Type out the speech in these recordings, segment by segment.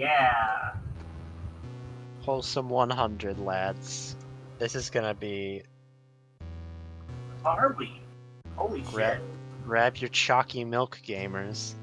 Yeah. Wholesome 100, lads. This is gonna be... Are we? Holy shit. Grab your chalky milk, gamers.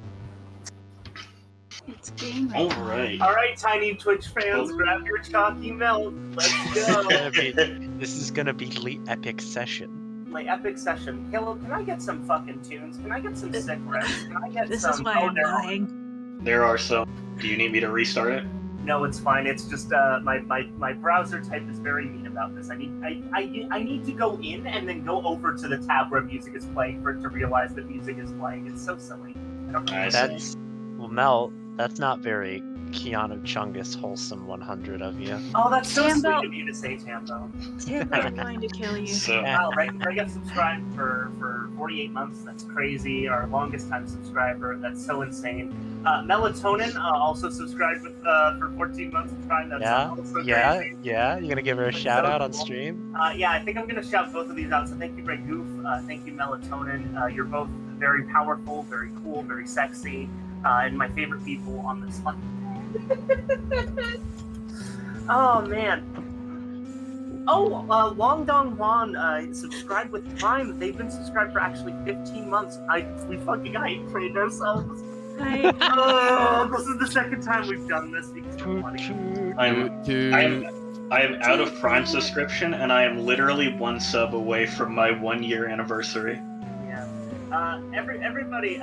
It's game All time. right. Alright, tiny Twitch fans, grab your chalky milk. Let's go. This is gonna be epic session. My epic session. Caleb, can I get some fucking tunes? Can I get some sick riffs? Can I get This some... is why I'm dying. There are some. Do you need me to restart it? No, it's fine. It's just my browser type is very mean about this. I need to go in and then go over to the tab where music is playing for it to realize that music is playing. It's so silly. I don't know. That's... Well, Mel, that's not very Keanu Chungus wholesome 100 of you. Oh, that's so Tambo. sweet of you to say, Tambo. Tambo's trying to kill you. So, Wow, right? I got subscribed for 48 months. That's crazy. Our longest time subscriber. That's so insane. Melatonin also subscribed with for 14 months of Prime. That's also crazy. Yeah. You gonna give her a shout out on stream? Yeah, I think I'm gonna shout both of these out. So thank you, Greg Goof. Thank you, Melatonin. You're both very powerful, very cool, very sexy, and my favorite people on this fucking. Oh man. Oh, Long Dong Juan subscribed with Prime. They've been subscribed for actually 15 months. We fucking hype trained ourselves. This is the second time we've done this because we're funny. I am out of Prime subscription, and I am literally one sub away from my 1-year anniversary. Yeah. Everybody,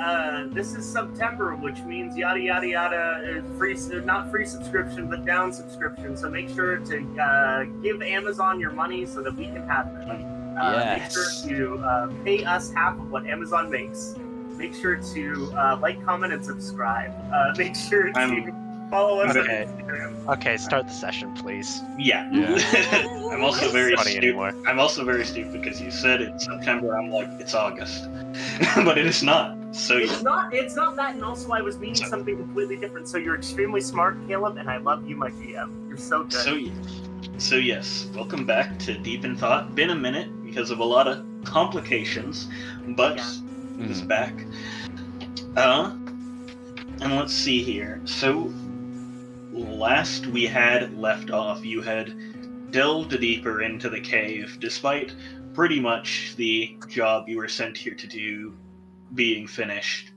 this is September, which means yada yada yada is free, not free subscription, but down subscription. So make sure to give Amazon your money so that we can have it. Make sure to pay us half of what Amazon makes. Make sure to like, comment, and subscribe. Make sure to follow us on Instagram. Okay, start the session, please. Yeah. I'm also very stupid. I'm also very stupid because you said it's September. I'm like, it's August, but it is not. So it's not that, and also I was meaning something completely different. So you're extremely smart, Caleb, and I love you, my GM. You're so good. So yes, welcome back to Deep in Thought. Been a minute because of a lot of complications, but it's back. And let's see here. So last we had left off, you had delved deeper into the cave, despite pretty much the job you were sent here to do being finished.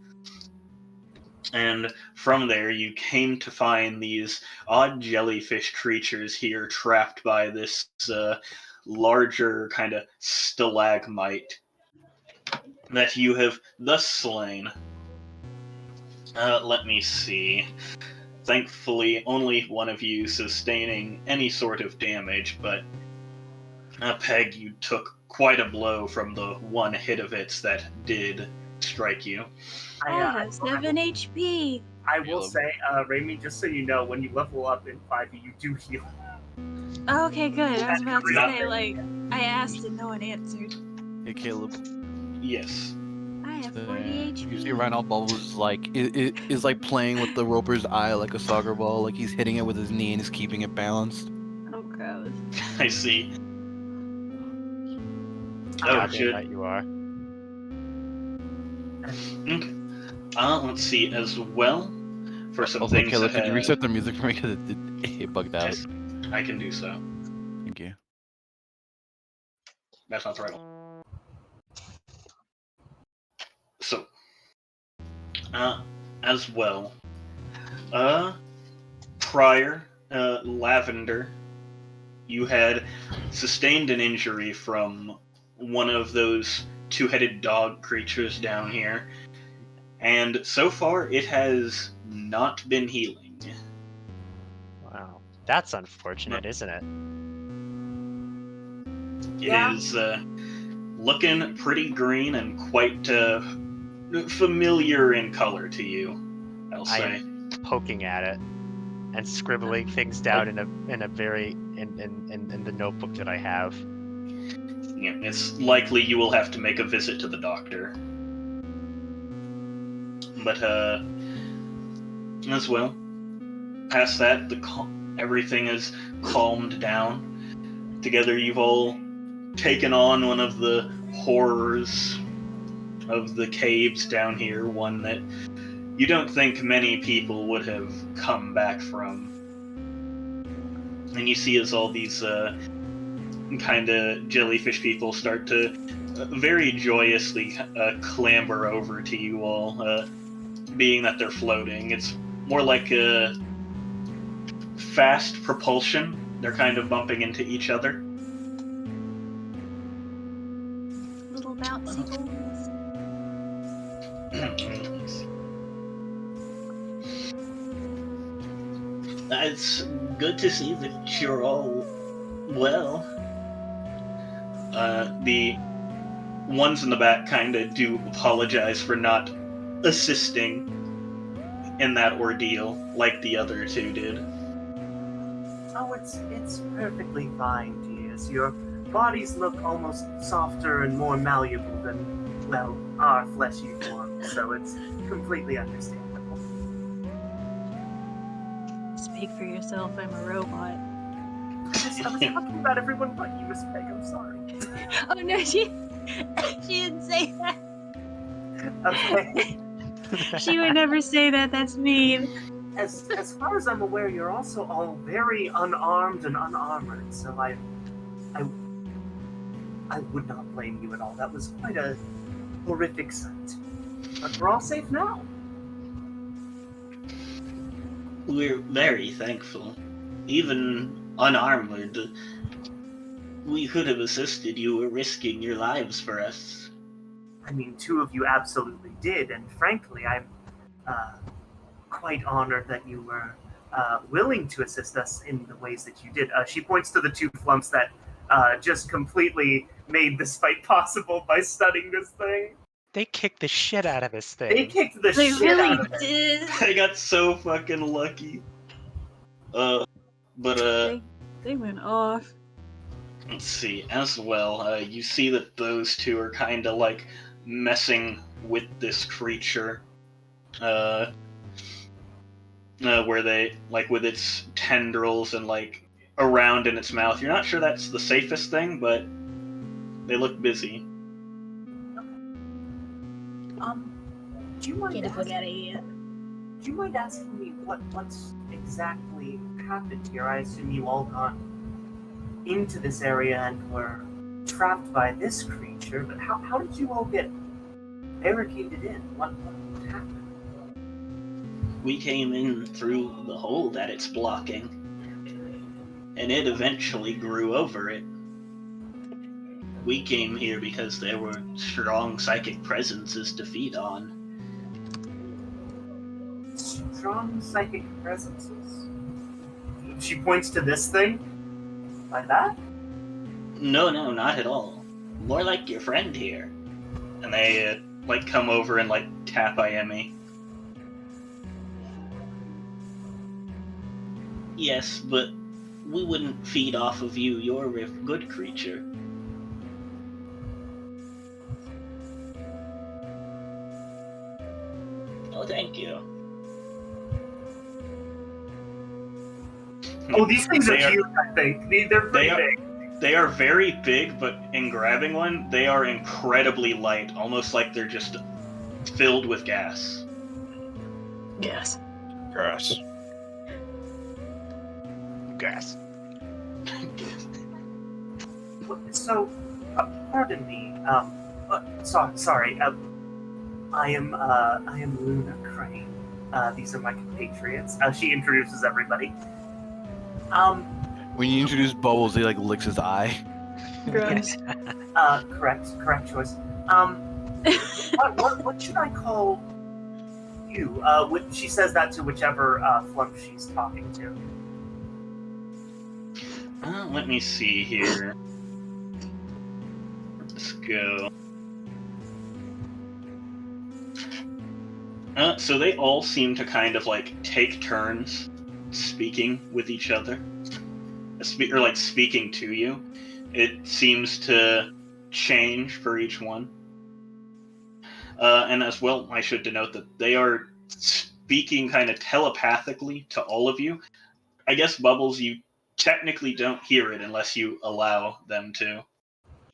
And from there, you came to find these odd jellyfish creatures here trapped by this larger kind of stalagmite that you have thus slain. Let me see. Thankfully, only one of you sustaining any sort of damage, but Peg, you took quite a blow from the one hit of it that did strike you. I have 7 HP. I will say, Raimi, just so you know, when you level up in 5e, you do heal. Oh, okay, good. I was about to say, like, I asked and no one answered. Hey, Caleb. Yes. I have 40 HP. You see Reinald Bubbles is like playing with the Roper's eye like a soccer ball, like he's hitting it with his knee and he's keeping it balanced. Oh, gross. I see. Oh, shit. Right you are. Okay. Let's see as well. For some also, things Caleb, that could you reset the music for me because it bugged out? Yes, I can do so. Thank you. That's not the right one. So, as well, prior, Lavender, you had sustained an injury from one of those two-headed dog creatures down here, and so far it has not been healing. Wow. That's unfortunate, isn't it? It is looking pretty green and quite familiar in color to you, I'll say. I'm poking at it and scribbling things down in the notebook that I have. Yeah, it's likely you will have to make a visit to the doctor. But as well, past that, everything is calmed down. Together, you've all taken on one of the horrors of the caves down here, one that you don't think many people would have come back from. And you see as all these kind of jellyfish people start to very joyously clamber over to you all, being that they're floating. It's more like a fast propulsion. They're kind of bumping into each other. Little bouncy balls. It's good to see that you're all well. The ones in the back kind of do apologize for not assisting in that ordeal like the other two did. Oh, it's perfectly fine, dears. Your bodies look almost softer and more malleable than, well, our fleshy forms, so it's completely understandable. Speak for yourself, I'm a robot. I was talking about everyone but you, Miss Peg, I'm sorry. Oh no, she didn't say that. Okay. She would never say that, that's mean. As far as I'm aware, you're also all very unarmed and unarmored, so I would not blame you at all. That was quite a horrific sight. But we're all safe now. We're very thankful. Even unarmored, we could have assisted. You were risking your lives for us. I mean, two of you absolutely did, and frankly, I'm quite honored that you were willing to assist us in the ways that you did. She points to the two flumps that just completely made this fight possible by studying this thing. They kicked the shit out of this thing. They kicked the They shit really out of it. did. I got so fucking lucky. They went off. Let's see. As well, you see that those two are kind of like messing with this creature. Where they, like, with its tendrils and, like, around in its mouth. You're not sure that's the safest thing, but they look busy. Do you mind Get the fuck asking, out of here. do you mind asking me what's exactly happened here? I assume you all got into this area and were trapped by this creature, but how did you all get barricaded in? What happened? We came in through the hole that it's blocking, and it eventually grew over it. We came here because there were strong psychic presences to feed on. Strong psychic presences? She points to this thing? Like that? No, not at all. More like your friend here. And they, like, come over and, like, tap Ayemi. Yes, but we wouldn't feed off of you. You're a good creature. Oh, thank you. Oh, these things are They are- huge, I think. They're pretty They are- big. They are very big, but in grabbing one, they are incredibly light, almost like they're just filled with gas. Yes. Gas. Gas. So, pardon me. Sorry. I am Luna Crane. These are my compatriots. She introduces everybody. When you introduce Bubbles, he like licks his eye. Gross. Correct choice. What should I call you? She says that to whichever flump she's talking to. Let me see here. Let's go. So they all seem to kind of like take turns speaking with each other, or like speaking to you. It seems to change for each one. And as well, I should denote that they are speaking kind of telepathically to all of you. I guess, Bubbles, you technically don't hear it unless you allow them to.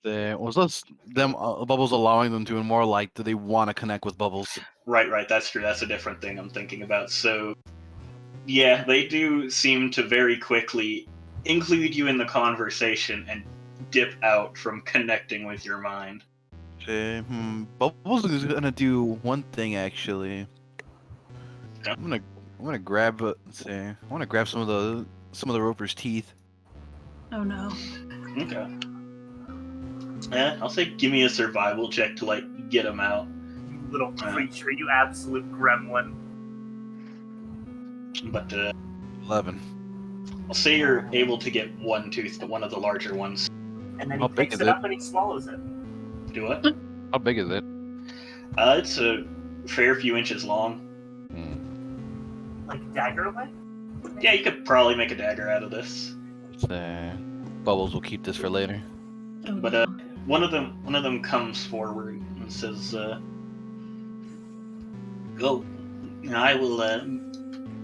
Was this them Bubbles allowing them to, and more like, do they want to connect with Bubbles? Right, that's true. That's a different thing I'm thinking about. So, yeah, they do seem to very quickly include you in the conversation and dip out from connecting with your mind. Bubbles is gonna do one thing actually. Okay. I'm gonna grab. Let's see. I want to grab some of the Roper's teeth. Oh no. Okay. I'll say give me a survival check to, like, get them out. You little creature, you absolute gremlin. But, 11. I'll say you're able to get one tooth, one of the larger ones. And then How he big picks is it it? up and he swallows it. Do what? How big is it? It's a fair few inches long. Like a dagger away? Yeah, you could probably make a dagger out of this. Bubbles will keep this for later. Oh, But no. one of them comes forward and says, "Go. I will.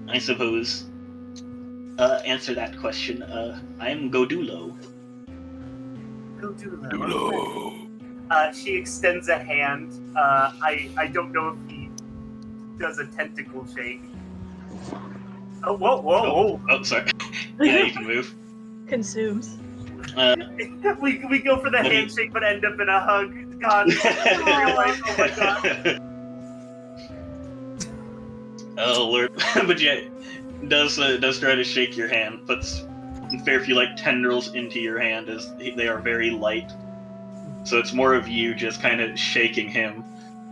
I suppose. Answer that question. I'm Godulo." Go do that. She extends a hand. I don't know if he does a tentacle shake. Oh, whoa. Oh, sorry. Yeah, you can move. Consumes. We go for the Let me- handshake but end up in a hug. God. You're like, oh my god. Oh Lord! But yeah, does try to shake your hand. Puts a fair few, like, tendrils into your hand, as they are very light. So it's more of you just kind of shaking him.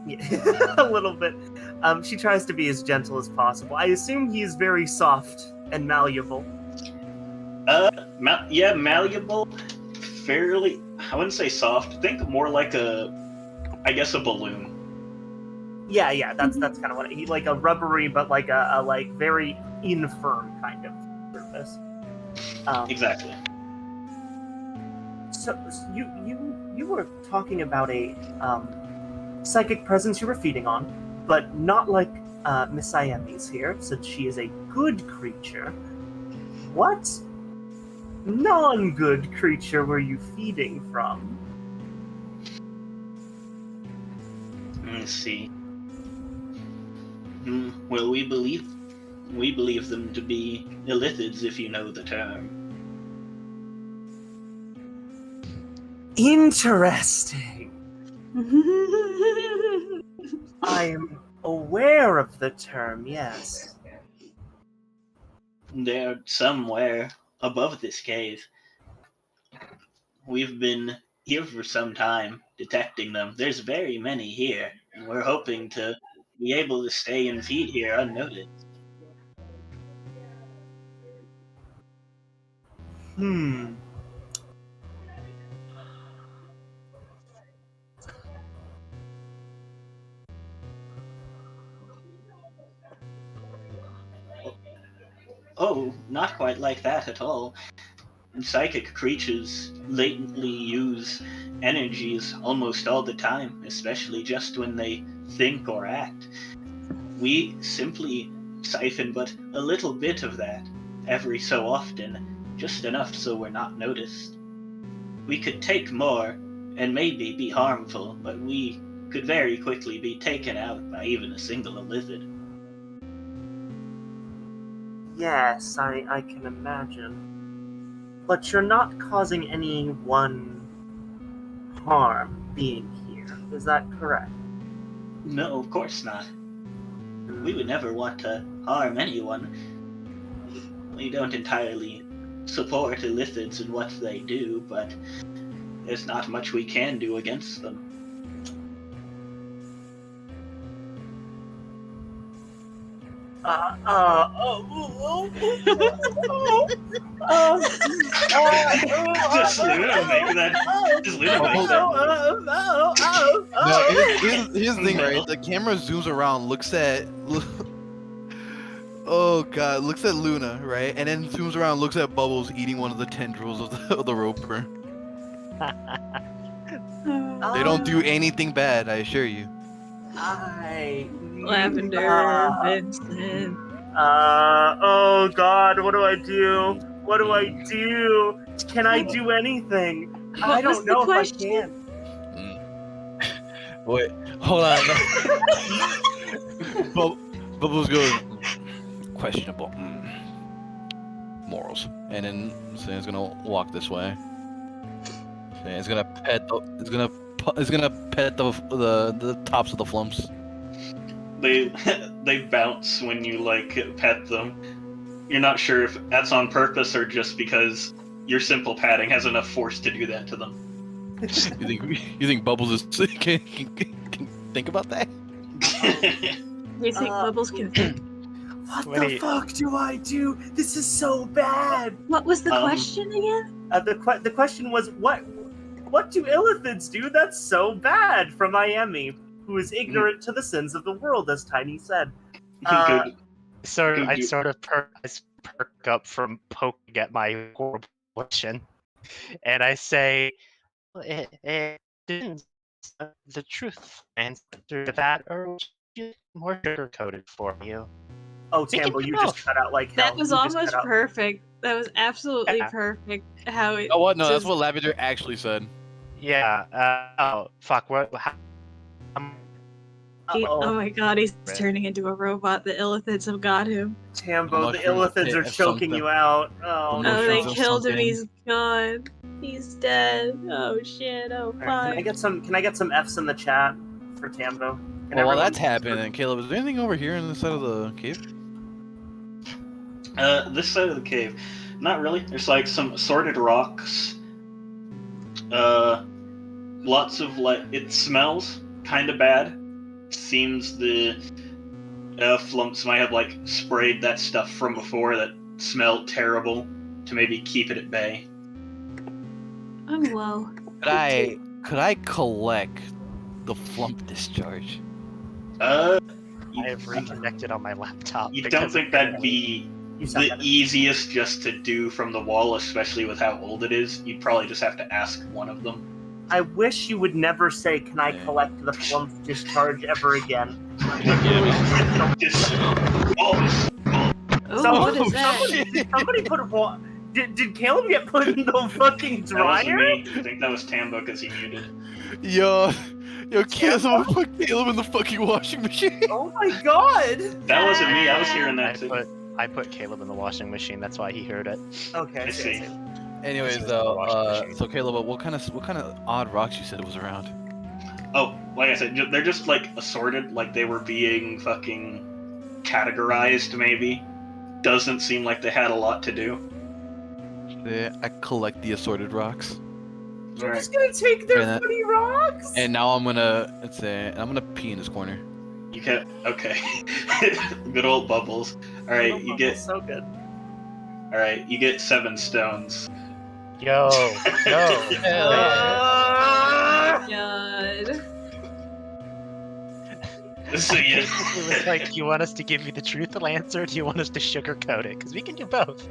Yeah, a little bit. She tries to be as gentle as possible. I assume he's very soft and malleable. Yeah, malleable. Fairly, I wouldn't say soft. Think more like a balloon. Yeah, that's kind of what he like a rubbery but like a like very infirm kind of surface. Exactly. So you were talking about a psychic presence you were feeding on, but not like Miss Iemes here, since she is a good creature. What non-good creature were you feeding from? Let's see. Well, we believe them to be illithids, if you know the term. Interesting. I am aware of the term, yes. They're somewhere above this cave. We've been here for some time, detecting them. There's very many here, and we're hoping to be able to stay and feed here unnoticed. Oh, not quite like that at all. Psychic creatures latently use energies almost all the time, especially just when they think or act. We simply siphon but a little bit of that every so often, just enough so we're not noticed. We could take more and maybe be harmful, but we could very quickly be taken out by even a single illithid. Yes, I can imagine. But you're not causing anyone harm being here, is that correct? No, of course not. We would never want to harm anyone. We don't entirely support illithids in what they do, but there's not much we can do against them. Just Luna make that. Just Luna make that. No, here's the thing, right? The camera zooms around, looks at. Oh god, looks at Luna, right? And then zooms around, looks at Bubbles eating one of the tendrils of the roper. They don't do anything bad, I assure you. Lavender, Vincent. Oh god, what do I do? What do I do? Can I do anything? I What was don't the know if I question? can. Wait, hold on. Bubbles goes questionable morals, and then Sam's gonna walk this way. Sam's gonna pet the tops of the flumps. They bounce when you like pet them. You're not sure if that's on purpose or just because your simple patting has enough force to do that to them. You think Bubbles is can think about that? You think Bubbles can think? What the Wait. fuck do I do? This is so bad. What was the question again? The question was what do illithids do that's so bad? From Miami, who is ignorant to the sins of the world, as Tiny said. Good. I sort of perk up from poking at my horrible question, and I say, it didn't the truth answer to that, or would you more sugar coated for you? Oh, We can Tambo, do you both. just cut out like hell. That was You just almost cut out- perfect. That was absolutely Yeah. perfect. How it. Oh what? No, that's just- what Lavender actually said. Yeah. Oh fuck. What? Oh my god, he's Right. turning into a robot. The illithids have got him. Tambo, I'm the not sure illithids if are something- choking you out. Oh, I'm Oh, not they sure if killed him. something- He's gone. He's dead. Oh shit. Oh Alright, can I fuck. get some F's in the chat for Tambo? Can Well, while everyone that's just- happening, Caleb, is there anything over here on the side of the cave? This side of the cave, not really. There's like some assorted rocks. Lots of like it smells kind of bad. Seems the flumps might have like sprayed that stuff from before that smelled terrible to maybe keep it at bay. Oh well. Could I collect the flump discharge? Uh, I have reconnected on my laptop. you because don't think that'd be You suck the at it. easiest just to do from the wall, especially with how old it is? You'd probably just have to ask one of them. I wish you would never say, "Can I Yeah. collect the flump discharge ever again?" Just, oh, Oh, So- what is that? Did somebody put wa- Did Caleb get put in the fucking that wasn't dryer? me. I think that was Tambo because he muted. Yo, Caleb, someone put Caleb in the fucking washing machine. Oh my god! That wasn't me. I was hearing I that too. put Caleb in the washing machine. That's why he heard it. Okay, I see. Anyways, This is though, the washing machine. so Caleb, what kind of odd rocks you said was around? Oh, like I said, they're just like assorted, like they were being fucking categorized. Maybe doesn't seem like they had a lot to do. Yeah, I collect the assorted rocks, You're Alright. just gonna take their And that- funny rocks? and now I'm gonna pee in this corner. You get okay. Good old Bubbles. All right, Oh, you get so good. all right. You get 7 stones. Yo, yo. God. So yeah, It was like, do you want us to give you the truthful answer, or do you want us to sugarcoat it? Because we can do both.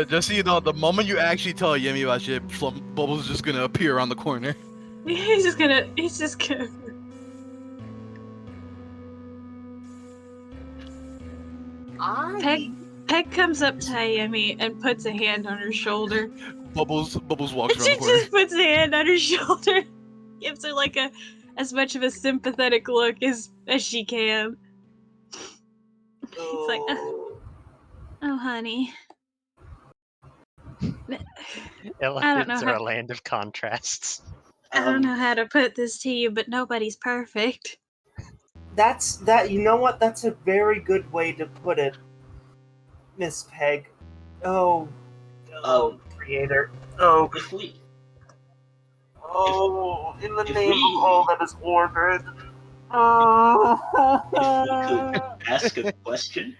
Just so you know, the moment you actually tell Yemi about shit, Flump Bubbles is just gonna appear around the corner. He's just gonna. Peg comes up to Ayemi and puts a hand on her shoulder. Bubbles walks around She the corner. just puts a hand on her shoulder, gives her like as much of a sympathetic look as she can. It's like, oh honey. Elephants know are how- a land of contrasts. I don't know how to put this to you, but nobody's perfect. That's that. You know what? That's a very good way to put it, Miss Peg. Oh, Creator. Oh, if we oh, in the if name we- of all that is ordered. Oh. ask a question,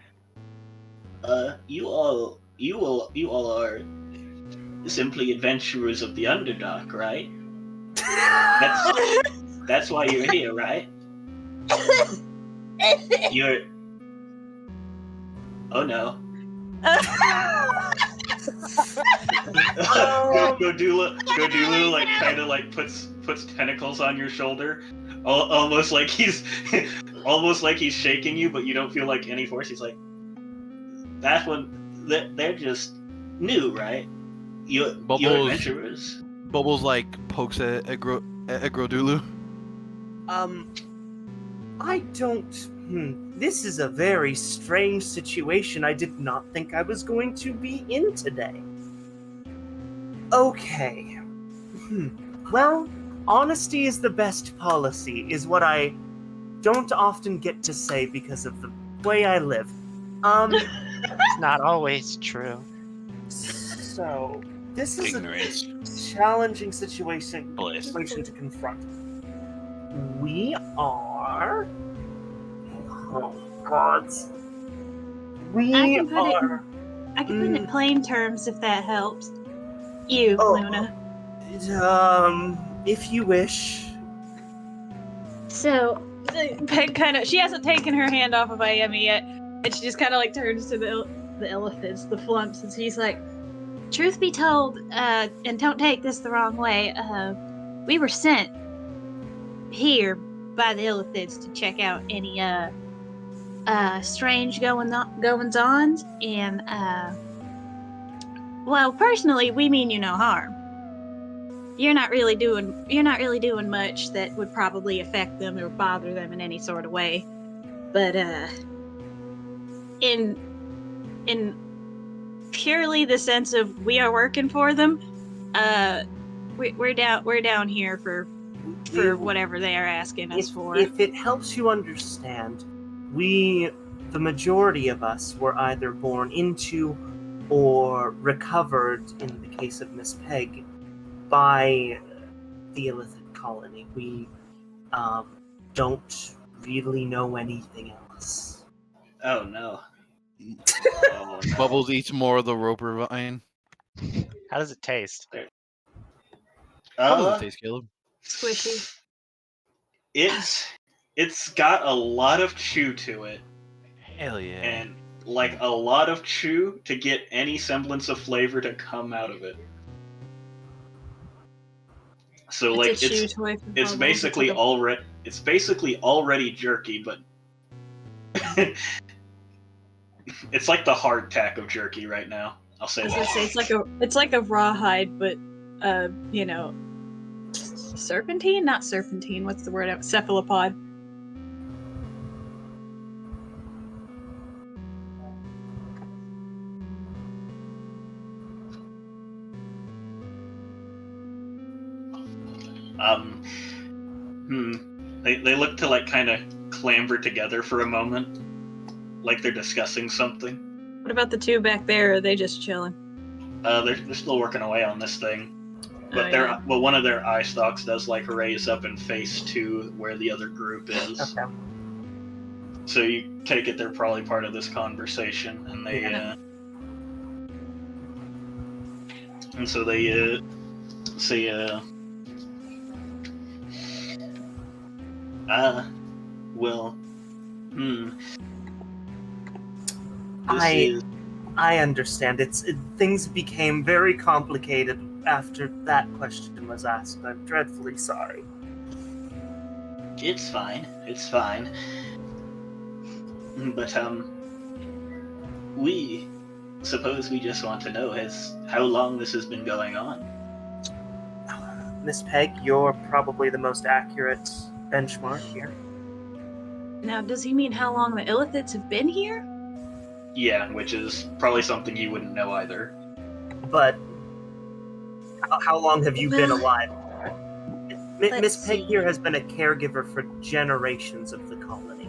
you all are simply adventurers of the Underdark, right? That's why you're here, right? You're. Oh no. Godula like kind of like puts tentacles on your shoulder, almost like he's shaking you, but you don't feel like any force. He's like, that one, they're just new, right? You Bubbles. adventurers. Bubbles like pokes at Grodulu. I don't. This is a very strange situation. I did not think I was going to be in today. Okay. Well, honesty is the best policy, is what I don't often get to say because of the way I live. It's not always true. So, this is Ignorance. a challenging situation Bliss. to confront. We are. Oh, gods. We I can put it in- are. I can put it in plain terms if that helps. You, Oh. Luna. If you wish. So, Peg she hasn't taken her hand off of Ayemi yet, and she just kind of like turns to the elephants, the flumps, and she's like, "Truth be told, and don't take this the wrong way, we were sent here by the elephants to check out any strange goings-ons, and well, personally, we mean you no harm. You're not really doing much that would probably affect them or bother them in any sort of way. But in purely the sense of we are working for them, we're down here for whatever they are asking us for. If it helps you understand, the majority of us were either born into or recovered, in the case of Miss Peg, by the Illithid colony. We don't really know anything else. Oh no. Oh, no. Bubbles eats more of the roper vine. How does it taste? How does it taste, Caleb? Squishy. It's got a lot of chew to it, Hell yeah. and like a lot of chew to get any semblance of flavor to come out of it. So like a chew toy from it's Bubbles. basically already jerky, but it's like the hardtack of jerky right now. I'll say I was gonna that. say it's like a rawhide, but serpentine? Not serpentine. What's the word? Cephalopod. They look to like kind of clamber together for a moment, like they're discussing something. What about the two back there? Are they just chilling? They're still working away on this thing, but yeah. but one of their eye stalks does like raise up and face to where the other group is. Okay. So you take it they're probably part of this conversation, and they Yeah. and so they say well, I understand. Things became very complicated after that question was asked. I'm dreadfully sorry. It's fine. It's fine. But we just want to know how long this has been going on. Miss Peg, you're probably the most accurate benchmark here. Now, does he mean how long the Illithids have been here? Yeah, which is probably something you wouldn't know either. But how long have you been Well, alive? let's Miss Peg see. here has been a caregiver for generations of the colony,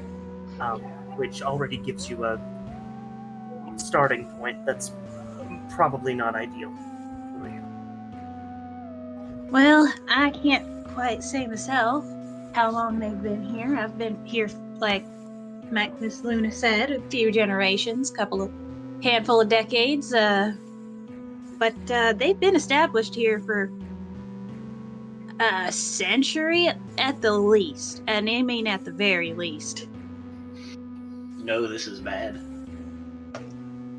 which already gives you a starting point that's probably not ideal. Well, I can't quite say myself how long they've been here. I've been here, like Miss Luna said, a few generations, handful of decades. But they've been established here for a century at the least, and I mean at the very least. No, this is bad.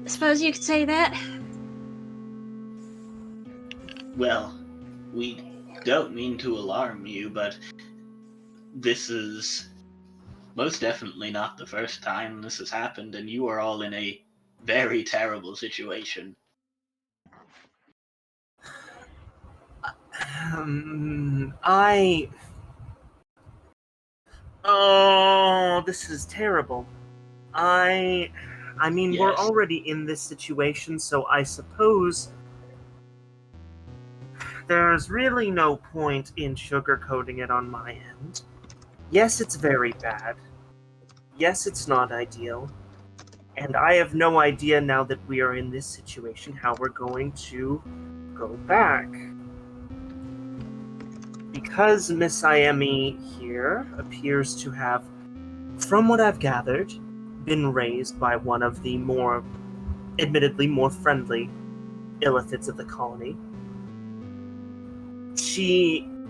I suppose you could say that. Well, we don't mean to alarm you, but this is most definitely not the first time this has happened, and you are all in a very terrible situation. Oh, this is terrible. I mean, we're Yes. already in this situation, so I suppose there's really no point in sugarcoating it on my end. Yes, it's very bad. Yes, it's not ideal. And I have no idea now that we are in this situation how we're going to go back. Because Miss Iemi here appears to have, from what I've gathered, been raised by one of the more, admittedly, more friendly illithids of the colony,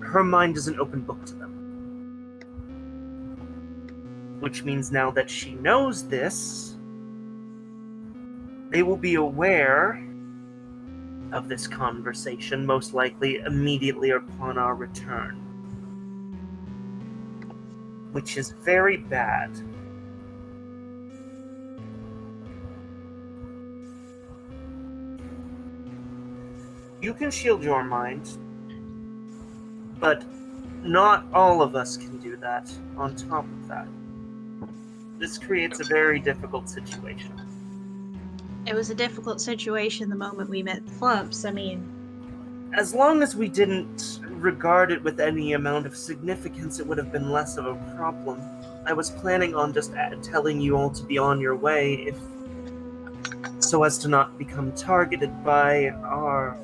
her mind is an open book to them. Which means now that she knows this, they will be aware of this conversation, most likely immediately upon our return. Which is very bad. You can shield your mind, but not all of us can do that on top of that. This creates a very difficult situation. It was a difficult situation the moment we met the Flumps. I mean, As long as we didn't regard it with any amount of significance, it would have been less of a problem. I was planning on just telling you all to be on your way, so as to not become targeted by our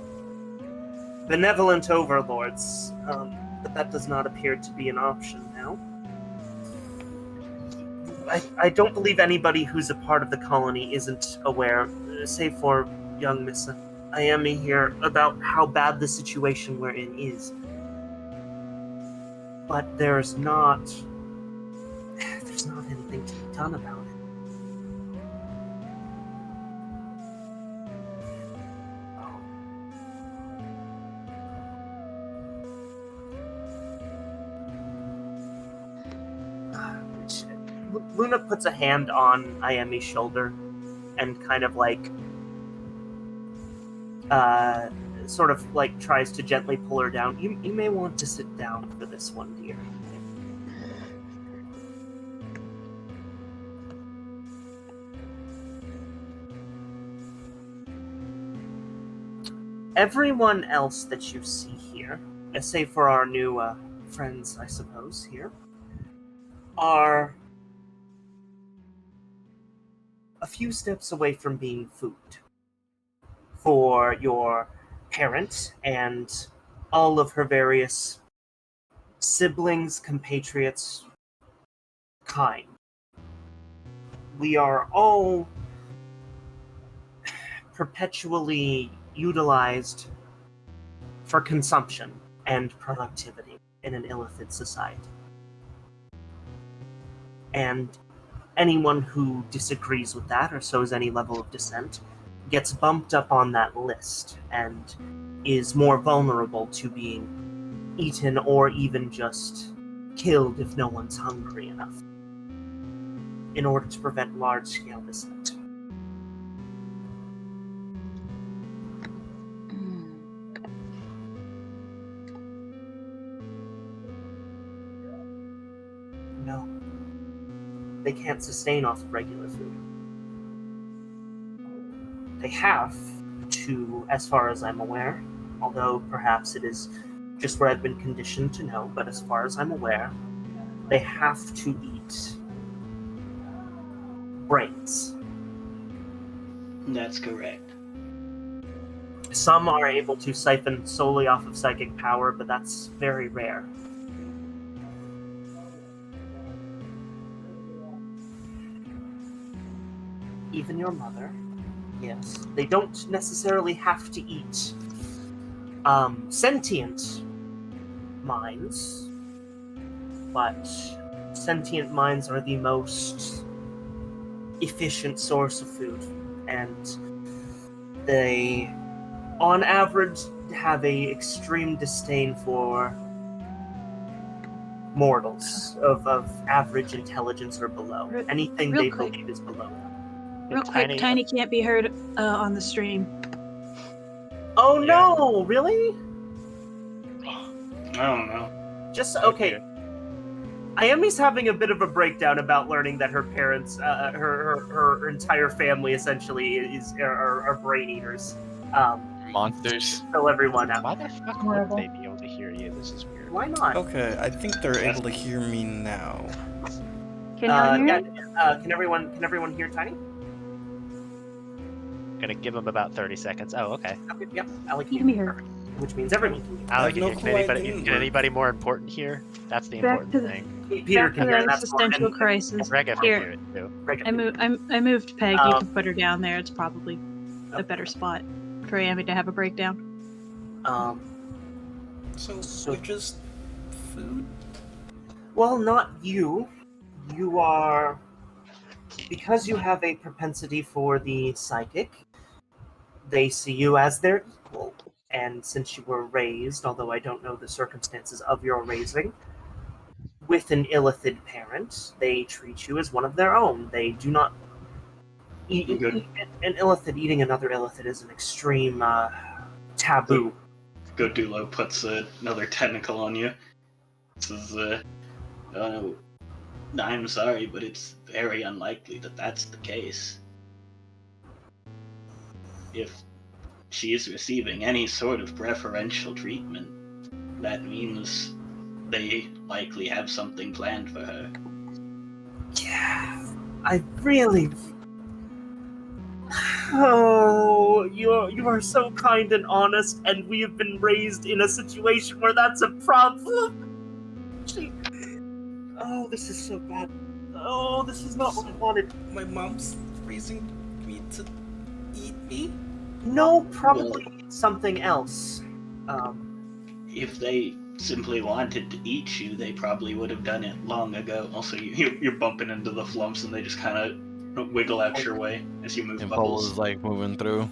benevolent overlords, but that does not appear to be an option now. I don't believe anybody who's a part of the colony isn't aware, save for young Miss Iemi here, about how bad the situation we're in is. But there's not anything to be done about it. Luna puts a hand on Iemi's shoulder and kind of sort of tries to gently pull her down. You may want to sit down for this one, dear. Everyone else that you see here, save for our new friends, I suppose, here, are a few steps away from being food for your parent and all of her various siblings, compatriots, kind. We are all perpetually utilized for consumption and productivity in an illithid society. And anyone who disagrees with that or shows any level of dissent gets bumped up on that list and is more vulnerable to being eaten or even just killed if no one's hungry enough, in order to prevent large-scale dissent. No. They can't sustain off of regular food. They have to, as far as I'm aware, although perhaps it is just what I've been conditioned to know, but as far as I'm aware, they have to eat brains. That's correct. Some are able to siphon solely off of psychic power, but that's very rare. Even your mother, yes. They don't necessarily have to eat sentient minds, but sentient minds are the most efficient source of food, and they, on average, have a extreme disdain for mortals of average intelligence or below. Anything real they quick. believe is below them. Real quick, Tiny can't be heard on the stream. Oh no, really? I don't know. Just okay. Ayami's having a bit of a breakdown about learning that her parents, her entire family essentially are brain eaters. Monsters. Fill everyone out. Why the fuck Horrible. would they be able to hear you? This is weird. Why not? Okay, I think they're able to hear me now. Can you hear me? Can everyone hear Tiny? Gonna give them about 30 seconds. Oh, okay. Okay, yep. Allie You can be heard. which means everyone can hear. I have no clue I can didn't. anybody more important here? That's the Back important to the- thing. Peter Back can to hear. the That's existential important. crisis. Rega can Here, hear it too. Rega I can hear. I moved Peg. You Um, can put her down there. It's probably a better spot for Amy to have a breakdown. So we're just food? Well, not you. You are, because you have a propensity for the psychic, they see you as their equal. And since you were raised, although I don't know the circumstances of your raising, with an illithid parent, they treat you as one of their own. They do not Good. an illithid eating another illithid is an extreme taboo. Godulo puts another tentacle on you. Says, I'm sorry, but it's very unlikely that that's the case. If she is receiving any sort of preferential treatment, that means they likely have something planned for her. Yeah, I really. Oh, you are so kind and honest, and we have been raised in a situation where that's a problem. Oh, this is so bad. Oh, this is not what I wanted. My mom's raising me to eat me? No, probably something else. If they simply wanted to eat you, they probably would have done it long ago. Also, you're bumping into the flumps, and they just kind of wiggle out your way as you move And Bubbles is bubbles. like moving through.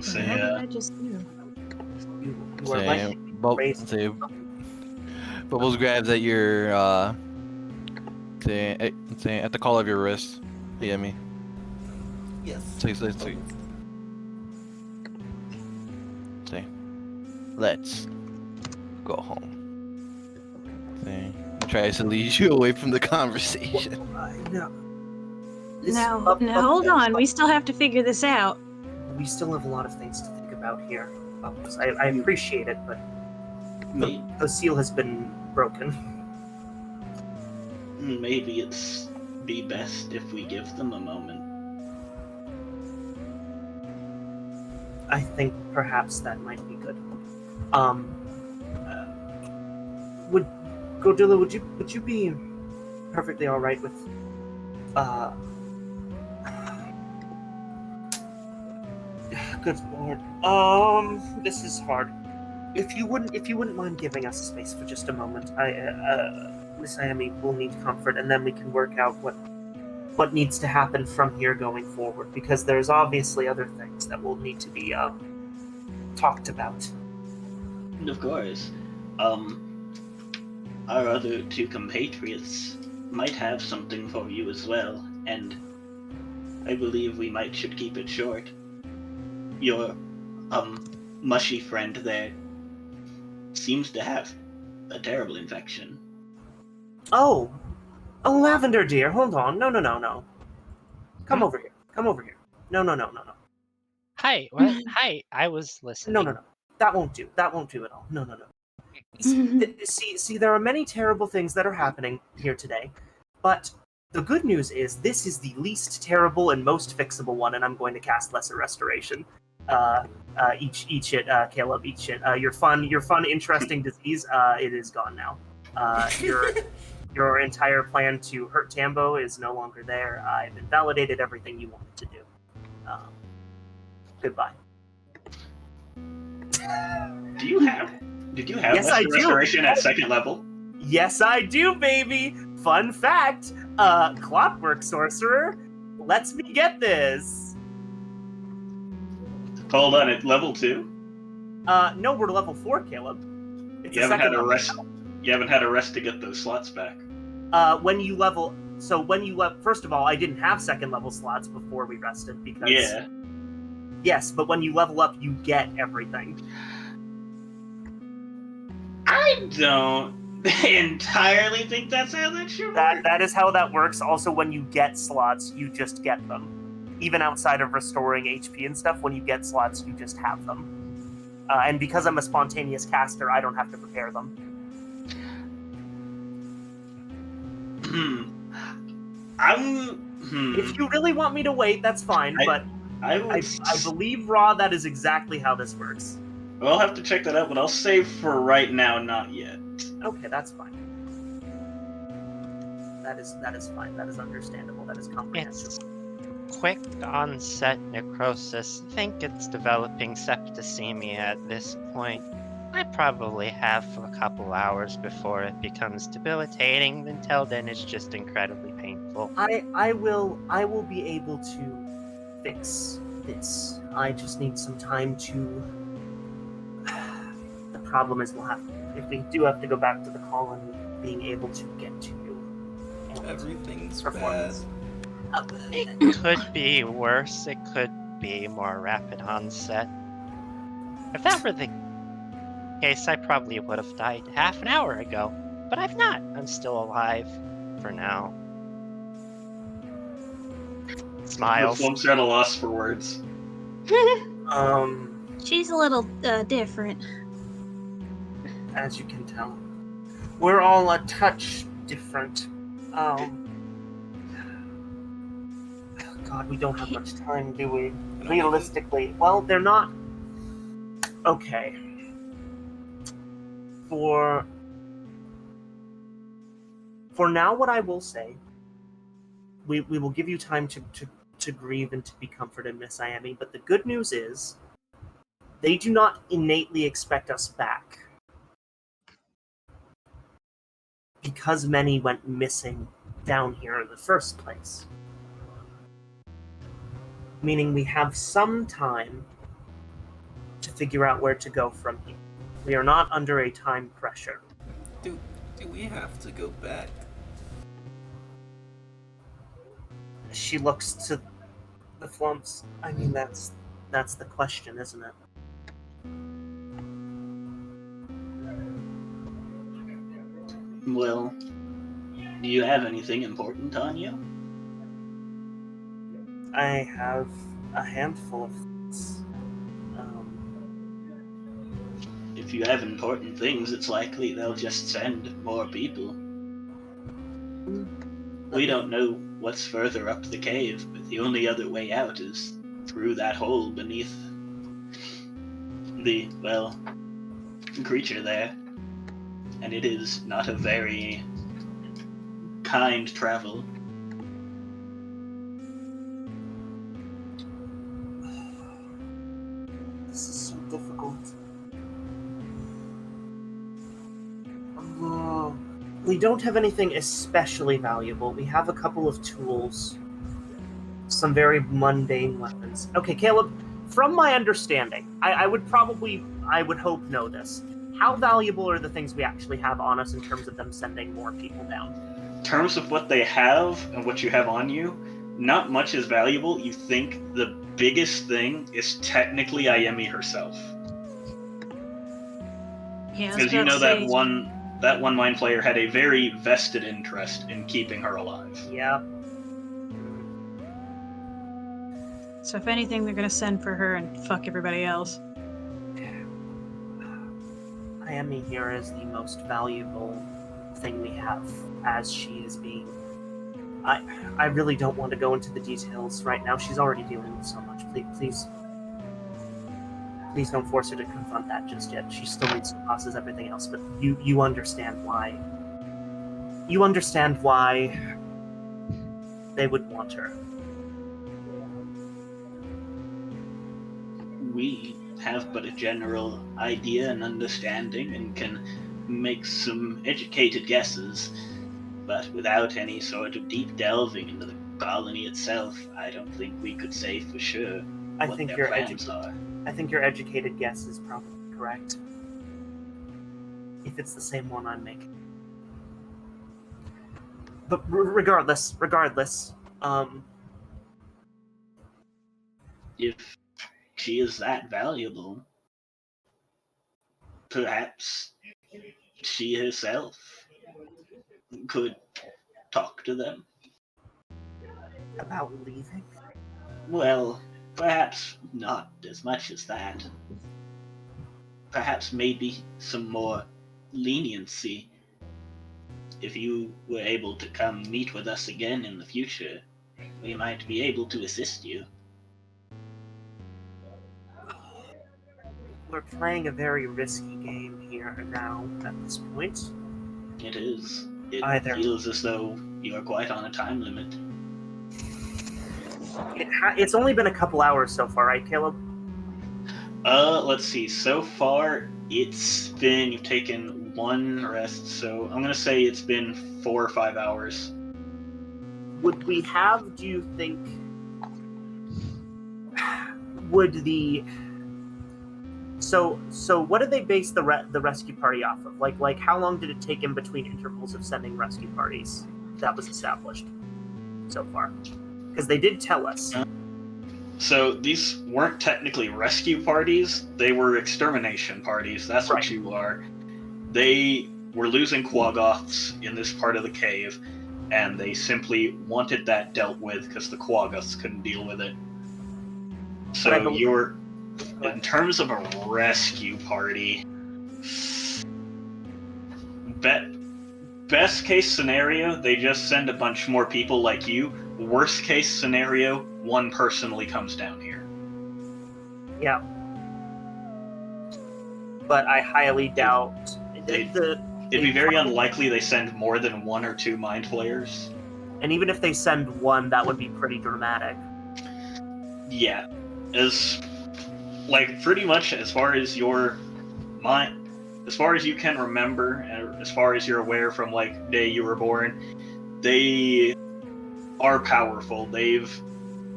So, What did I just do? You are Say, like raised. say, Bubbles grabs at your say at the call of your wrist. Yeah, me. Yes. Say, let's go home. Say, tries to lead you away from the conversation. No. Now, hold on. We still have to figure this out. We still have a lot of things to think about here. Bubbles. I appreciate it, but the seal has been broken. Maybe it's be best if we give them a moment. I think perhaps that might be good. Would Godilla, would you be perfectly all right with good lord. This is hard. If you wouldn't mind giving us space for just a moment, Miss Amy will need comfort, and then we can work out what needs to happen from here going forward, because there's obviously other things that will need to be talked about. And of course, our other two compatriots might have something for you as well, and I believe we should keep it short. Your mushy friend there seems to have a terrible infection. Oh, Lavender dear, hold on. No. Come over here. No. Hi, what? Hi, I was listening. No. That won't do. That won't do at all. No. See, there are many terrible things that are happening here today, but the good news is this is the least terrible and most fixable one, and I'm going to cast Lesser Restoration. Eat it, Caleb. Eat shit. Your fun, interesting disease. It is gone now. Your entire plan to hurt Tambo is no longer there. I've invalidated everything you wanted to do. Goodbye. Did you have Yes, I Lesser do. Restoration at second level? Yes, I do, baby. Fun fact: Clockwork Sorcerer lets me get this. Hold on, at level 2? No, we're level 4, Caleb. It's You a haven't had second a level. rest. You haven't had a rest to get those slots back. When you level, first of all, I didn't have second level slots before we rested because. Yeah. Yes, but when you level up, you get everything. I don't entirely think that's how that should work. That is how that works. Also, when you get slots, you just get them. Even outside of restoring HP and stuff, when you get slots, you just have them. And because I'm a spontaneous caster, I don't have to prepare them. If you really want me to wait, that's fine, but I believe, Raw, that is exactly how this works. We'll have to check that out, but I'll say for right now, not yet. Okay, that's fine. That is fine. That is understandable. That is comprehensible. It's quick onset necrosis. I think it's developing septicemia at this point. I probably have for a couple hours before it becomes debilitating. Until then, it's just incredibly painful. I will be able to fix this. I just need some time to. The problem is if we do have to go back to the colony, being able to get to you. Everything's bad. Performance. It could be worse. It could be more rapid onset. If that were the case, I probably would have died half an hour ago. But I've not. I'm still alive for now. Smiles. Flumps are at a loss for words. She's a little different. As you can tell, we're all a touch different. God, we don't have much time, do we? Realistically, well, they're not. Okay. For now, what I will say, we will give you time to grieve and to be comforted, Miss Iami. But the good news is, they do not innately expect us back. Because many went missing down here in the first place. Meaning we have some time to figure out where to go from here. We are not under a time pressure. Do we have to go back? She looks to the Flumps. I mean, that's the question, isn't it? Well, do you have anything important on you? I have a handful of things. If you have important things, it's likely they'll just send more people. We don't know what's further up the cave, but the only other way out is through that hole beneath the, well, creature there. And it is not a very kind travel. This is so difficult. We don't have anything especially valuable. We have a couple of tools. Some very mundane weapons. Okay, Caleb, from my understanding, I would hope know this. How valuable are the things we actually have on us in terms of them sending more people down? In terms of what they have and what you have on you, not much is valuable. You think the biggest thing is technically Iemi herself. Yeah, Because you know that one mind player had a very vested interest in keeping her alive. Yeah. So if anything, they're gonna send for her and fuck everybody else. Iami here is the most valuable thing we have, as she is being. I really don't want to go into the details right now. She's already dealing with so much. Please don't force her to confront that just yet. She still needs to process everything else, but you understand why. You understand why they would want her. We have but a general idea and understanding and can make some educated guesses, but without any sort of deep delving into the colony itself, I don't think we could say for sure what their plans are. I think your educated guess is probably correct. If it's the same one I'm making. But regardless, if she is that valuable, perhaps she herself could talk to them. About leaving? Well, perhaps not as much as that. Perhaps maybe some more leniency. If you were able to come meet with us again in the future, we might be able to assist you. We're playing a very risky game here now at this point. It is. It Either. feels as though you are quite on a time limit. It's only been a couple hours so far, right, Caleb? Let's see. So far, you've taken one rest, so I'm gonna say it's been 4 or 5 hours. Would we have, do you think, so what did they base the rescue party off of? Like how long did it take in between intervals of sending rescue parties? That was established so far. Because they did tell us. So these weren't technically rescue parties, they were extermination parties. That's what Right. you are. They were losing Quaggoths in this part of the cave, and they simply wanted that dealt with because the Quaggoths couldn't deal with it. So But I believe- you're, in terms of a rescue party, best case scenario, they just send a bunch more people like you. Worst case scenario, one personally comes down here. Yeah. But I highly doubt It'd be very unlikely they send more than 1 or 2 mind flayers. and even if they send one, that would be pretty dramatic. Yeah, pretty much as far as your mind, as far as you can remember, and as far as you're aware from day you were born, they are powerful. They've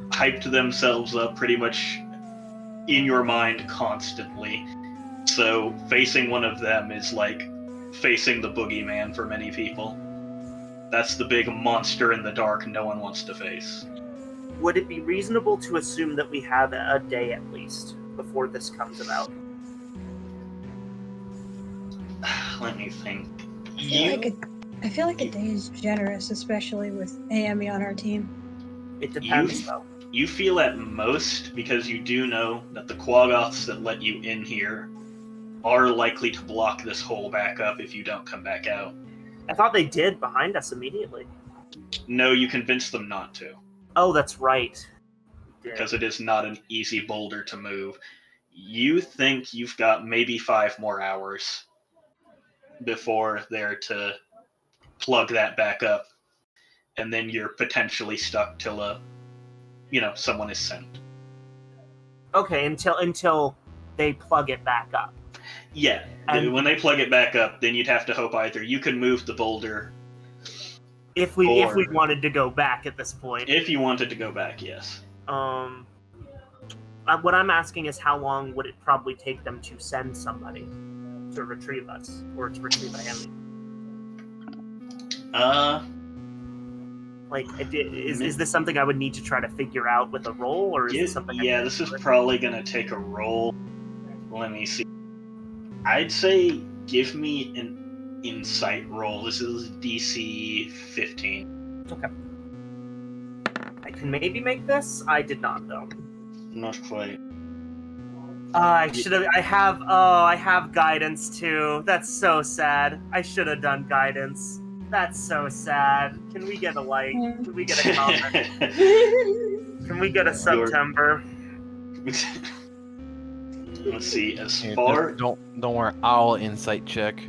hyped themselves up pretty much in your mind constantly. So facing one of them is like facing the boogeyman for many people. That's the big monster in the dark no one wants to face. Would it be reasonable to assume that we have a day at least before this comes about? Let me think. I feel like a day is generous, especially with Amy on our team. It depends, though. You feel at most, because you do know that the Quaggoths that let you in here are likely to block this hole back up if you don't come back out. I thought they did behind us immediately. No, you convinced them not to, Oh, that's right. because it is not an easy boulder to move. You think you've got maybe 5 more hours before they're to plug that back up, and then you're potentially stuck till someone is sent. Okay, until they plug it back up. Yeah, And- when they plug it back up, then you'd have to hope either you can move the boulder, If we Or- wanted to go back at this point. if you wanted to go back, yes. What I'm asking is how long would it probably take them to send somebody to retrieve us, or to retrieve Amy? Like, is this something I would need to try to figure out with a roll, or is this something? This is probably going to take a roll. Let me see. I'd say give me an insight roll. This is DC 15. Okay. I can maybe make this. I did not though. Not quite. I should have. I have guidance too. That's so sad. I should have done guidance. That's so sad. Can we get a like? Can we get a comment? Can we get a September? Let's see. As Here, far don't worry, I'll insight check.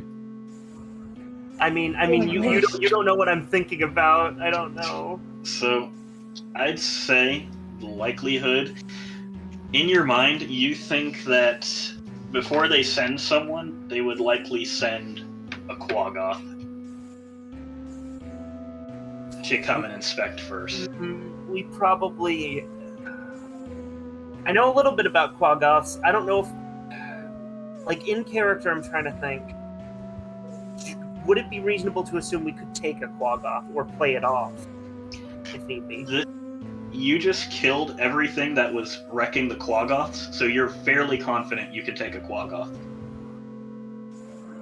I mean, you don't know what I'm thinking about. I don't know. So, I'd say the likelihood in your mind, you think that before they send someone, they would likely send a Quaggoth to come and inspect first. We probably. I know a little bit about Quaggoths. I don't know if, in character, I'm trying to think. Would it be reasonable to assume we could take a Quaggoth or play it off, if need be? You just killed everything that was wrecking the Quaggoths, so you're fairly confident you could take a Quaggoth.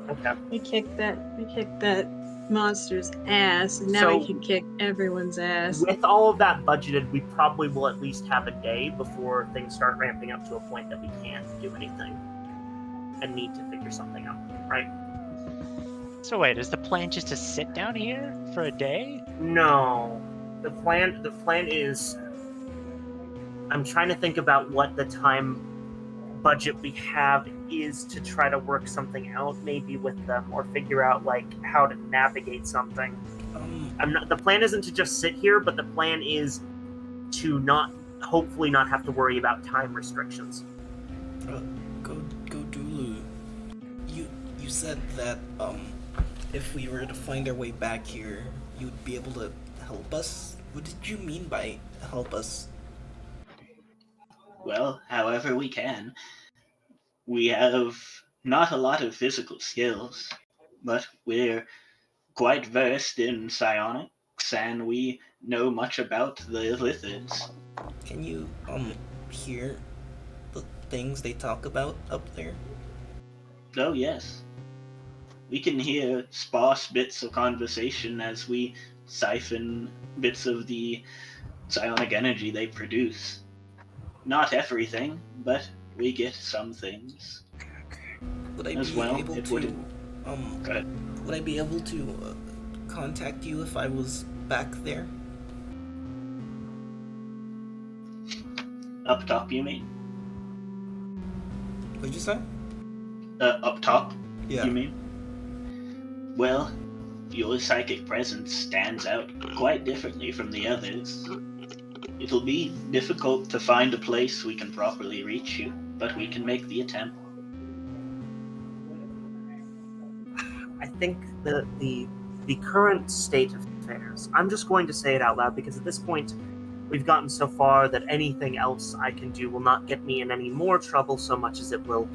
Okay. We kicked that monster's ass, and now we So- can kick everyone's ass. With all of that budgeted, we probably will at least have a day before things start ramping up to a point that we can't do anything and need to figure something out, right? So wait, is the plan just to sit down here for a day? No. The plan is I'm trying to think about what the time budget we have is to try to work something out, maybe with them, or figure out like how to navigate something. The plan isn't to just sit here, but the plan is to hopefully not have to worry about time restrictions. Godulu, you said that if we were to find our way back here, you'd be able to help us. What did you mean by help us? Well, however we can. We have not a lot of physical skills, but we're quite versed in psionics, and we know much about the lithids. Can you hear the things they talk about up there? Oh, yes. We can hear sparse bits of conversation as we siphon bits of the psionic energy they produce. Not everything, but we get some things. Would I As be well, able it to would- Go ahead. would I be able to contact you if I was back there? Up top, you mean? What'd you say? Up top, Yeah. you mean? Well, your psychic presence stands out quite differently from the others. It'll be difficult to find a place we can properly reach you, but we can make the attempt. I think the current state of affairs, I'm just going to say it out loud because at this point we've gotten so far that anything else I can do will not get me in any more trouble so much as it will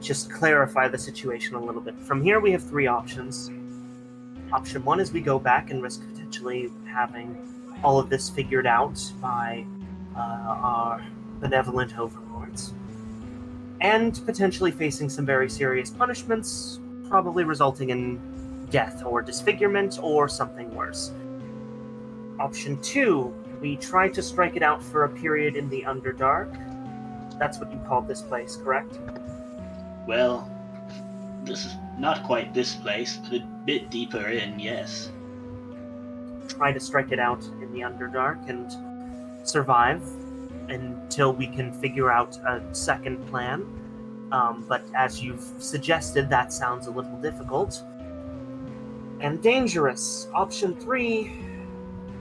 just clarify the situation a little bit. From here we have three options. Option one is we go back and risk potentially having all of this figured out by our benevolent overlords, and potentially facing some very serious punishments, probably resulting in death or disfigurement or something worse. Option two, we try to strike it out for a period in the Underdark. That's what you called this place, correct? Well, this is not quite this place, but a bit deeper in, yes. Try to strike it out in the Underdark and survive until we can figure out a second plan. But as you've suggested, that sounds a little difficult and dangerous. Option three,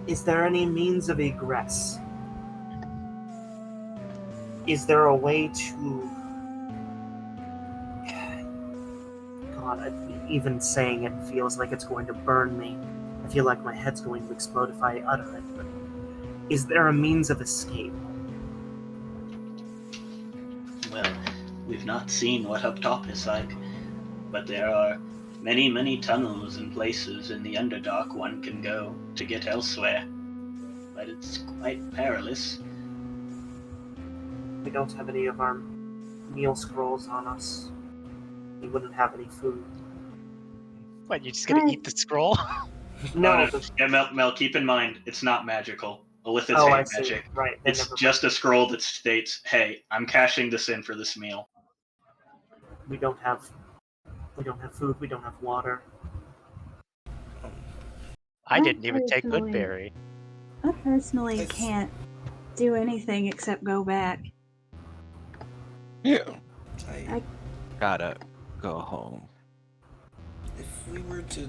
is there any means of egress? Is there a way to... God, even saying it feels like it's going to burn me. I feel like my head's going to explode if I utter it, but is there a means of escape? Well, we've not seen what up top is like, but there are many, many tunnels and places in the Underdark one can go to get elsewhere. But it's quite perilous. We don't have any of our meal scrolls on us. We wouldn't have any food. What, you just gonna eat the scroll? No. Yeah, Mel, keep in mind, it's not magical. Lithids Oh, I hate see. magic. Right. then It's never mind. just a scroll that states, hey, I'm cashing this in for this meal. We don't have food. We don't have water. I didn't even take personally- Goodberry. I personally It's- can't do anything except go back. Yeah. I Gotta go home. If we were to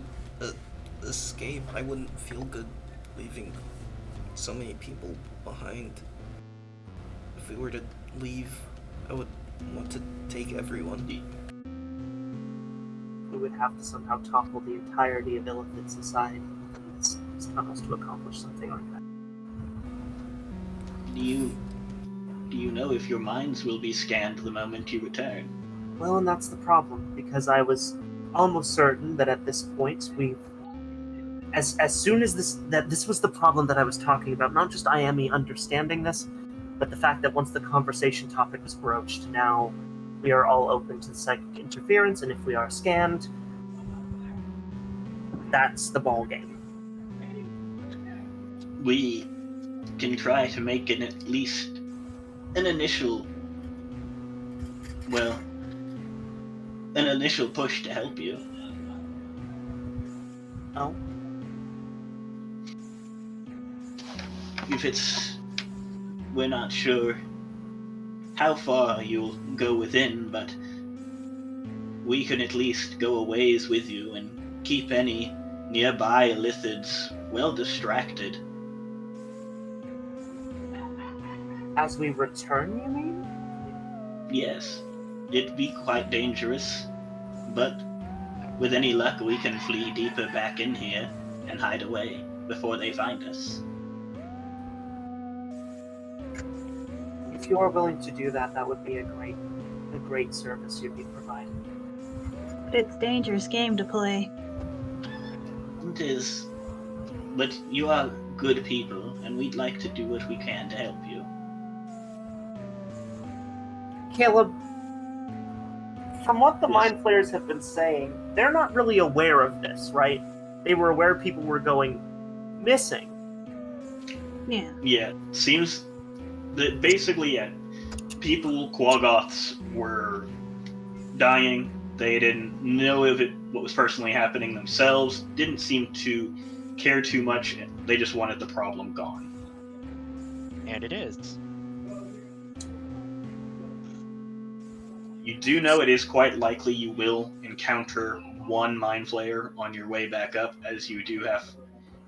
escape, I wouldn't feel good leaving so many people behind. If we were to leave, I would want to take everyone. We would have to somehow topple the entirety of Illithid society within these tunnels to accomplish something like that. Do you know if your minds will be scanned the moment you return? Well, and that's the problem, because I was almost certain that at this point as soon as this was the problem that I was talking about, not just Iami understanding this, but the fact that once the conversation topic was broached, now we are all open to psychic interference, and if we are scanned, that's the ball game. We can try to make it at least an initial push to help you. Oh? We're not sure how far you'll go within, but we can at least go a ways with you and keep any nearby illithids well distracted. As we return, you mean? Yes, it'd be quite dangerous, but with any luck we can flee deeper back in here and hide away before they find us. If you are willing to do that, that would be a great service you'd be providing. But it's a dangerous game to play. It is, but you are good people, and we'd like to do what we can to help you. Caleb, from what the Mind Flayers have been saying, they're not really aware of this, right? They were aware people were going missing. Yeah. Yeah, seems that basically, people, Quaggoths, were dying. They didn't know what was personally happening themselves, didn't seem to care too much. They just wanted the problem gone. And it is. You do know it is quite likely you will encounter one Mind Flayer on your way back up, as you do have.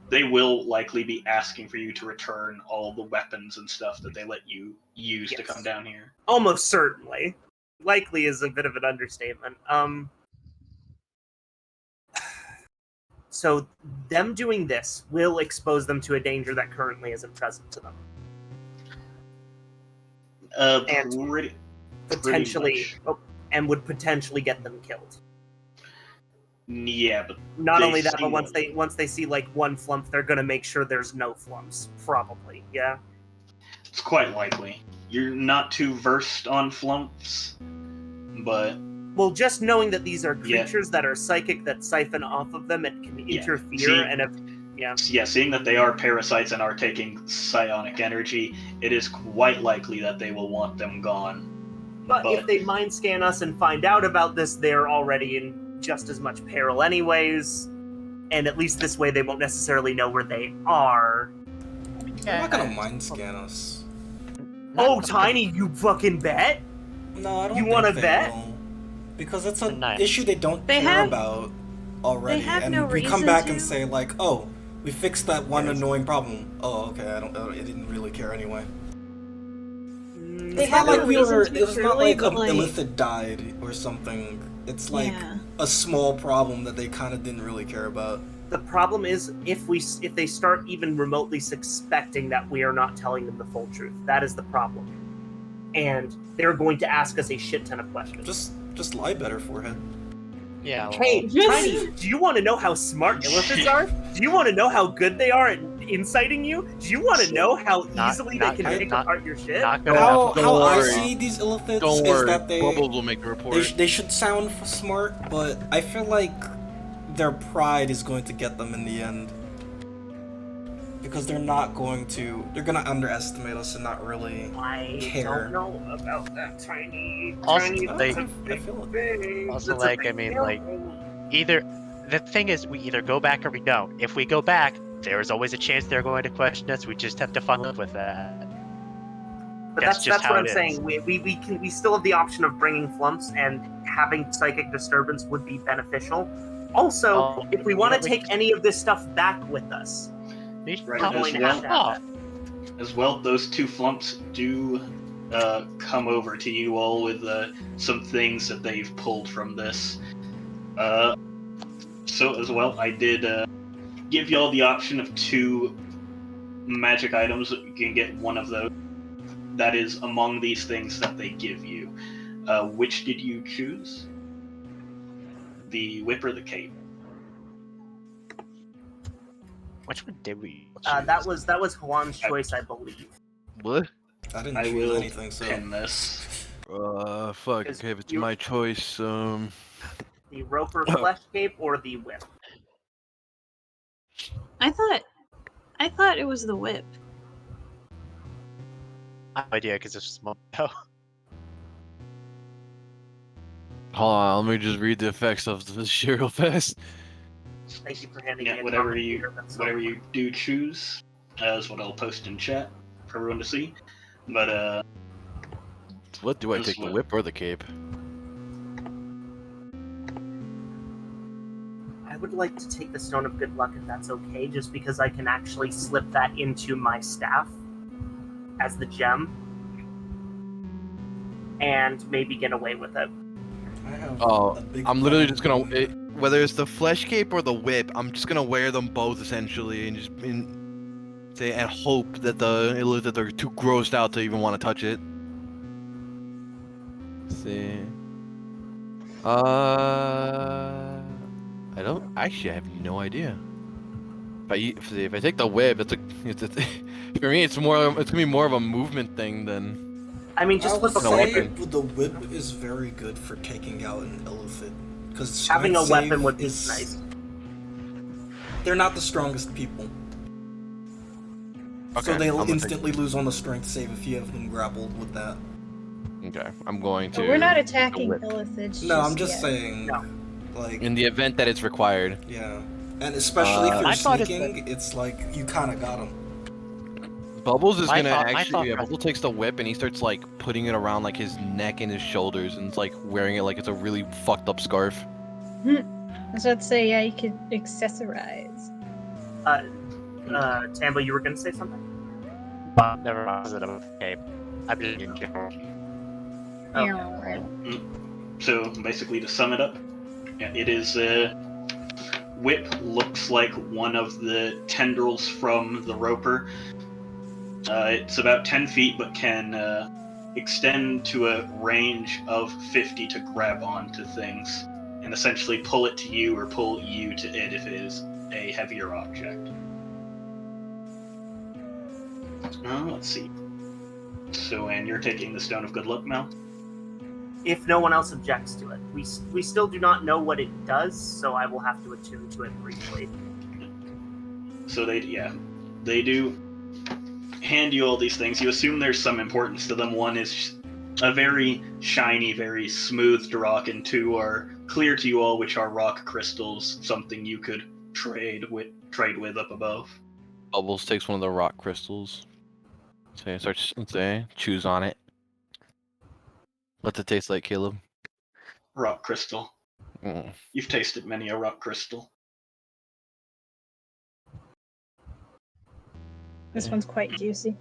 They will likely be asking for you to return all the weapons and stuff that they let you use to come down here. Almost certainly. Likely is a bit of an understatement. So them doing this will expose them to a danger that currently isn't present to them. And potentially, and would potentially get them killed. Yeah, but not only that, but once they see like one flump, they're gonna make sure there's no flumps. Probably, yeah. It's quite likely. You're not too versed on flumps, but well, just knowing that these are creatures that are psychic that siphon off of them and can interfere, seeing that they are parasites and are taking psionic energy, it is quite likely that they will want them gone. But if they mind scan us and find out about this, they're already in just as much peril anyways, and at least this way they won't necessarily know where they are. They're not gonna mind scan us. Oh, Tiny, you fucking bet? No, I don't You think wanna they bet? will. Because it's an issue they don't care have- about already. they have and no we come reason back to. and say like, oh, we fixed that one annoying problem. Oh, okay, I didn't really care anyway. They It's not have like no it reason was to not truly, like but, like- Illithid died or something. It's like a small problem that they kind of didn't really care about. The problem is if they start even remotely suspecting that we are not telling them the full truth. That is the problem. And they're going to ask us a shit ton of questions. Just lie better, Forehead. Yeah. Hey, Tiny, do you want to know how smart Illithids are? Do you want to know how good they are at inciting you? Do you want to know how easily they can pick apart your shit? How I see these Illithids Don't is worry, that Bubbles will make a report. they should sound smart, but I feel like their pride is going to get them in the end. Because they're gonna underestimate us and not really care. I don't know about that, Tiny. Also, Tiny, like- that's a big thing. Also, That's a like, I big mean, deal. like, either the thing is, we either go back or we don't. If we go back, there is always a chance they're going to question us. We just have to fuck up with that. But that's just how what I'm it is. saying. We still have the option of bringing flumps, and having psychic disturbance would be beneficial. Also, if we want to take any of this stuff back with us, Right, I'm going to have to have that. as well, those two flumps do come over to you all with some things that they've pulled from this. So as well, I did give you all the option of 2 magic items. You can get one of those. That is among these things that they give you. Which did you choose? The whip or the cape? Which one did we? That was Juan's choice, I believe. What? I didn't I choose will anything, so pin this. Fuck. Is Okay, if it's you- my choice, The Roper flesh cape or the whip? I thought it was the whip. I have no idea because it's small. hold on, let me just read the effects of the shit real fast. Thank you for handing Yeah, me a whatever copy you here, that's so whatever you do choose is what I'll post in chat for everyone to see. But What do I This take, the one. whip or the cape? I would like to take the Stone of Good Luck if that's okay, just because I can actually slip that into my staff as the gem and maybe get away with it. I have Oh, a big I'm literally plan just gonna, doing whether it's the flesh cape or the whip, I'm just gonna wear them both essentially, and just and hope that that they're too grossed out to even want to touch it. Let's see. I don't actually. I have no idea. If I take the whip, for me. It's gonna be more of a movement thing than. I mean, I just would flip a No say weapon. the whip is very good for taking out an elephant. Because Having a weapon would be is nice. They're not the strongest people. Okay, So they'll I'm gonna instantly lose on the strength save if you have them grappled with that. Okay, I'm going to. But we're not attacking whip. Illithids. No, I'm just yet. saying, No. like, In the event that it's required. yeah. And especially if I you're thought it- sneaking, it's like, you kinda got them. Bubbles is My gonna thought- my actually. thought Yeah, process- Bubbles takes the whip and he starts like putting it around like his neck and his shoulders, and it's like wearing it like it's a really fucked up scarf. I was about to say, yeah, you could accessorize. Tambo, you were going to say something? Never mind. Is it a cape? I'm just in general. Okay. so basically to sum it up, it is Whip looks like one of the tendrils from the Roper. It's about 10 feet, but can extend to a range of 50 to grab onto things, and essentially pull it to you or pull you to it if it is a heavier object. Let's see. So, and you're taking the Stone of Good Luck, Mel? If no one else objects to it. We still do not know what it does, so I will have to attune to it briefly. So they do hand you all these things. You assume there's some importance to them. One is a very shiny, very smooth rock, and two are clear to you all, which are rock crystals, something you could trade with up above. Bubbles takes one of the rock crystals. Chews on it. What's it taste like, Caleb? Rock crystal. Mm. You've tasted many a rock crystal. This one's quite juicy.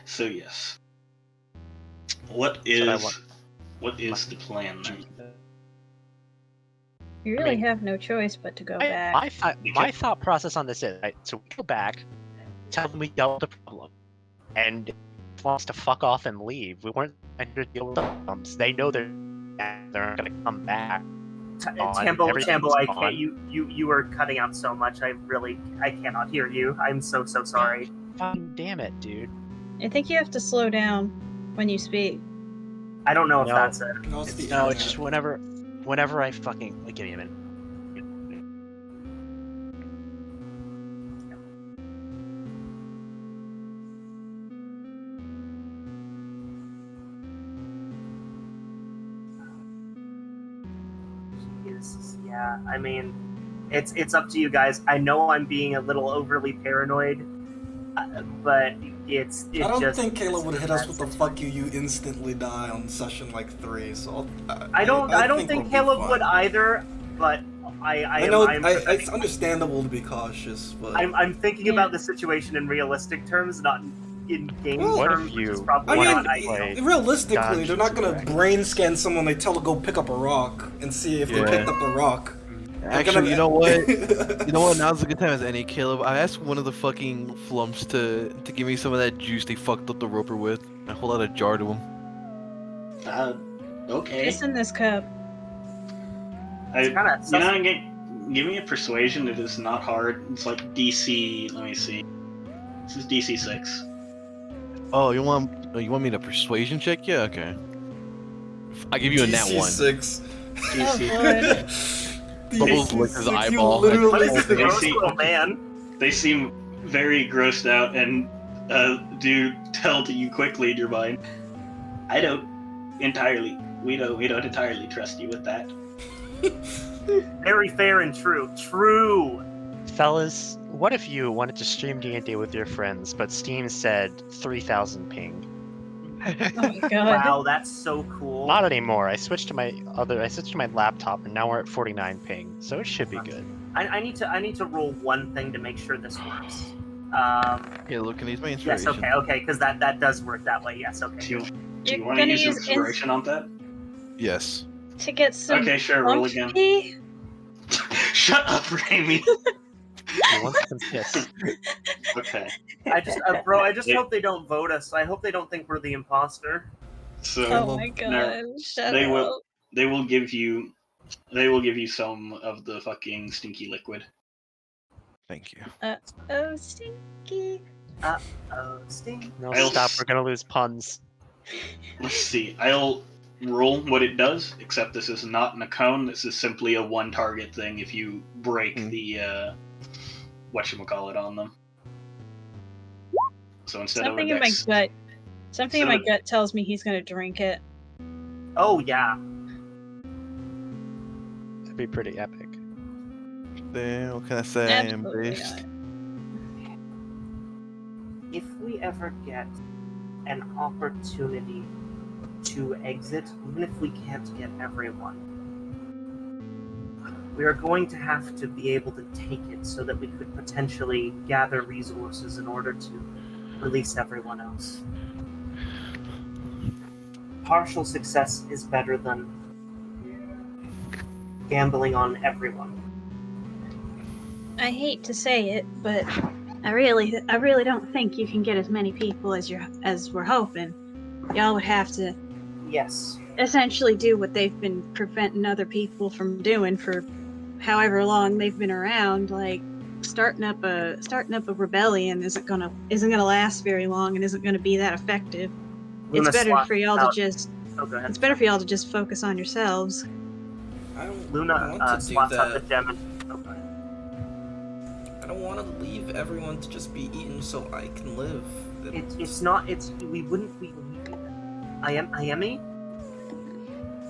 So yes. What That's is what I want. the plan then? You really have no choice but to go back. My thought process on this is, right, so we go back, tell them we dealt with the problem, and if he wants to fuck off and leave. We weren't trying to deal with the problems. They know they're not going to come back. Tambo, everything's I gone. can't. You are cutting out so much. I cannot hear you. I'm so sorry. Fucking damn it, dude. I think you have to slow down when you speak. I don't know if No. that's it. No, it's the No, it's internet. just whenever I fucking give me a minute. Yeah, I mean, it's up to you guys. I know I'm being a little overly paranoid, but I don't think Caleb it's would hit us with the defensive. fuck you instantly die on session like 3, so I don't think we'll be Caleb fine. would either, but I know I'm it's understandable to be cautious, but I'm thinking about the situation in realistic terms, not in game Well, What terms, if which is you probably I not mean, ideal. realistically, they're not gonna Dungeons and brain scan someone they tell to go pick up a rock and see if they Yeah. picked up the rock. Actually, you know what? You know what? Now's a good time as any, Caleb. I asked one of the fucking flumps to give me some of that juice they fucked up the Roper with. I hold out a jar to him. Okay. Just in this cup. It's kinda sus- Give me a persuasion. It is not hard. It's like DC. Let me see. This is DC 6. Oh, you want me to persuasion check? Yeah, okay. I give you a nat DC one. 6. Oh boy. Bubbles DC licks his 6, you eyeball. literally What is this, the They gross see- little man? They seem very grossed out and do tell to you quickly in your mind. We don't entirely trust you with that. Very fair and true. True. Fellas, what if you wanted to stream D&D with your friends, but Steam said 3000 ping? Oh my god. Wow, that's so cool. Not anymore. I switched to my laptop, and now we're at 49 ping, so it should be good. I need to roll one thing to make sure this works. Yeah, look, and he's my Yes, inspiration. okay, because that does work that way. Yes, okay. Do you You're want to gonna use use inspiration on that? Yes. to get some Okay, sure, roll again. XP? Shut up, Rami. He wants some piss. Okay, I just hope they don't vote us. I hope they don't think we're the imposter. so Oh my god. Shut they up. will- they will give you some of the fucking stinky liquid. Thank you. Oh, stinky. Oh, sting. No, I'll stop. s- We're gonna lose puns. Let's see. I'll roll what it does, except this is not in a cone. This is simply a one target thing if you break the whatchamacallit on them. So instead Something of in a my dex, gut. Something in my So- gut tells me he's gonna drink it. Oh yeah. That'd be pretty epic. Then what can I say? I am Absolutely based. If we ever get an opportunity to exit, even if we can't get everyone, we are going to have to be able to take it so that we could potentially gather resources in order to release everyone else. Partial success is better than gambling on everyone. I hate to say it, but I really don't think you can get as many people as we're hoping. Y'all would have to Yes. essentially do what they've been preventing other people from doing for however long they've been around. Like starting up a rebellion isn't gonna last very long and isn't gonna be that effective. Luna It's better slots for y'all out. to just Oh, go ahead. it's better for y'all to just focus on yourselves. I don't Luna want to do slots out the that. gem. Oh, go ahead. I don't want to leave everyone to just be eaten so I can live. We wouldn't be leaving them. Ayemi?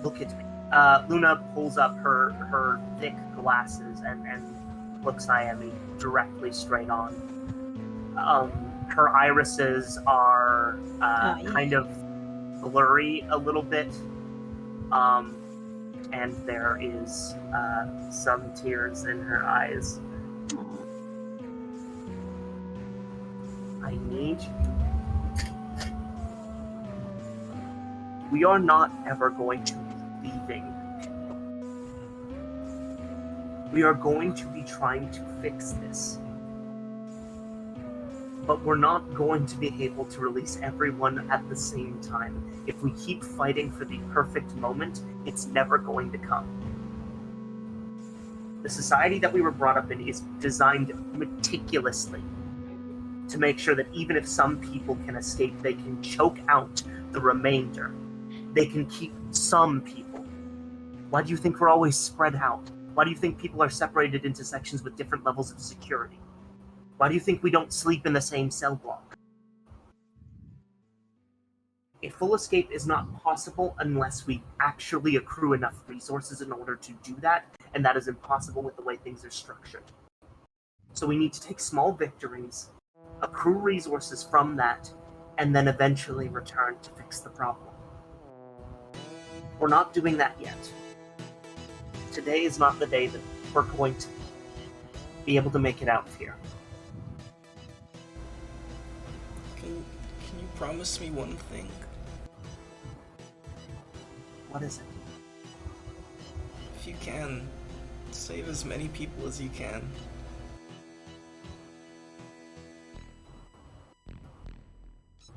Look at me. Luna pulls up her thick glasses and looks Ayemi directly straight on. Her irises are Oh, yeah. kind of blurry a little bit. And there is some tears in her eyes. I need you. We are not ever going to be leaving. We are going to be trying to fix this. But we're not going to be able to release everyone at the same time. If we keep fighting for the perfect moment, it's never going to come. The society that we were brought up in is designed meticulously to make sure that even if some people can escape, they can choke out the remainder. They can keep some people. Why do you think we're always spread out? Why do you think people are separated into sections with different levels of security? Why do you think we don't sleep in the same cell block? A full escape is not possible unless we actually accrue enough resources in order to do that, and that is impossible with the way things are structured. So we need to take small victories, accrue resources from that, and then eventually return to fix the problem. We're not doing that yet. Today is not the day that we're going to be able to make it out of here. Can you promise me one thing? What is it? If you can, save as many people as you can.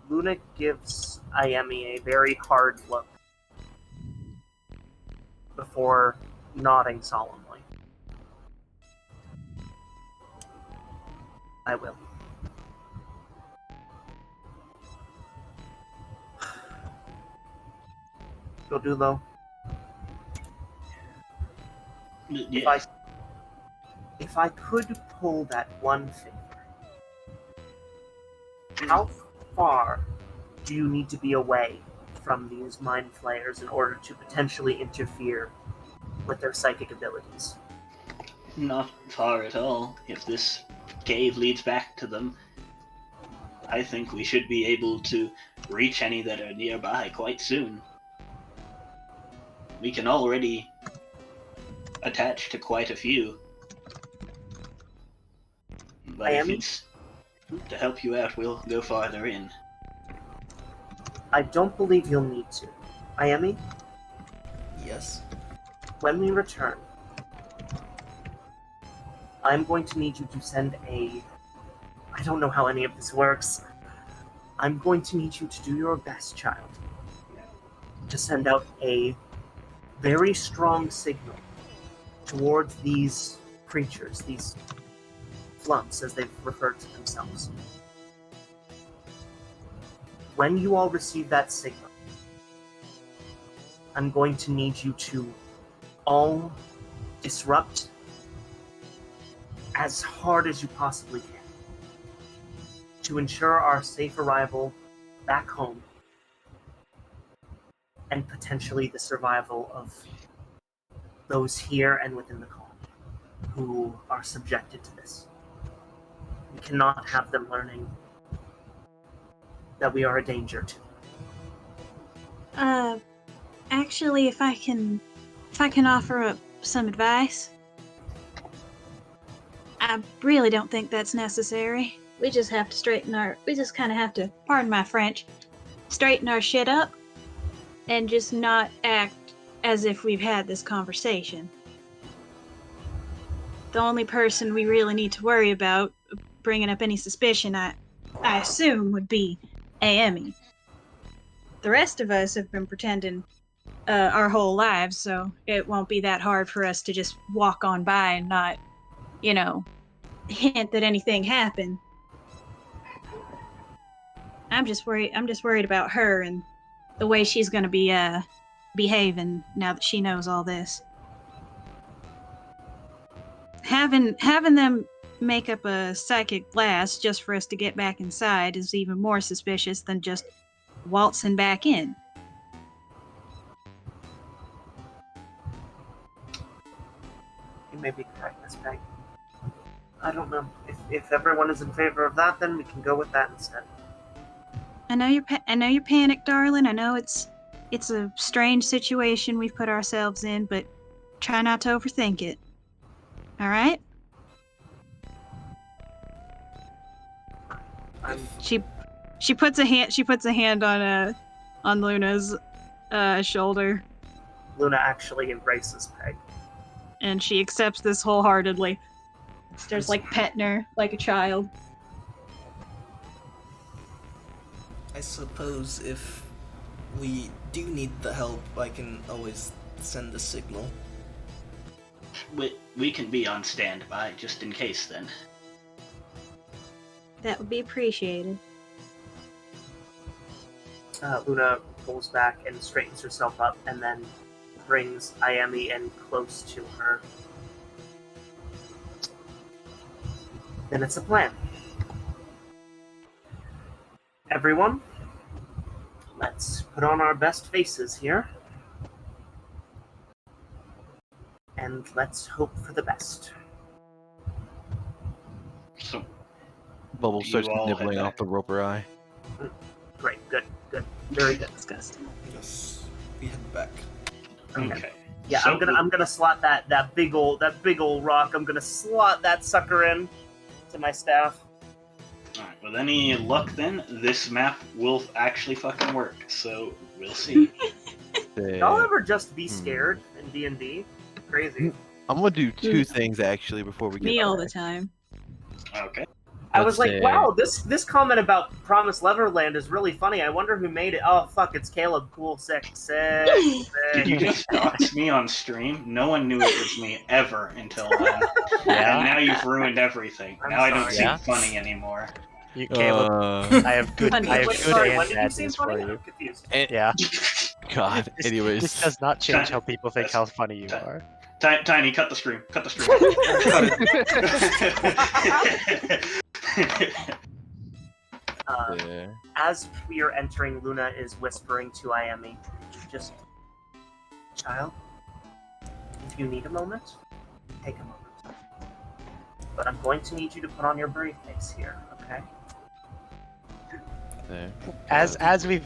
Luna gives Ayemi a very hard look before nodding solemnly. I will. Godulo, Yeah. if I could pull that one favor, how far do you need to be away from these mind flayers in order to potentially interfere with their psychic abilities? Not far at all. If this cave leads back to them, I think we should be able to reach any that are nearby quite soon. We can already attach to quite a few. But if it's to help you out, we'll go farther in. I don't believe you'll need to. Ayemi, Yes. when we return, I'm going to need you to send I don't know how any of this works. I'm going to need you to do your best, child, to send out a very strong signal towards these creatures, these flumps, as they've referred to themselves. When you all receive that signal, I'm going to need you to all disrupt as hard as you possibly can to ensure our safe arrival back home and potentially the survival of those here and within the colony who are subjected to this. We cannot have them learning that we are a danger to them. Actually, if I can offer up some advice, I really don't think that's necessary. We just have to we just kind of have to, pardon my French, straighten our shit up and just not act as if we've had this conversation. The only person we really need to worry about bringing up any suspicion, I assume, would be Ayemi. The rest of us have been pretending our whole lives, so it won't be that hard for us to just walk on by and not, hint that anything happened. I'm just worried about her and the way she's gonna be behaving now that she knows all this. Having them make up a psychic blast just for us to get back inside is even more suspicious than just waltzing back in. You may be correct, Miss Peg. I don't know. If everyone is in favor of that, then we can go with that instead. I know you're panicked, darling. I know it's a strange situation we've put ourselves in, but try not to overthink it. All right? She puts a hand on Luna's shoulder, Luna actually embraces Peg. and she accepts this wholeheartedly. Starts petting her like a child. I suppose if we do need the help, I can always send a signal. We can be on standby just in case then. That would be appreciated. Luna pulls back and straightens herself up and then brings Ayemi in close to her. Then it's a plan. Everyone, let's put on our best faces here. And let's hope for the best. So, Bubble You starts all nibbling head off the roper eye. Great, good. Very good. Disgusting. Yes, we head back. okay. Yeah, So I'm gonna slot that big old rock. I'm gonna slot that sucker in to my staff. Alright, with any luck then, this map will actually fucking work, so we'll see. Y'all ever just be scared in D&D? Crazy. I'm gonna do two things actually before we get Me all back. the time. Okay. I was Let's like, say- wow, this comment about Promised Neverland is really funny. I wonder who made it. Oh, fuck, it's Caleb. Cool, sick. Did you just dox me on stream? No one knew it was me ever until then. And Yeah, now you've ruined everything. I'm Now I don't sorry. seem Yeah. funny anymore. Caleb. I have good Funny. I have Wait, good sorry, and when did you bad say news funny? for you. I'm confused. Yeah. God. Anyways, This does not change how people think how funny you That's- are. Tiny, cut the stream. Cut the stream. yeah. As we are entering, Luna is whispering to Ayami, just, child, if you need a moment, take a moment. But I'm going to need you to put on your brave face here, okay? Yeah. As we've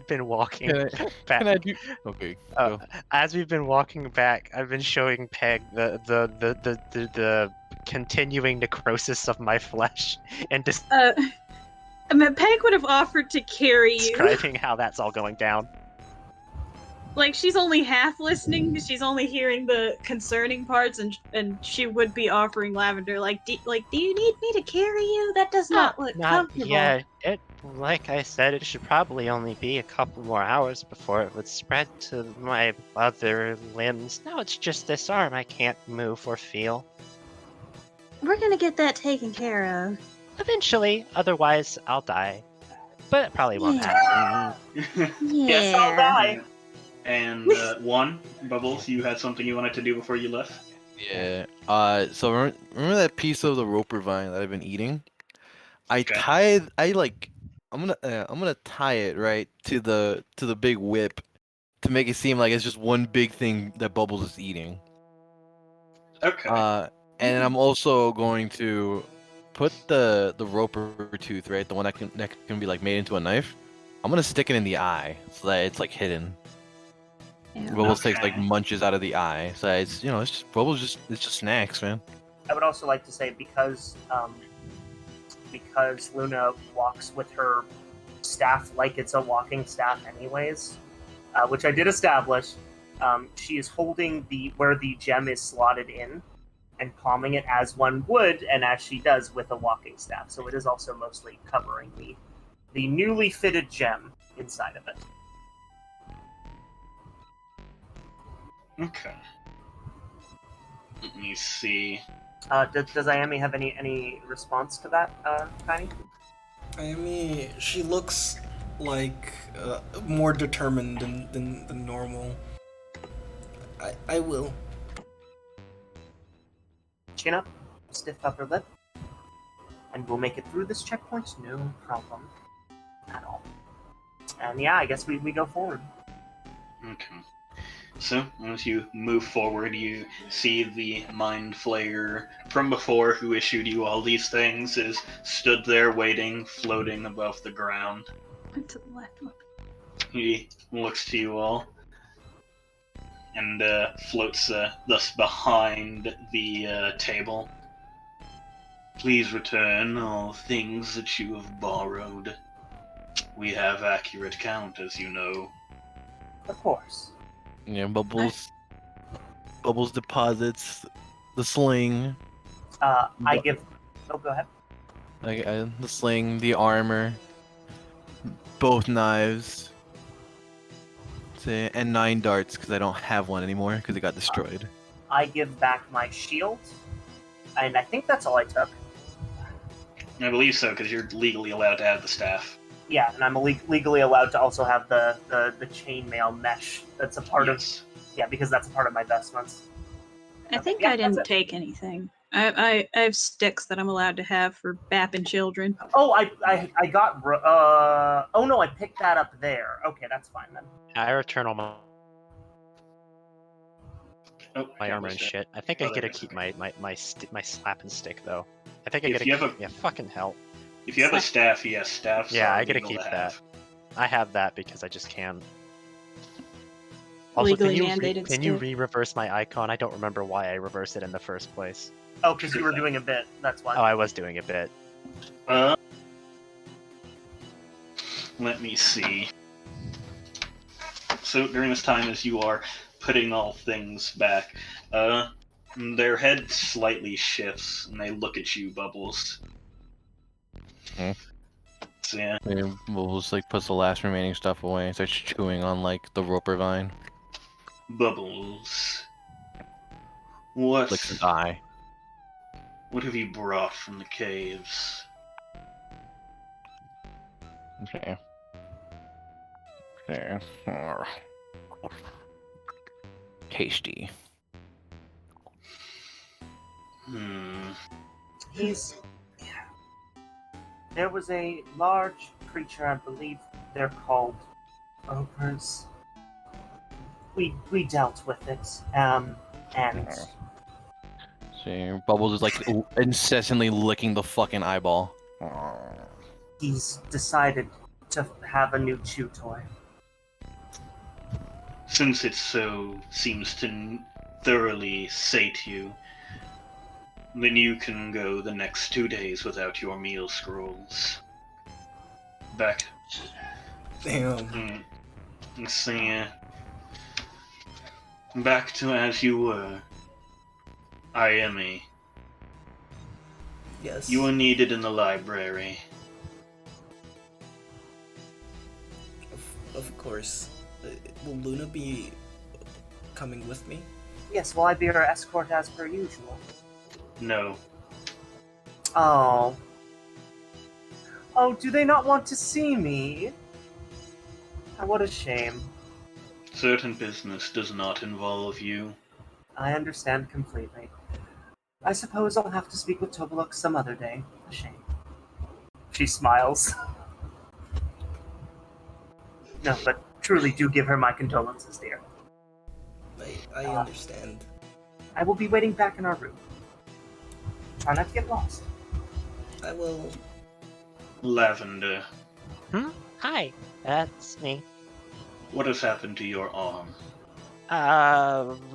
been walking back, Can I do? Okay. Go. as we've been walking back, I've been showing Peg the continuing necrosis of my flesh and I mean, Peg would have offered to carry you. describing how that's all going down. Like, she's only half listening, because she's only hearing the concerning parts, and she would be offering Lavender, like, do you need me to carry you? That does not look comfortable. Yeah, like I said, it should probably only be a couple more hours before it would spread to my other limbs. Now it's just this arm I can't move or feel. We're gonna get that taken care of. Eventually, otherwise I'll die. But it probably won't Yeah. happen. Yeah. Yes, I'll die! And Bubbles, you had something you wanted to do before you left? Yeah. So remember that piece of the roper vine that I've been eating? I Okay. tied. I'm gonna tie it right to the big whip to make it seem like it's just one big thing that Bubbles is eating. Okay. And I'm also going to put the roper tooth, right, the one that can be like made into a knife. I'm gonna stick it in the eye so that it's like hidden. Yeah. Bubbles takes like Okay. munches out of the eye, so it's it's just Bubbles it's just snacks, man. I would also like to say, because Luna walks with her staff like it's a walking staff anyways, which I did establish, she is holding where the gem is slotted in and palming it as one would, and as she does with a walking staff. So it is also mostly covering the newly fitted gem inside of it. Okay. Let me see. Does Ayami have any response to that, Tiny? Ayami, she looks like more determined than normal. I will. Chin up, stiff upper lip, and we'll make it through this checkpoint, no problem at all. And yeah, I guess we go forward. Okay. So, as you move forward, you see the Mind Flayer from before, who issued you all these things, is stood there waiting, floating above the ground. To the left. He looks to you all and floats thus behind the table. Please return all things that you have borrowed. We have accurate count, as you know. Of course. Yeah, Bubbles deposits the sling, I give. Oh, go ahead. the sling, the armor, both knives, and 9 darts because I don't have one anymore because it got destroyed. I give back my shield, and I think that's all I took. I believe so, because you're legally allowed to have the staff. Yeah, and I'm legally allowed to also have the chainmail mesh. That's a part of. Yeah, because that's a part of my vestments. I think Yeah, I didn't that's it. take anything. I have sticks that I'm allowed to have for bapping children. Oh, I got. Oh no, I picked that up there. Okay, that's fine then. I return all my Oh, armor and shit. I think I Oh, get to there it is. keep my slap and stick though. I think I If get to you keep. have a- Yeah, fucking hell. If you have a staff, yes, staffs. Yeah, are I gotta legal keep to that. have. I have that because I just can. Also, Legally can you mandated can you stick. re-reverse my icon? I don't remember why I reversed it in the first place. Oh, because you were doing a bit. That's why. Oh, I was doing a bit. Let me see. So during this time, as you are putting all things back, their head slightly shifts, and they look at you, Bubbles. Hmm. So, yeah. Yeah, Bubbles like puts the last remaining stuff away and starts chewing on like the roper vine, Bubbles. What? licks his eye. What have you brought from the caves? Okay. There. Tasty. He's. There was a large creature, I believe they're called ogres. We dealt with it, and See, Bubbles is like incessantly licking the fucking eyeball. he's decided to have a new chew toy. Since it so seems to thoroughly sate you, then you can go the next 2 days without your meal scrolls. Back. Damn. Let's see. Back to as you were. Iemi. Yes. You are needed in the library. Of course. Will Luna be coming with me? Yes, will I be her escort as per usual? No. Oh. Oh, do they not want to see me? Oh, what a shame. Certain business does not involve you. I understand completely. I suppose I'll have to speak with Tobaluk some other day. A shame. She smiles. No, but truly do give her my condolences, dear. I understand. I will be waiting back in our room. Try not to get lost. I will. Lavender, Hi, that's me. what has happened to your arm?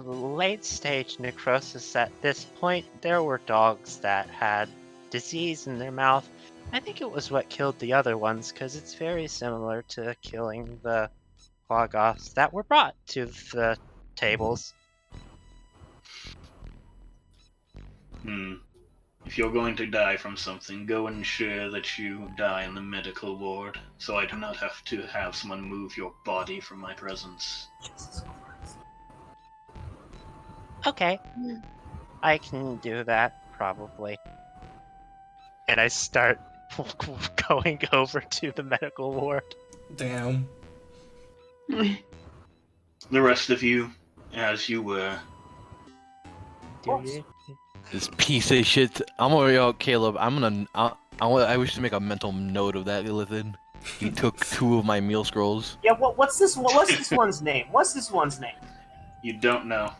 Late stage necrosis at this point. There were dogs that had disease in their mouth. I think it was what killed the other ones, because it's very similar to killing the Quaggoths that were brought to the tables. If you're going to die from something, go ensure that you die in the medical ward, so I do not have to have someone move your body from my presence. Jesus Christ. Okay, I can do that, probably. And I start going over to the medical ward. Damn. The rest of you, as you were. Do you? This piece of shit. Caleb. I wish to make a mental note of that, Illithid. He took 2 of my meal scrolls. Yeah, what's this one's name? What's this one's name? You don't know.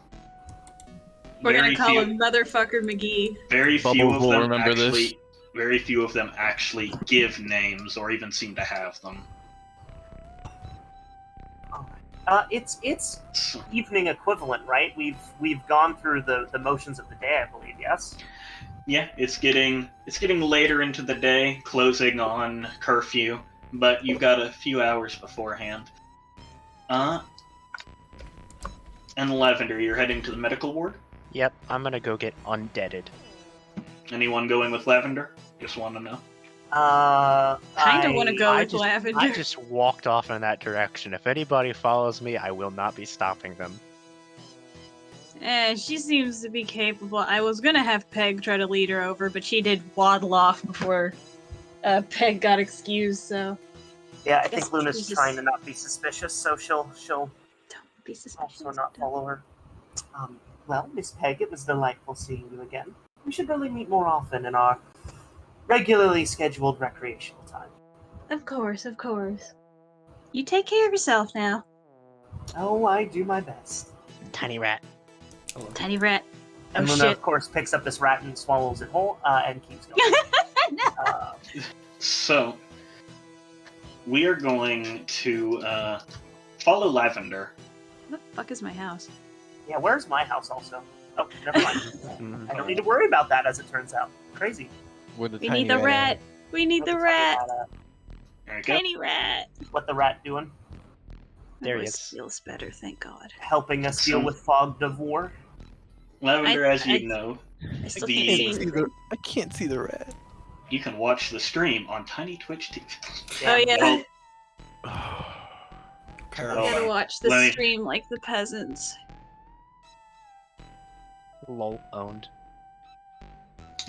We're Very gonna call few- him Motherfucker McGee. Very few Bubbles of will them remember actually. this. Very few of them actually give names or even seem to have them. It's evening equivalent, right? We've gone through the motions of the day, I believe. Yes. Yeah, it's getting later into the day, closing on curfew, but you've got a few hours beforehand. And Lavender, you're heading to the medical ward? Yep, I'm gonna go get undeaded. Anyone going with Lavender? Just want to know. Kinda wanna go with I Lavender. just walked off in that direction. If anybody follows me, I will not be stopping them. She seems to be capable. I was gonna have Peg try to lead her over, but she did waddle off before Peg got excused, so Yeah, I Guess think Luna's we just- trying to not be suspicious, so she'll don't be suspicious. also not follow her. Well, Miss Peg, it was delightful seeing you again. We should really meet more often in our regularly scheduled recreational time. Of course, of course. You take care of yourself now, Oh, I do my best. Tiny rat. tiny rat. And Oh Luna, shit. of course, picks up this rat and swallows it whole, and keeps going. No. So, we are going to follow Lavender. What the fuck is my house? Yeah, where's my house also? Oh, never mind. I don't need to worry about that, as it turns out. Crazy. Where the We tiny need the rat. We need the rat. There you go. Tiny rat. What the rat doing? There My he voice is. feels better, thank God. Helping us deal with fog of war. Lavender, as you I- know, I still The- can't see anything. I can't see the rat. you can watch the stream on Tiny Twitch TV. Oh yeah. Well, Parallel. Gotta watch the let me- stream like the peasants. Lol owned.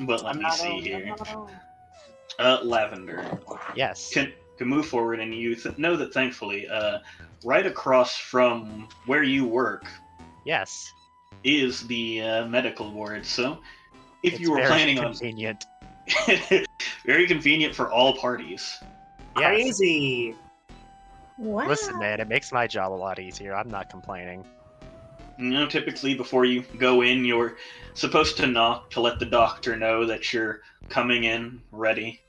but let I'm me not see owned, I'm here. not owned. Lavender. Yes. Can can move forward, and you know that thankfully, right across from where you work Yes. is the medical ward. So, if It's you were very planning on convenient. very convenient for all parties. Yes. Crazy. Wow. Listen, man, it makes my job a lot easier. I'm not complaining. You know, typically before you go in, you're supposed to knock to let the doctor know that you're coming in ready.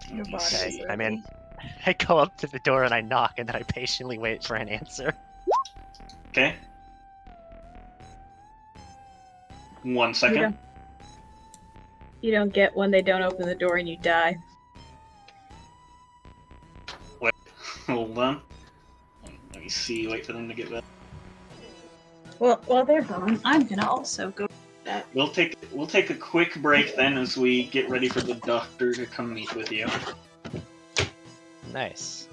Your Let me body Okay, is see. I'm in. I go up to the door and I knock, and then I patiently wait for an answer. Okay. 1 second. You don't get when they don't open the door and you die. Hold on. Let me see. Wait for them to get back. Well, while they're gone, I'm gonna also go. We'll take a quick break then as we get ready for the doctor to come meet with you. Nice.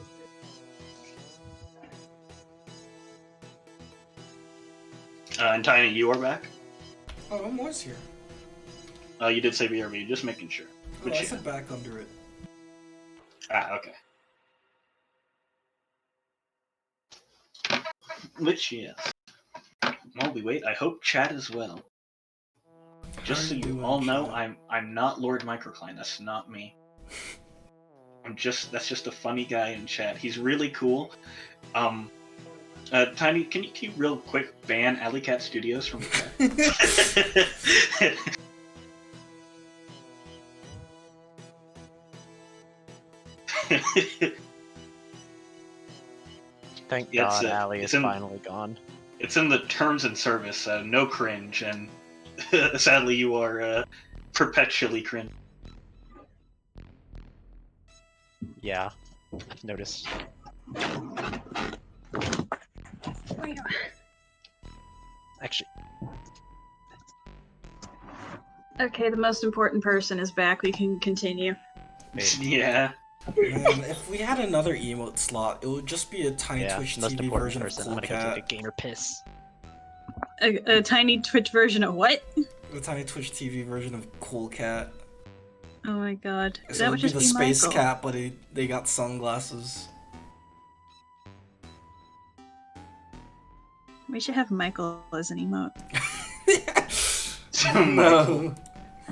And Tiny, you are back. Oh, I was here. You did say BRB, just making sure. Oh, But I yeah. said back under it. Okay. Which, yes. While we wait, I hope chat as well. Just so How are you you doing, all know, chat? I'm not Lord Microcline. That's not me. That's just a funny guy in chat. He's really cool. Tiny, can you real quick ban Alley Cat Studios from the chat? Thank Yeah, God Allie is it's in- finally gone. It's in the terms and service, no cringe, and sadly you are perpetually cringe. Yeah, I've noticed. Actually, Okay, the most important person is back. We can continue. wait, Yeah. Man, if we had another emote slot, it would just be a Tiny yeah, Twitch most TV important version of person. Cool I'm gonna go take a Cat. gamer piss. A tiny Twitch version of what? The Tiny Twitch TV version of Cool Cat. Oh my god. So That it would would be just the be Space Michael. Cat, but they got sunglasses. We should have Michael as an emote. No.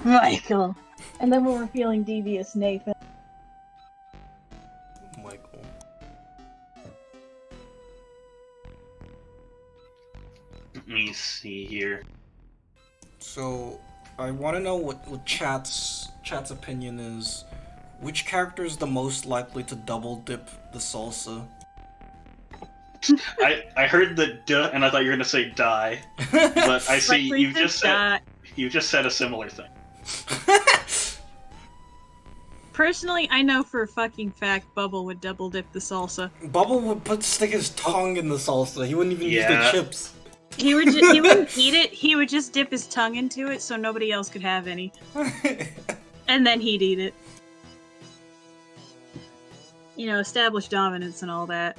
Michael. And then when we're feeling devious, Nathan. Michael. Let me see here. So, I want to know what chat's opinion is. Which character is the most likely to double dip the salsa? I heard the duh, and I thought you were gonna say die, but I see Likely you to just die. said a similar thing. Personally, I know for a fucking fact Bubble would double dip the salsa. Bubble would stick his tongue in the salsa. He wouldn't even use Yeah. the chips. He wouldn't eat it. He would just dip his tongue into it so nobody else could have any, and then he'd eat it. You know, establish dominance and all that.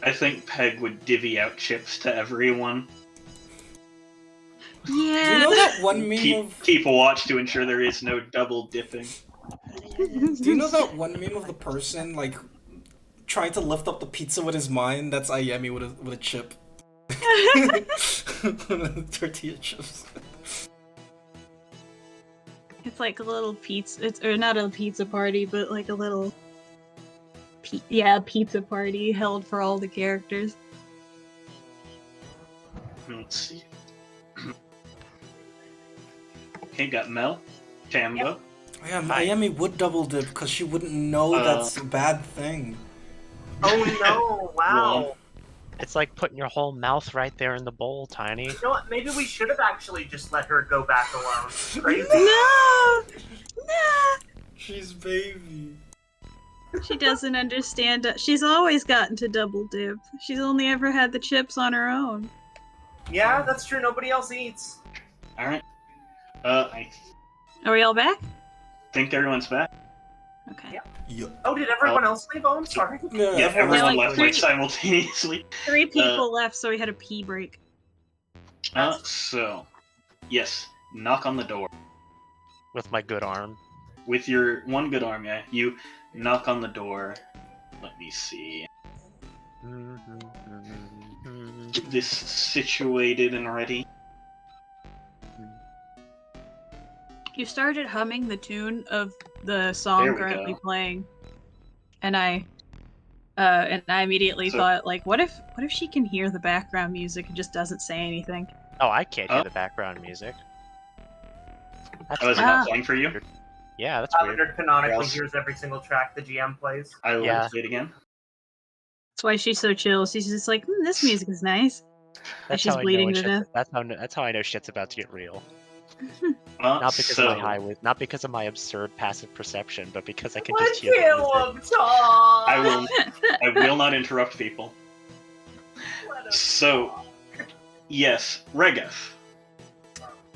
I think Peg would divvy out chips to everyone. Do you Yeah. know that one meme Keep a watch to ensure there is no double dipping. Do you know that one meme of the person like trying to lift up the pizza with his mind? That's Ayemi with a chip. Tortilla chips. It's like a little pizza. Or not a pizza party, but like a little. Pizza party held for all the characters. Let's see. Okay, got Mel, Tambo. Yeah, Ayemi would double dip because she wouldn't know that's a bad thing. Oh no! Wow. It's like putting your whole mouth right there in the bowl, Tiny. You know what? Maybe we should have actually just let her go back alone. Crazy. No! No! She's baby. She doesn't understand. She's always gotten to double dip. She's only ever had the chips on her own. Yeah, that's true. Nobody else eats. All right. I Are we all back? think everyone's back. Okay. Yeah. Oh, did everyone else leave? Oh, I'm sorry. Yeah, everyone- everyone like left three- like simultaneously. 3 people left, so we had a pee break. So, yes, knock on the door. With my good arm. With your one good arm, yeah. You knock on the door. Let me see. This situated and ready. You started humming the tune of the song There we currently go. playing, and I immediately So- thought, like, what if she can hear the background music and just doesn't say anything? Oh, I can't hear Oh. the background music. That's Oh, is it weird. not playing for you? Yeah, that's weird. Lavender canonically Else- hears every single track the GM plays. I will Yeah. say it again. That's why she's so chill. She's just like, this music is nice. That's she's how I know bleeding when to shit's- death. That's how I know shit's about to get real. Not Not because of my absurd passive perception, but because I can Let just hear the music. Caleb talk! I will not interrupt people. Let him So, talk. yes, Regef.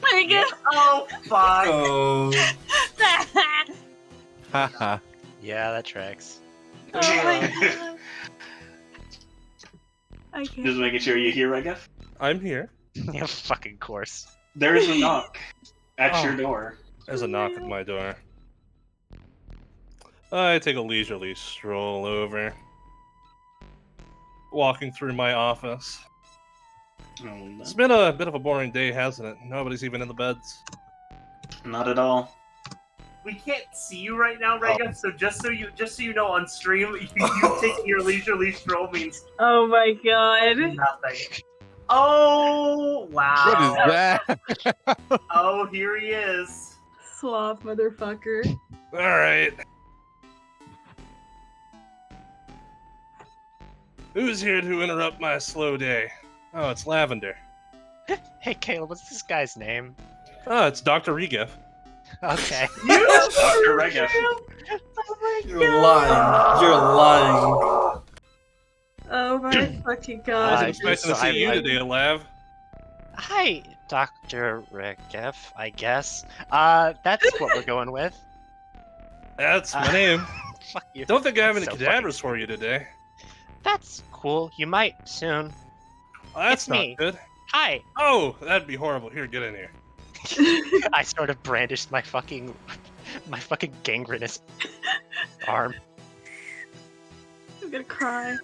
There you go. Oh, fuck. Oh. Haha. Yeah, that tracks. Oh my god. I can't. Just making sure you hear Regef. I'm here. Yeah, fucking course. There is a knock at Oh. your door. There's a knock at my door. I take a leisurely stroll over. Walking through my office. It's been a bit of a boring day, hasn't it? Nobody's even in the beds. Not at all. We can't see you right now, Rega, so just so you know, on stream, you taking your leisurely stroll means Oh my god. nothing. Oh, wow. What is that? Oh, here he is. Sloth motherfucker. Alright. Who's here to interrupt my slow day? Oh, it's Lavender. Hey, Caleb, what's this guy's name? Oh, it's Dr. Regef. Okay. You Dr. Regef. Oh my You're lying. You're lying. Oh my fucking I god. was expecting to so see you today, Lav. Hi, Dr. Regef, I guess. That's what we're going with. That's my name. Fuck you. Don't think I have any So cadavers for you today. That's cool. You might soon. Well, that's It's not me. good. Hi. Oh, that'd be horrible. Here, get in here. I sort of brandished my fucking gangrenous arm. I'm gonna cry.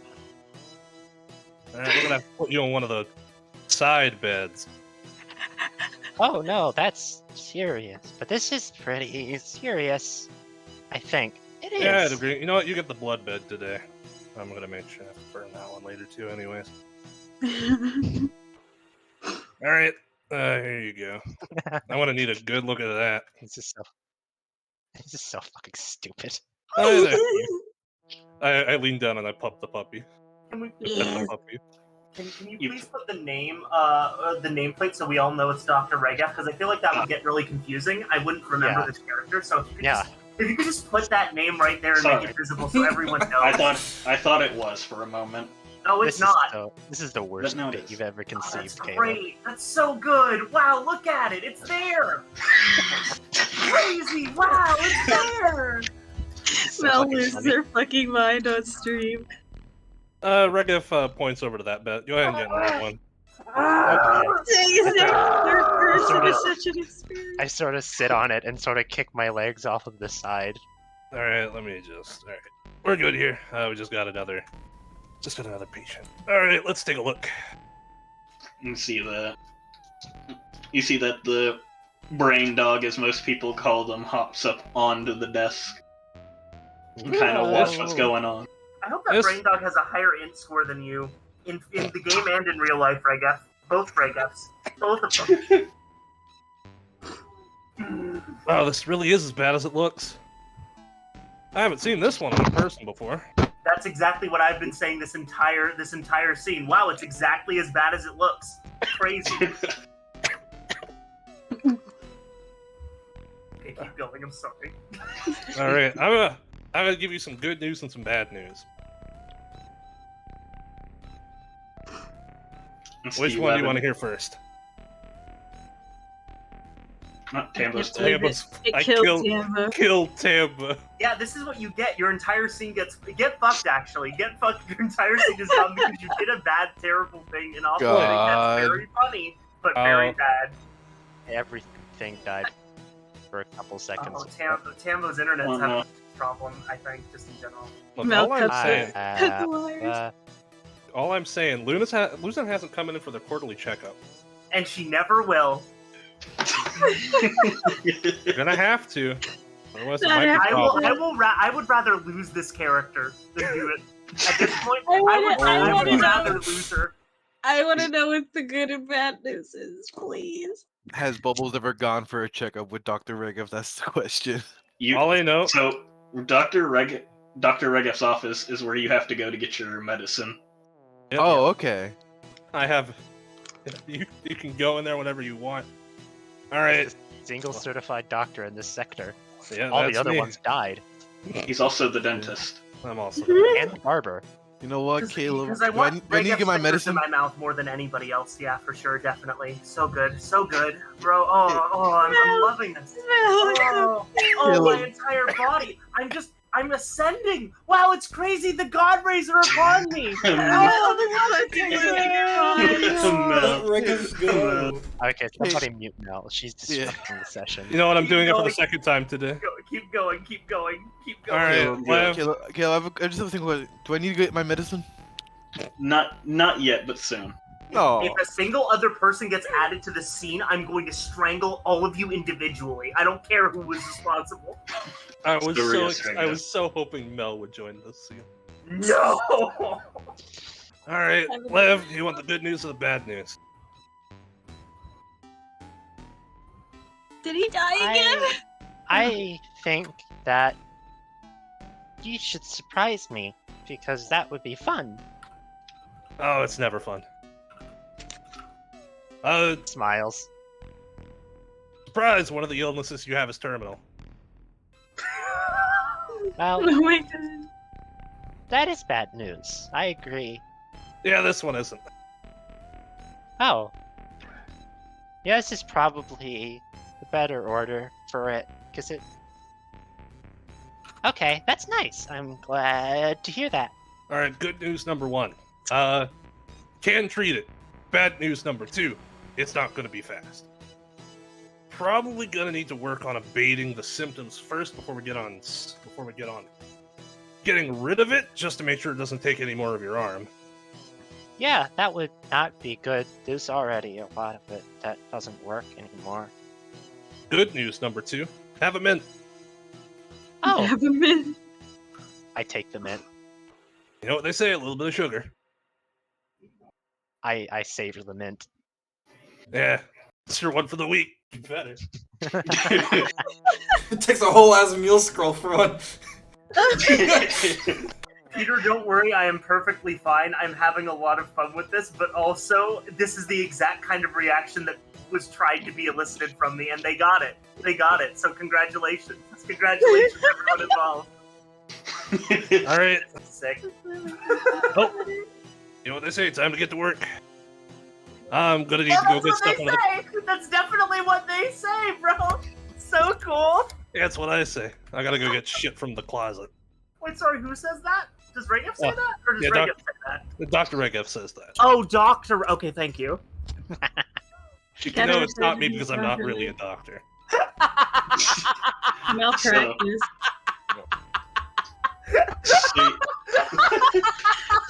Alright, we're gonna have to put you on one of the side beds. Oh no, that's serious. But this is pretty serious. I think it is. Yeah, I'd agree. You know what? You get the blood bed today. I'm gonna make sure I burn that one later too, anyways. Alright, here you go. I want to need a good look at that. This is so fucking stupid. Oh, there. I leaned down and I pumped the puppy. Can we Pet the puppy. Can you please put the nameplate so we all know it's Dr. Regef? Because I feel like that would get really confusing. I wouldn't remember Yeah. this character, so if you could Yeah. if you could just put that name right there and Sorry. make it visible so everyone knows. I thought it was for a moment. No, it's This not. This is the worst no, it bit is. you've ever Oh, conceived, that's Caleb. great. That's so good. Wow, look at it. It's there. Crazy. Wow, it's there. So Mel fucking loses funny. her fucking mind on stream. Regef points over to that bed. Go ahead and get in that one. Ah. Dang it, third person Sorta- is such an experience. I sort of sit on it and sort of kick my legs off of the side. Alright, let me just. Alright. We're good here. We just got another patient. Alright, let's take a look. You see that the brain dog, as most people call them, hops up onto the desk and kind of watch what's going on. I hope that Yes. Brain Dog has a higher int score than you in the game and in real life, Regef. Both Regefs. Both of them. Wow, this really is as bad as it looks. I haven't seen this one in person before. That's exactly what I've been saying this entire scene. Wow, it's exactly as bad as it looks. Crazy. Okay, keep going. I'm sorry. Alright, I'm gonna give you some good news and some bad news. Which one do you want to hear first? Not Tambo's It- dead. Tamba's- It I killed Tamba. Killed Tamba. Yeah, this is what you get. Your entire scene get fucked. Actually, get fucked. Your entire scene is done because you did a bad, terrible thing, and also I think God. that's very funny, but very Oh. bad. Everything thing died for a couple seconds. Oh, Tambo's internet's Oh, having no. a problem, I think, just in general. Look, Mel all I'm cuts saying, Cut the wires. all I'm saying, Luna hasn't come in for their quarterly checkup. And she never will. You're gonna have to. Otherwise, it Not might be a after- problem. I would rather lose this character than do it. At this point, I I wanna would know. rather lose her. I want to know what the good and bad news is, please. Has Bubbles ever gone for a checkup with Dr. Rig, if that's the question? All I know, So, Dr. Regeff's office is where you have to go to get your medicine. Yep, Oh, okay. I have. You can go in there whenever you want. All right. Single certified doctor in this sector. Yeah, All the that's other me. ones died. He's also the dentist. I'm also. And the barber. You know what, Caleb? Because I Do want do I need to get my Regeff's fingers medicine? in my mouth more than anybody else. Yeah, for sure, definitely. So good, bro. I'm loving this. Oh, my Caleb. entire body. I'm ascending. Wow, it's crazy. The God Rays are upon me. No. Regeff's go. Okay, somebody mute Mel. She's disrupting the session. You know what? I'm Keep doing it for the going. second time today. Keep going. All right, Caleb, Lev. I just have to think about it. Do I need to get my medicine? Not yet, but soon. No. If a single other person gets added to the scene, I'm going to strangle all of you individually. I don't care who was responsible. I was Serious so right I now. was so hoping Mel would join this scene. No. All right, Lev, you want the good news or the bad news? Did he die again? I think that you should surprise me, because that would be fun. Oh, it's never fun. Smiles. Surprise! One of the illnesses you have is terminal. Well, Oh my god. that is bad news. I agree. Yeah, this one isn't. Oh. Yours is probably the better order for it, because it... Okay, that's nice. I'm glad to hear that. All right, good news number one. Can treat it. Bad news number two. It's not going to be fast. Probably going to need to work on abating the symptoms first before we get on getting rid of it, just to make sure it doesn't take any more of your arm. Yeah, that would not be good. There's already a lot of it that doesn't work anymore. Good news number two. Have a mint. Oh, Have a minute. I take the mint. You know what they say? A little bit of sugar. I savor the mint. Yeah, it's your one for the week. You better. It takes a whole ass meal scroll for one. Peter, don't worry. I am perfectly fine. I'm having a lot of fun with this, but also this is the exact kind of reaction that was tried to be elicited from me, and they got it. So congratulations. Congratulations, everyone involved. All right. Sick. Oh, you know what they say? Time to get to work. I'm gonna need to go That's get what stuff they on the. say. That's definitely what they say, bro. So cool. That's what I say. I gotta go get shit from the closet. Wait, sorry, who says that? Does Regev say Oh, that? Or does yeah, Regev say that? Dr. Regev says that. Oh, Doctor. Okay, thank you. You can know it's not me because I'm not really a doctor. Malpractice. See,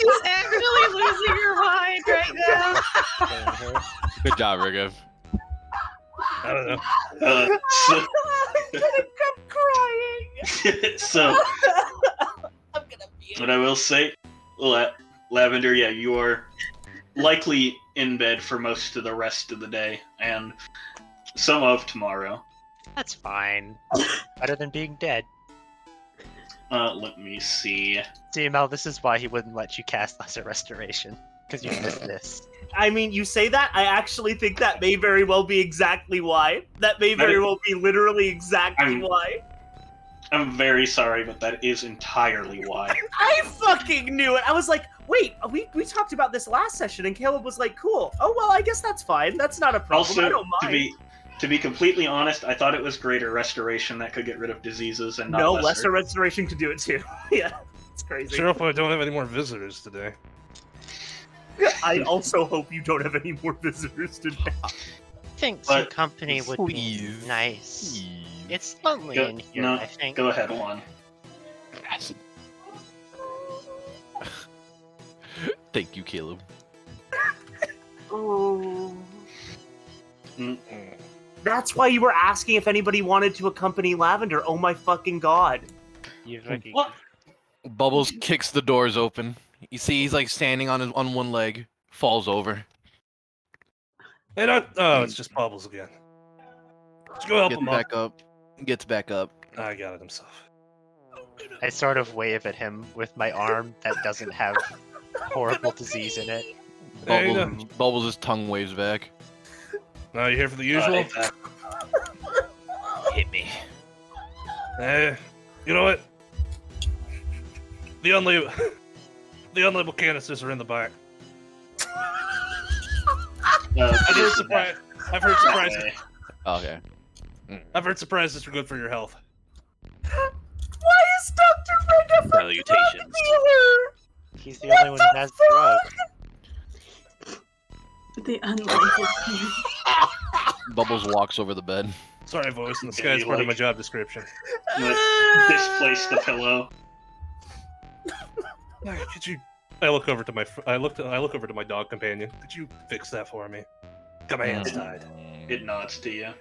She's actually losing her mind right now. Good job, Rigev. I don't know. so, I'm gonna come crying. so I'm gonna be. what I will say, Lavender, yeah, you are likely in bed for most of the rest of the day and some of tomorrow. That's fine. Better than being dead. Let me see. See, Mel, this is why he wouldn't let you cast Lesser Restoration. Because you missed this. I mean, you say that. I actually think that may very well be exactly why. That may very well be literally exactly why. I'm very sorry, but that is entirely why. I fucking knew it. I was like, wait, we talked about this last session, and Caleb was like, cool. Oh, well, I guess that's fine. That's not a problem. Also, I don't mind. to be completely honest, I thought it was greater restoration that could get rid of diseases and not No, lesser. lesser restoration could do it too. Yeah, it's crazy. Sure, if I don't have any more visitors today. I also hope you don't have any more visitors today. think some But company would please, be nice. please. It's lonely in here, No, I think. go ahead, Juan. Thank you, Caleb. Oh. Mm. That's why you were asking if anybody wanted to accompany Lavender. Oh my fucking god. You fucking- What? Bubbles kicks the doors open. You see, he's like standing on one leg, falls over. Hey, oh, it's just Bubbles again. Let's go help Gets him back up. Gets back up. I got it himself. I sort of wave at him with my arm that doesn't have horrible disease in it. There you Bubbles' tongue waves back. Now you here for the usual? Hit me. You know what? The unlabeled canisters are in the back. I've heard surprise. Okay. I've heard surprises are good for your health. Why is Dr. Rega Salutations. He's the only one who has drugs. The unlabeled. Bubbles walks over the bed. Sorry, voice in the sky Yeah, is you part of my like- job description. Displace the pillow. Could you? I look over to my. I look over to my dog companion. Could you fix that for me? Got my hands tied. It nods to you.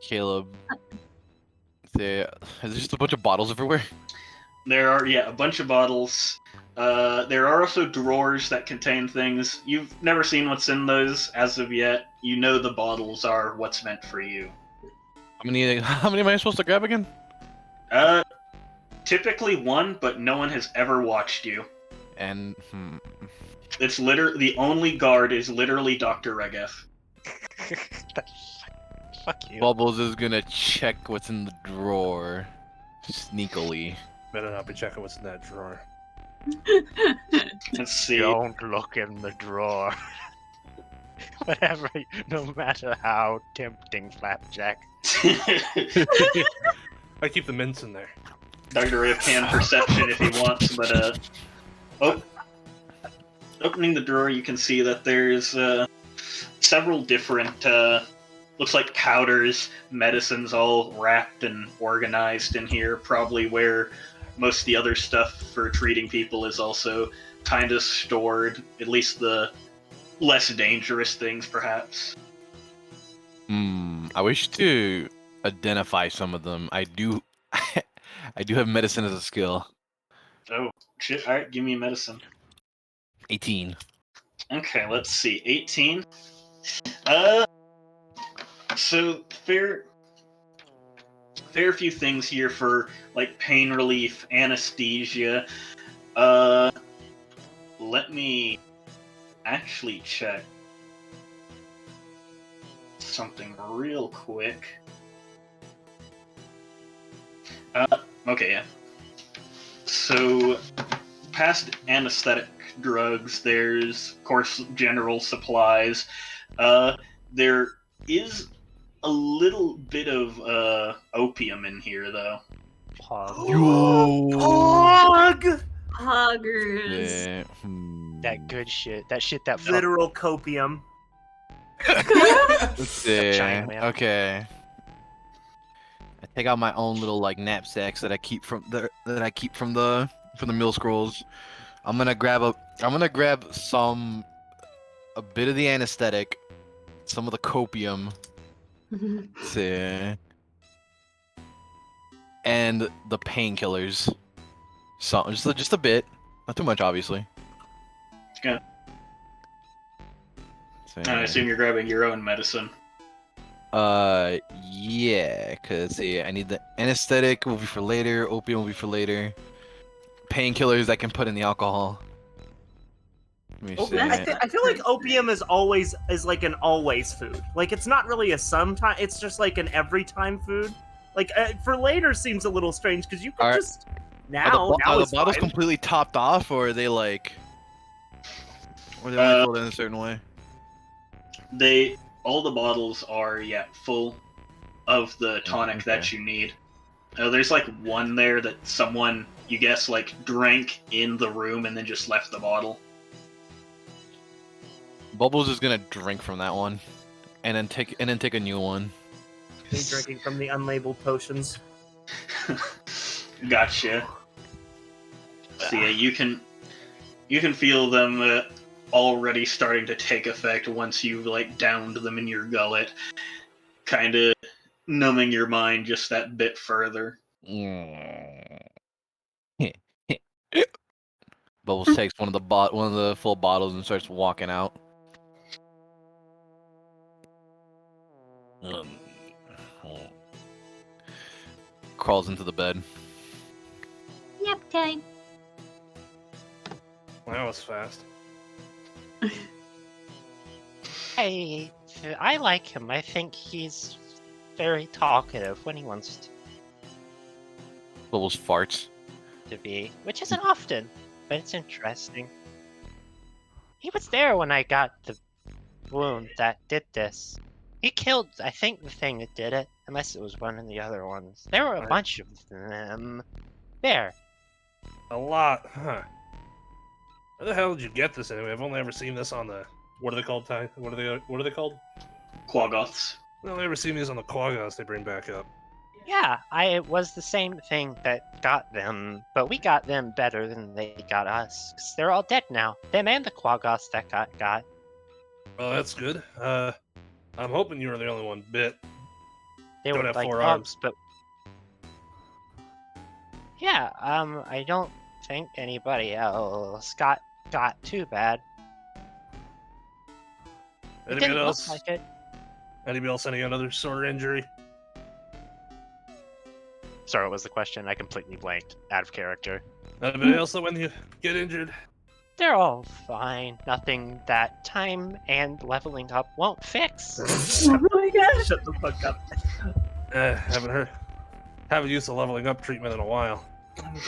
Caleb. Is there just a bunch of bottles everywhere? There are, a bunch of bottles. There are also drawers that contain things. You've never seen what's in those as of yet. You know the bottles are what's meant for you. How many am I supposed to grab again? Typically one, but no one has ever watched you. And It's the only guard is literally Dr. Regef. Fuck you. Bubbles is gonna check what's in the drawer sneakily. Better not be checking what's in that drawer. Let's see. Don't look in the drawer. Whatever, no matter how tempting, Flapjack. I keep the mints in there. Dr. Regef can perception if he wants, but opening the drawer, you can see that there's several different looks like powders, medicines all wrapped and organized in here, probably where most of the other stuff for treating people is also kind of stored, at least the less dangerous things, perhaps. I wish to identify some of them. I do I do have medicine as a skill. Oh, shit. Alright, give me a medicine. 18. Okay, let's see. 18. So fair few things here for like pain relief, anesthesia. Let me actually check something real quick. Okay, yeah. So past anesthetic drugs, there's of course general supplies. There is a little bit of opium in here, though. Pog! Hoggers. Yeah, That good shit. That shit that Literal copium. Let's see. Chinaman. Okay. I take out my own little like knapsacks that I keep from the mill scrolls. I'm gonna grab a bit of the anesthetic, some of the copium. Let's see. And the painkillers. So just a bit, not too much, obviously. Okay. I assume you're grabbing your own medicine. Yeah, cause I need the anesthetic will be for later, opium will be for later. Painkillers I can put in the alcohol. Let me see. I feel like opium is like an always food. Like it's not really a sometime. It's just like an every time food. Like for later seems a little strange because you could just now. Are the it's bottles fine. completely topped off, or are they like, or they only filled in a certain way? All the bottles are full of the tonic that you need. There's like one there that someone, you guess, like drank in the room and then just left the bottle. Bubbles is gonna drink from that one, and then take a new one. Me drinking from the unlabeled potions. Gotcha. So yeah, you can feel them already starting to take effect once you've like downed them in your gullet, kind of numbing your mind just that bit further. Bubbles takes one of the full bottles and starts walking out. Crawls into the bed. Nap time. That was fast. I like him. I think he's very talkative when he wants Bubbles farts. to be, which isn't often, but it's interesting. He was there when I got the wound that did this. He killed, I think, the thing that did it, unless it was one of the other ones. There were a bunch of them. There. A lot, huh? Where the hell did you get this anyway? I've only ever seen this on the... What are they called, Ty? What are they called? Quaggoths. I've only ever seen these on the Quaggoths they bring back up. Yeah, it was the same thing that got them, but we got them better than they got us, 'cause they're all dead now. Them and the Quaggoths that got. Well, that's good. I'm hoping you were the only one bit. They Don't were have like 4 bugs, arms. but... Yeah, I don't think anybody else got too bad. It Anybody didn't look else? like it. Anybody else any other sore injury? Sorry, what was the question? I completely blanked. Out of character. Anybody else that when you get injured? They're all fine. Nothing that time and leveling up won't fix. Oh my gosh. Shut the fuck up. Haven't used the leveling up treatment in a while. I'm gonna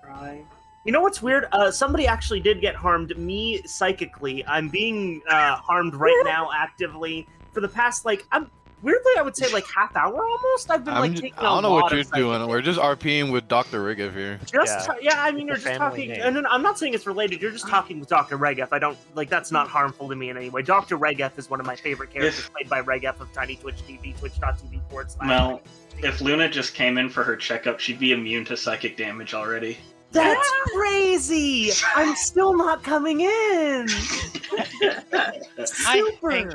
cry. You know what's weird? Somebody actually did get harmed. Me, psychically. I'm being harmed right now, actively. For the past, weirdly, I would say, half hour almost? I've been, taking I don't know what you're doing. psychic We're just RPing with Dr. Riggif here. You're just Family talking... name. And I'm not saying it's related. You're just talking with Dr. Regef. I don't... that's not harmful to me in any way. Dr. Regef is one of my favorite characters, played by Regef of Tiny Twitch TV, twitch.tv/. Well, if Luna just came in for her checkup, she'd be immune to psychic damage already. That's crazy! I'm still not coming in! I Super! think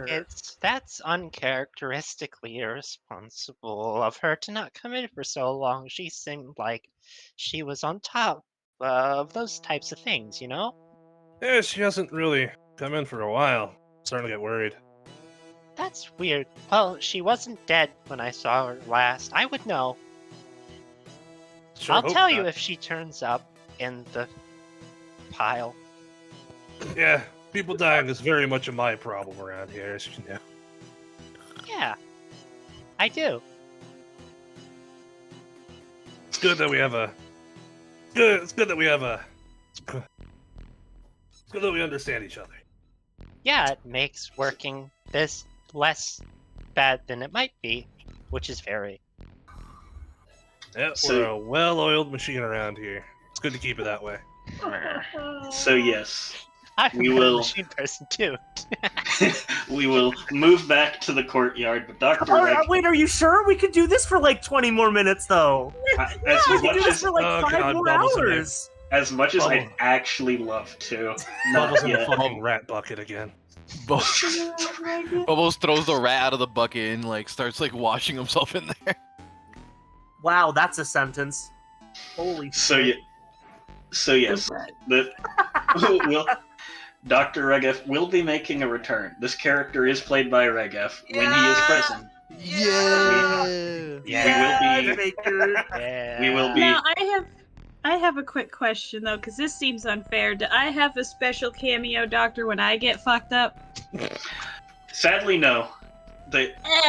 that's uncharacteristically irresponsible of her to not come in for so long. She seemed like she was on top of those types of things, you know? Yeah, she hasn't really come in for a while. Starting to get worried. That's weird. Well, she wasn't dead when I saw her last. I would know. Sure I'll hope tell you not. if she turns up in the pile. Yeah, people dying is very much a my problem around here, as you know. Yeah, I do. It's good that we have a. It's good that we have a. It's good that we understand each other. Yeah, it makes working this less bad than it might be, which is very. Yeah, So- we're a well-oiled machine around here. It's good to keep it that way. So yes, I'm We a will- machine person too. we will move back to the courtyard, but Dr. Oh, Reg, wait, are you sure? We could do this for 20 more minutes, though. as We could do much this as for Oh, 5 God, more Bubbles in hours. I'd Bubble. actually love to, Bubbles not in the yet. fucking rat bucket again. Bubbles throws the rat out of the bucket and starts washing himself in there. Wow, that's a sentence. Holy So shit. yes, Dr. Regef will be making a return. This character is played by Regef when he is present. Yeah. Yeah. We will be- Baker. Yeah. We will be. Now I have a quick question though, because this seems unfair. Do I have a special cameo doctor when I get fucked up? Sadly, no.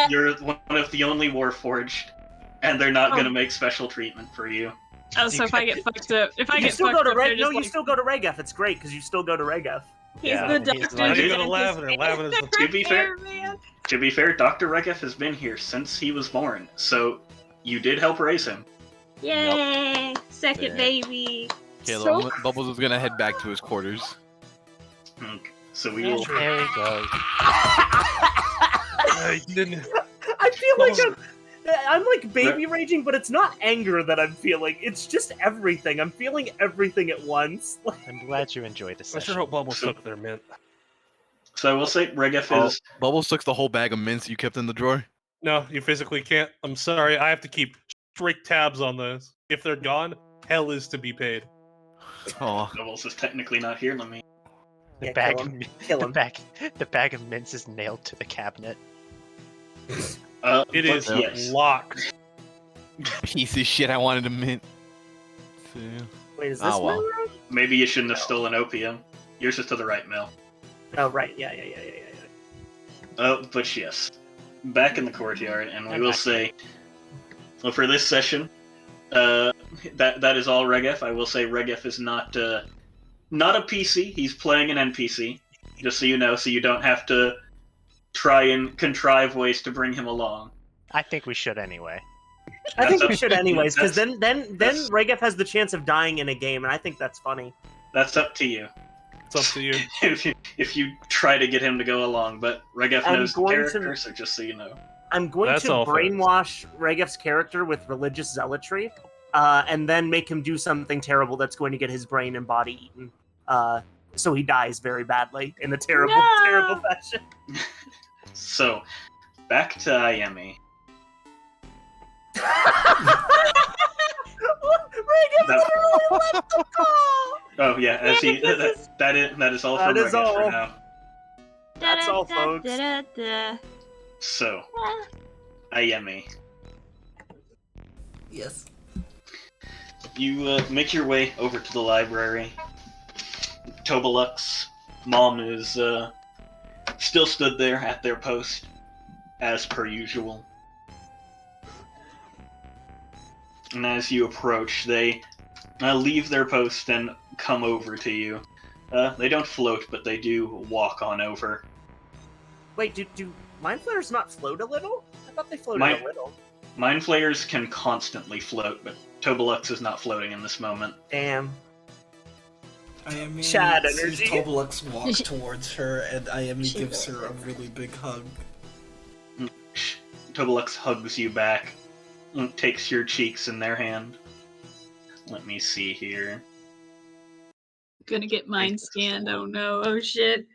You're one of the only Warforged, and they're not going to make special treatment for you. Oh, so if I get fucked up, You still go to Regef. It's great because you still go to Regef. He's Yeah, the he's doctor. like- Now you go to that Lavender. is- Lavender's the To be fair- man. To be fair, Dr. Regef has been here since he was born, so you did help raise him. Yay! Second Yeah. baby. Caleb, Bubbles is gonna head back to his quarters. So we will. There he goes. I didn't. I feel like I'm like baby raging, but it's not anger that I'm feeling. It's just everything. I'm feeling everything at once. I'm glad you enjoyed the I sure session. hope Bubbles took their mint. So I will say Regef is Bubbles took the whole bag of mints you kept in the drawer. No, you physically can't. I'm sorry. I have to keep strict tabs on those. If they're gone, hell is to be paid. Oh, Bubbles is technically not here. Let me. The Yeah, bag kill of him. mi- Kill the him. bag the bag of mints is nailed to the cabinet. It but is yes. locked. piece of shit! I wanted a mint. So, Wait, is this Oh, well. my room? Maybe you shouldn't have stolen opium. Yours is to the right, Mel. Oh, right. Yeah. But yes, back in the courtyard, and we I'm will back. say, well, for this session, that is all Regef. I will say Regef is not a PC. He's playing an NPC, just so you know, so you don't have to try and contrive ways to bring him along. I think we should anyway. I think That's we up- should anyways, because that's- then that's- Regef has the chance of dying in a game, and I think that's funny. That's up to you. It's up to you. if you try to get him to go along, but Regef I'm knows the going to- character, so just so you know. I'm going That's to all, folks. brainwash Regef's character with religious zealotry, and then make him do something terrible that's going to get his brain and body eaten. So he dies very badly in a terrible, No! terrible fashion. So, back to Ayemi. Regef That- literally left the call! Oh yeah, Yeah, that is all That from is Regef all. for now. That's all, folks. Da-da-da-da-da. So, Ah. Ayemi, Yes. you make your way over to the library. Tobalux, Mom is still stood there at their post, as per usual. And as you approach, they leave their post and come over to you. They don't float, but they do walk on over. Wait, do mind flayers not float a little? I thought they floated Mind- a little. Mind flayers can constantly float, but Tobalux is not floating in this moment. Damn. Ayemi Chad sees energy. Tobalux walk towards her, and Ayemi She gives will. her a really big hug. Tobalux hugs you back, and takes your cheeks in their hand. Let me see here. Gonna get mine scanned. Oh no. Oh shit.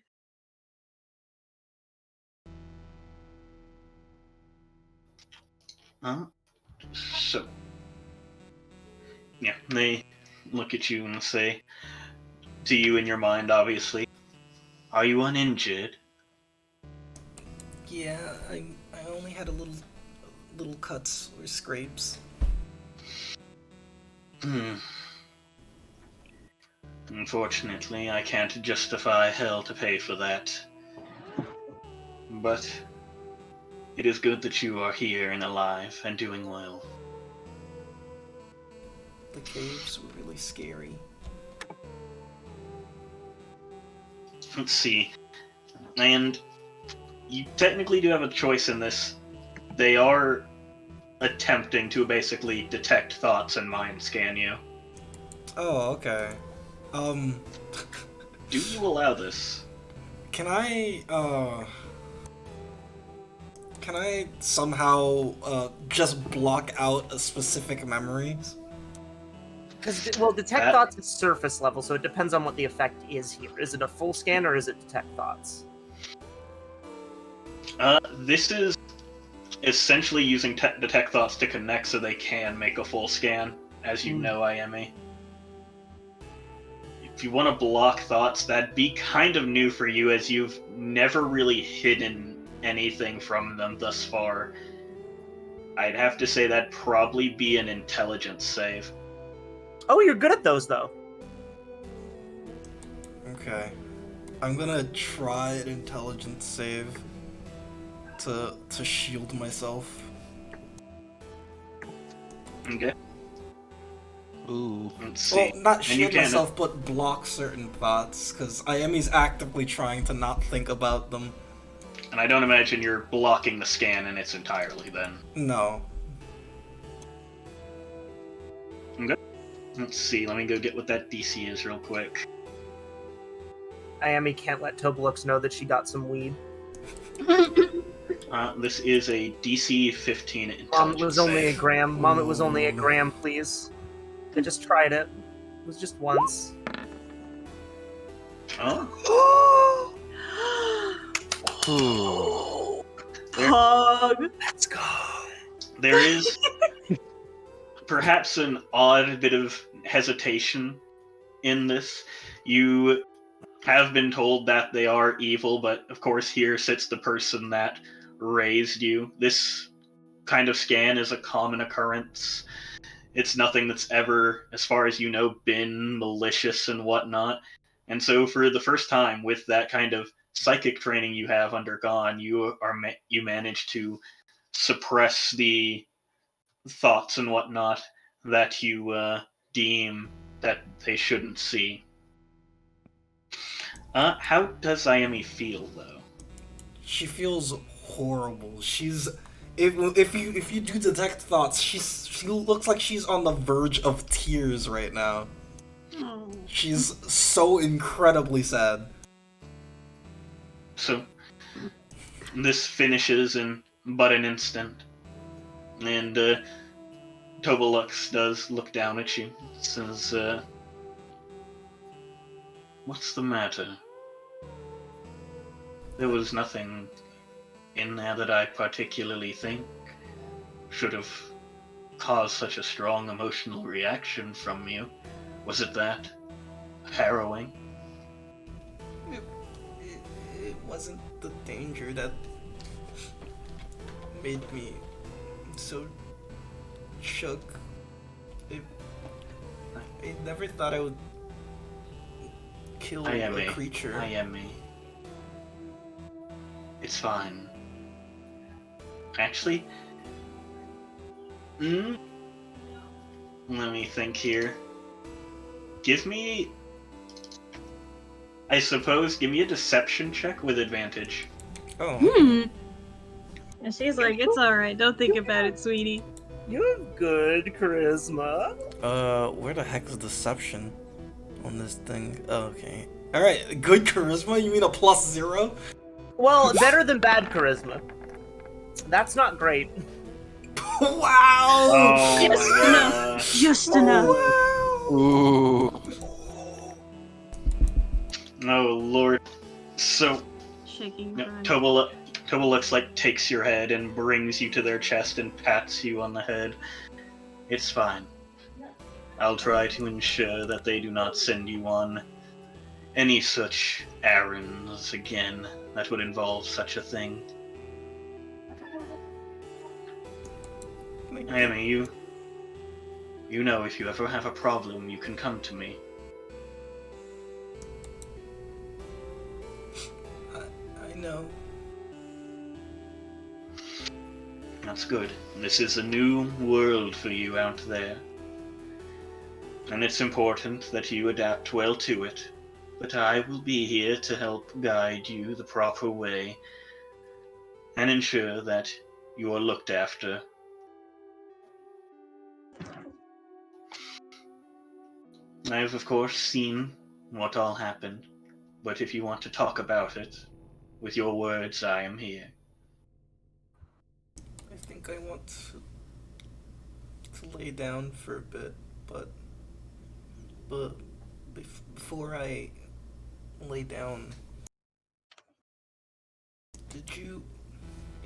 So, yeah, they look at you and say, to you in your mind, obviously, "Are you uninjured?" Yeah, I only had a little cuts or scrapes. Unfortunately, I can't justify hell to pay for that. But it is good that you are here and alive and doing well. The caves were really scary. Let's see. And you technically do have a choice in this. They are attempting to basically detect thoughts and mind scan you. Oh, okay. Do you allow this? Can I somehow just block out a specific memories? Because, well, detect That- thoughts is surface level, so it depends on what the effect is here. Is it a full scan or is it detect thoughts? This is essentially using detect thoughts to connect so they can make a full scan, as you know, Ayemi. If you want to block thoughts, that'd be kind of new for you, as you've never really hidden anything from them thus far. I'd have to say that'd probably be an intelligence save. Oh, you're good at those, though. Okay. I'm gonna try an intelligence save to shield myself. Okay, ooh. let's see. Well, not And you shield can- myself, but block certain thoughts, because Ayemi's actively trying to not think about them. And I don't imagine you're blocking the scan in its entirely then. No. Let's see, let me go get what that DC is real quick. Ayemi can't let Tobalux know that she got some weed. This is a DC 15 intelligence. Mom, it was only a save. gram. Mom, it was only a gram, please. I just tried it. It was just once. Oh, Pog. Let's go. there is perhaps an odd bit of hesitation in this. You have been told that they are evil, but of course here sits the person that raised you. This kind of scan is a common occurrence. It's nothing that's ever, as far as you know, been malicious and whatnot. And so for the first time with that kind of psychic training you have undergone, you manage to suppress the thoughts and whatnot that you deem that they shouldn't see. How does Ayami feel, though? She feels horrible. She's if you do detect thoughts, she looks like she's on the verge of tears right now. Oh. She's so incredibly sad. So, this finishes in but an instant. And Tobalux does look down at you, says, what's the matter? There was nothing in there that I particularly think should have caused such a strong emotional reaction from you. Was it that? Harrowing? It wasn't the danger that made me so shook. I never thought I would kill a creature. Ayami. It's fine. Actually, let me think here. Give me a deception check with advantage. Oh. And she's like, it's alright, don't think about it, sweetie. You have good charisma. Where the heck is deception on this thing? Oh, okay. Alright, good charisma? You mean a +0? Well, better than bad charisma. That's not great. Wow! Oh Just my enough. gosh. Just enough. Ooh. Oh lord. So, Shaking no, crying. Tobalux like takes your head and brings you to their chest and pats you on the head. It's fine. I'll try to ensure that they do not send you on any such errands again that would involve such a thing. Ayami, you know if you ever have a problem, you can come to me. I know. That's good. This is a new world for you out there. And it's important that you adapt well to it. But I will be here to help guide you the proper way and ensure that you are looked after. I have, of course, seen what all happened, but if you want to talk about it, with your words, I am here. I think I want to lay down for a bit, but before I lay down, did you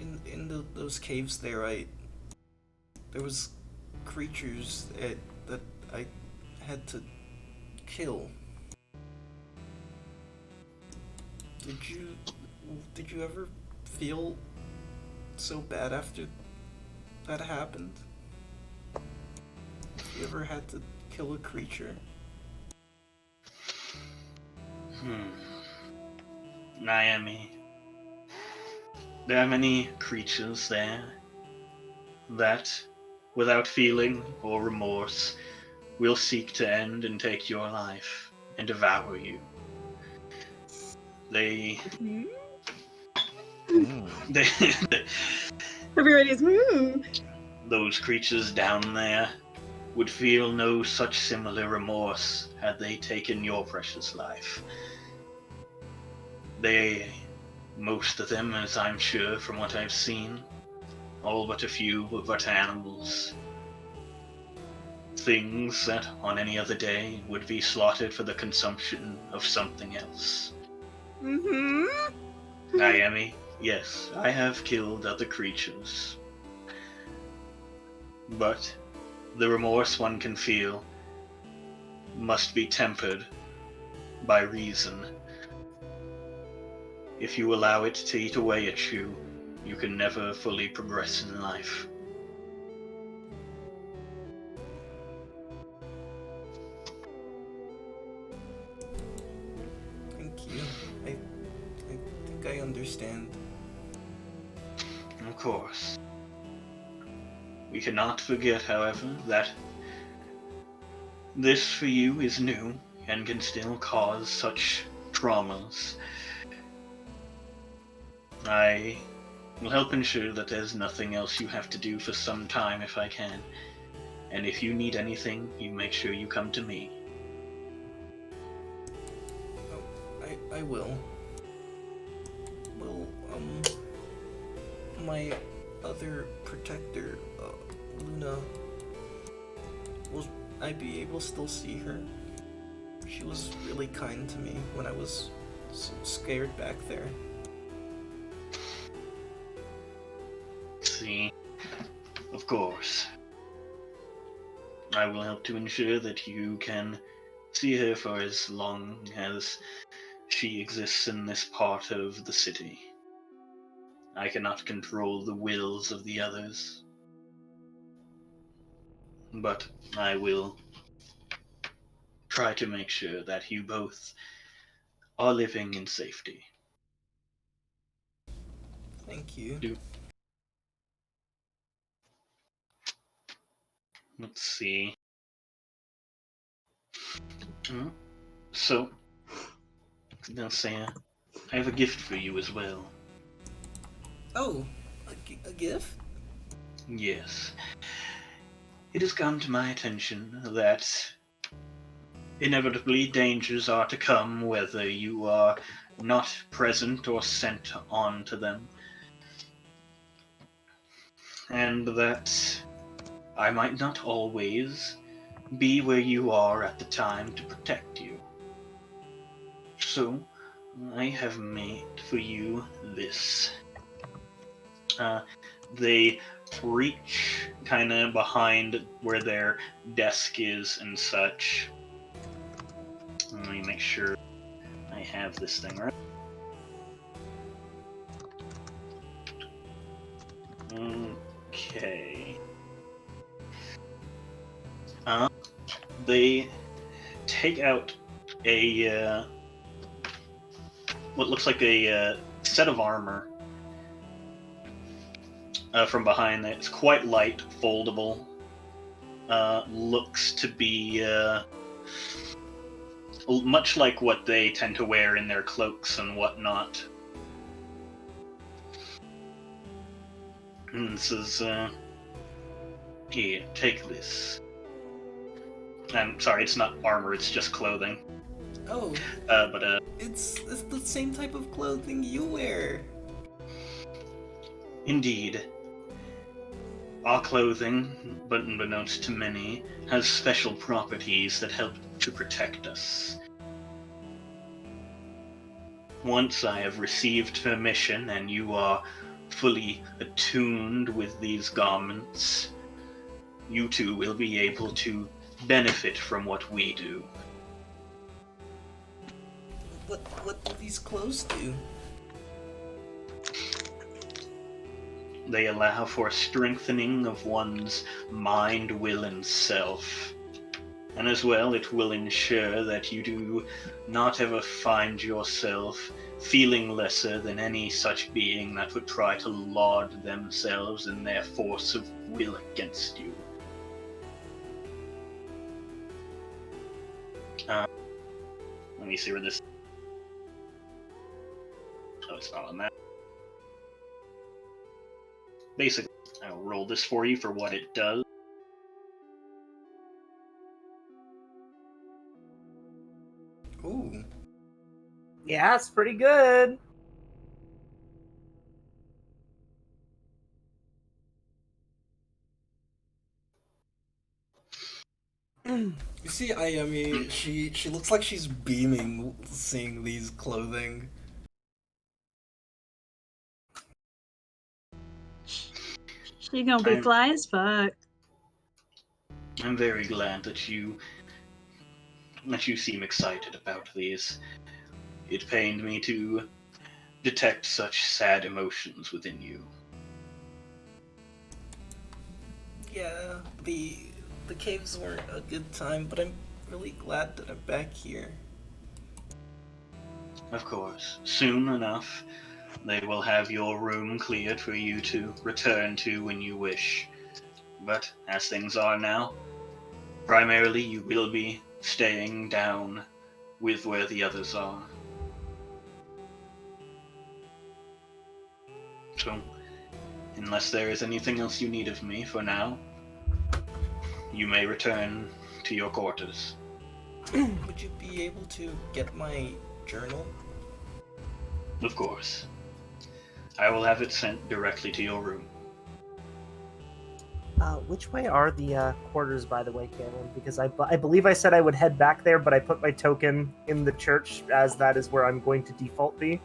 in those caves there? There was creatures that I had to kill. Did you ever feel so bad after that happened? You ever had to kill a creature? Ayami, there are many creatures there that, without feeling or remorse, will seek to end and take your life and devour you. They Everybody's those creatures down there would feel no such similar remorse had they taken your precious life. They Most of them, as I'm sure from what I've seen, all but a few were but animals. Things that on any other day would be slaughtered for the consumption of something else. Naomi, yes, I have killed other creatures. But the remorse one can feel must be tempered by reason. If you allow it to eat away at you, you can never fully progress in life. Thank you. I think I understand. Of course. We cannot forget, however, that this for you is new and can still cause such traumas. I will help ensure that there's nothing else you have to do for some time if I can. And if you need anything, you make sure you come to me. Oh, I will. Well, my other protector, Luna, will I be able to still see her? She was really kind to me when I was so scared back there. See, of course. I will help to ensure that you can see her for as long as she exists in this part of the city. I cannot control the wills of the others, but I will try to make sure that you both are living in safety. Thank you. Let's see. So, now Sam, I have a gift for you as well. Oh, a gift? Yes. It has come to my attention that inevitably dangers are to come whether you are not present or sent on to them. And that I might not always be where you are at the time to protect you. So, I have made for you this. They reach kind of behind where their desk is and such. Let me make sure I have this thing right. Okay. They take out a what looks like a set of armor from behind. It's quite light, foldable. Looks to be much like what they tend to wear in their cloaks and whatnot. And says, here, take this. I'm sorry, it's not armor, it's just clothing. Oh. But It's the same type of clothing you wear. Indeed. Our clothing, but unbeknownst to many, has special properties that help to protect us. Once I have received permission and you are fully attuned with these garments, you too will be able to benefit from what we do. What do these clothes do? They allow for a strengthening of one's mind, will, and self. And as well, it will ensure that you do not ever find yourself feeling lesser than any such being that would try to laud themselves in their force of will against you. Let me see where this... Oh, it's not on that. Basically, I'll roll this for you for what it does. Ooh. Yeah, it's pretty good. You see Ayami, she looks like she's beaming seeing these clothing. She gonna be fly as fuck. I'm very glad that you seem excited about these. It pained me to detect such sad emotions within you. Yeah, the caves weren't a good time, but I'm really glad that I'm back here. Of course, soon enough, they will have your room cleared for you to return to when you wish. But as things are now, primarily you will be staying down with where the others are. So, unless there is anything else you need of me for now, you may return to your quarters. Would you be able to get my journal? Of course. I will have it sent directly to your room. Which way are the quarters, by the way, Cameron? Because I believe I said I would head back there, but I put my token in the church as that is where I'm going to default be.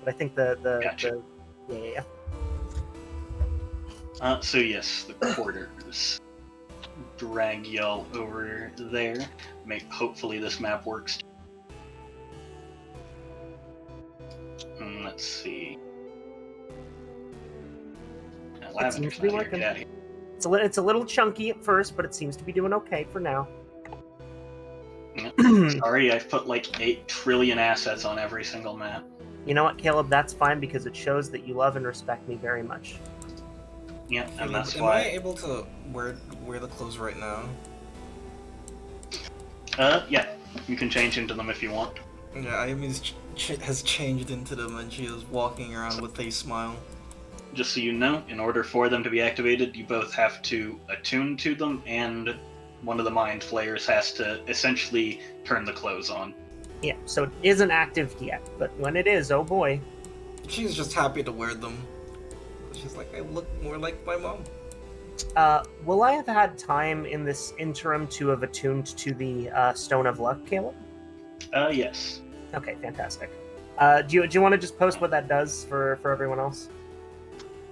But I think Gotcha. yeah. So yes, the quarters. Drag y'all over there. Hopefully this map works. Let's see. Seems to be working. It's a little chunky at first, but it seems to be doing okay for now. Sorry, I've put like 8 trillion assets on every single map. You know what, Caleb? That's fine because it shows that you love and respect me very much. Yeah, and that's Am why. I able to wear the clothes right now? Yeah, you can change into them if you want. Yeah, Ayami has changed into them and she is walking around with a smile. Just so you know, in order for them to be activated, you both have to attune to them, and one of the mind flayers has to essentially turn the clothes on. Yeah, so it isn't active yet, but when it is, oh boy. She's just happy to wear them. She's like, I look more like my mom. Will I have had time in this interim to have attuned to the Stone of Luck, Caleb? Yes. Okay, fantastic. Do you want to just post what that does for everyone else?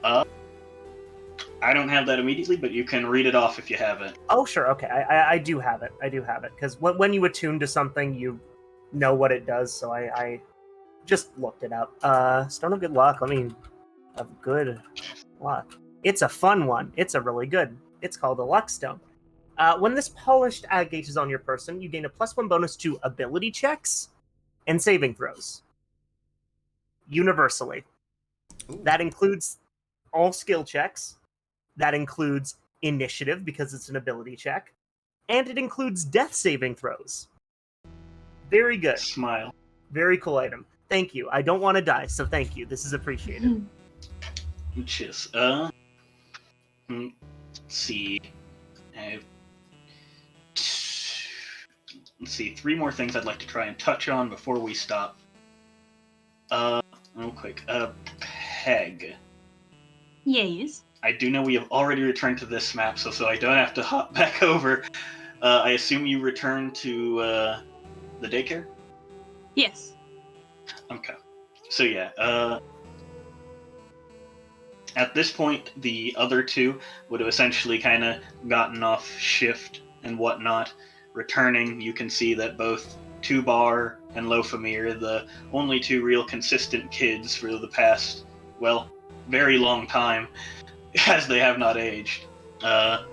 I don't have that immediately, but you can read it off if you have it. Oh, sure. Okay, I do have it. I do have it because when you attune to something, you know what it does. So I just looked it up. Stone of Good Luck. Let me of good luck. It's a fun one. It's a really good. It's called a Luck Stone. When this polished agate is on your person, you gain a +1 bonus to ability checks and saving throws. Universally. Ooh. That includes all skill checks. That includes initiative because it's an ability check. And it includes death saving throws. Very good. Smile. Very cool item. Thank you. I don't want to die, so thank you. This is appreciated. Cheers. Let's see. Let's see. 3 more things I'd like to try and touch on before we stop. Real quick. Peg. Yes. I do know we have already returned to this map, so I don't have to hop back over. I assume you returned to the daycare? Yes. Okay. So yeah, at this point, the other 2 would have essentially kind of gotten off shift and whatnot. Returning, you can see that both Tubar and Lofamir, the only 2 real consistent kids for the past, well, very long time, as they have not aged, are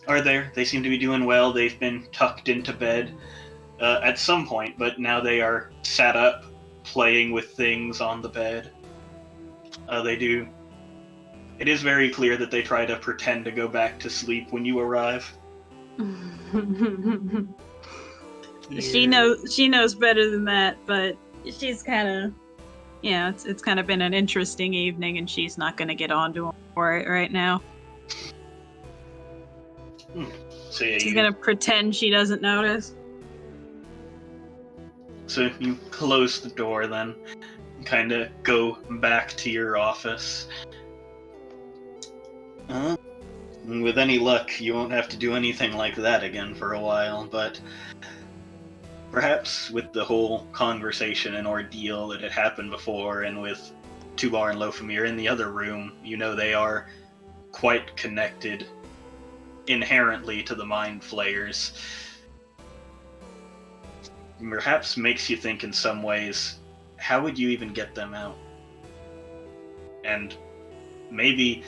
there. They seem to be doing well. They've been tucked into bed at some point, but now they are sat up, playing with things on the bed. They do. It is very clear that they try to pretend to go back to sleep when you arrive. She knows better than that, but she's kind of, yeah, it's kind of been an interesting evening, and she's not going to get onto him for it right now. So yeah, She's going to pretend she doesn't notice. So you close the door then, kind of go back to your office. With any luck, you won't have to do anything like that again for a while, but perhaps with the whole conversation and ordeal that had happened before, and with Tubar and Lofamir in the other room, you know they are quite connected inherently to the Mind Flayers. Perhaps makes you think in some ways, how would you even get them out? And maybe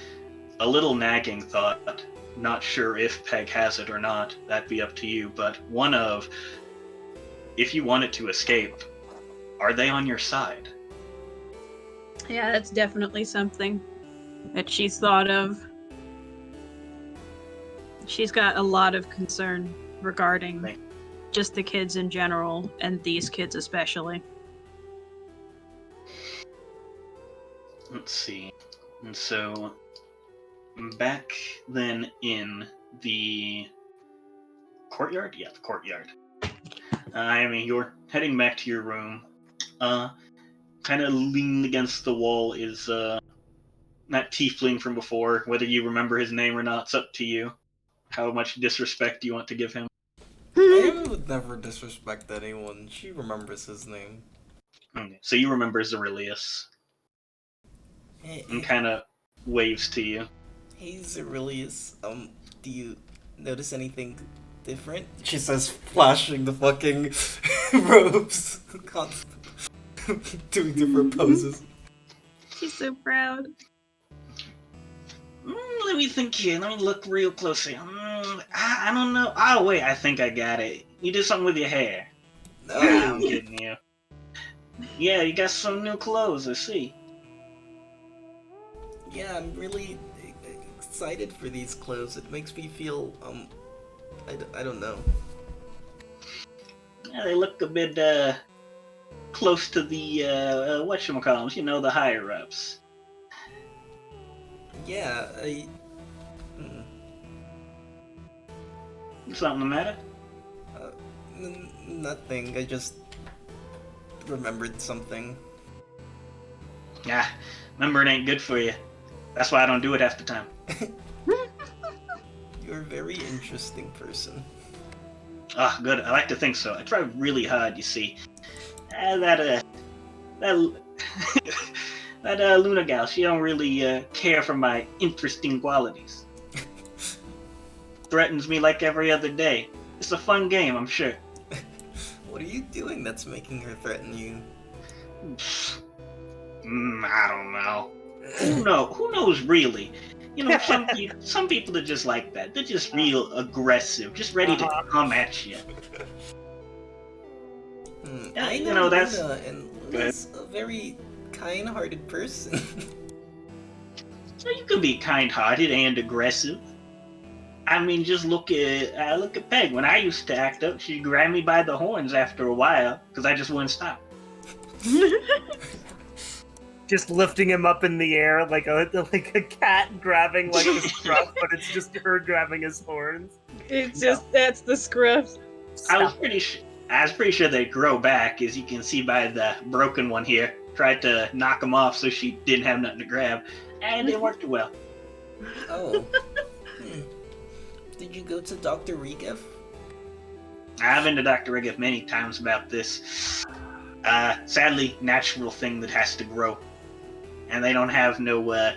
a little nagging thought, not sure if Peg has it or not, that'd be up to you, but one of, if you wanted to escape, are they on your side? Yeah, that's definitely something that she's thought of. She's got a lot of concern regarding just the kids in general, and these kids especially. Let's see. And so, back then in the courtyard? Yeah, the courtyard. I mean, you're heading back to your room. Kind of leaned against the wall is that tiefling from before. Whether you remember his name or not, it's up to you. How much disrespect do you want to give him? I would never disrespect anyone. She remembers his name. Okay, so you remember Zerilius. And kind of waves to you. Hey, Zerilius, do you notice anything different? She says, flashing the fucking robes. Doing different poses. She's so proud. Let me think here. Let me look real closely. I don't know. Oh, wait, I think I got it. You did something with your hair. No. I'm kidding you. Yeah, you got some new clothes, I see. Yeah, I'm really excited for these clothes. It makes me feel, I don't know. Yeah, they look a bit, close to the, whatchamacallums, you know, the higher-ups. Yeah, Something the matter? Nothing. I just remembered something. Yeah, remembering ain't good for you. That's why I don't do it half the time. You're a very interesting person. Ah, good. I like to think so. I try really hard, you see. That Luna gal, she don't really care for my interesting qualities. Threatens me like every other day. It's a fun game, I'm sure. What are you doing that's making her threaten you? I don't know. Who knows really? You know, some people are just like that. They're just real aggressive, just ready to come at you. I you know, that's Luna, and Luna's a very kind-hearted person. So you can be kind-hearted and aggressive. I mean, just look at Peg. When I used to act up, she'd grab me by the horns after a while because I just wouldn't stop. Just lifting him up in the air like a cat grabbing like the scruff, but it's just her grabbing his horns. It's just that's the scruff. I was pretty sure they grow back, as you can see by the broken one here. Tried to knock him off so she didn't have nothing to grab, and it worked well. Oh. Did you go to Dr. Regev? I've been to Dr. Regev many times about this. Sadly, natural thing that has to grow. And they don't have no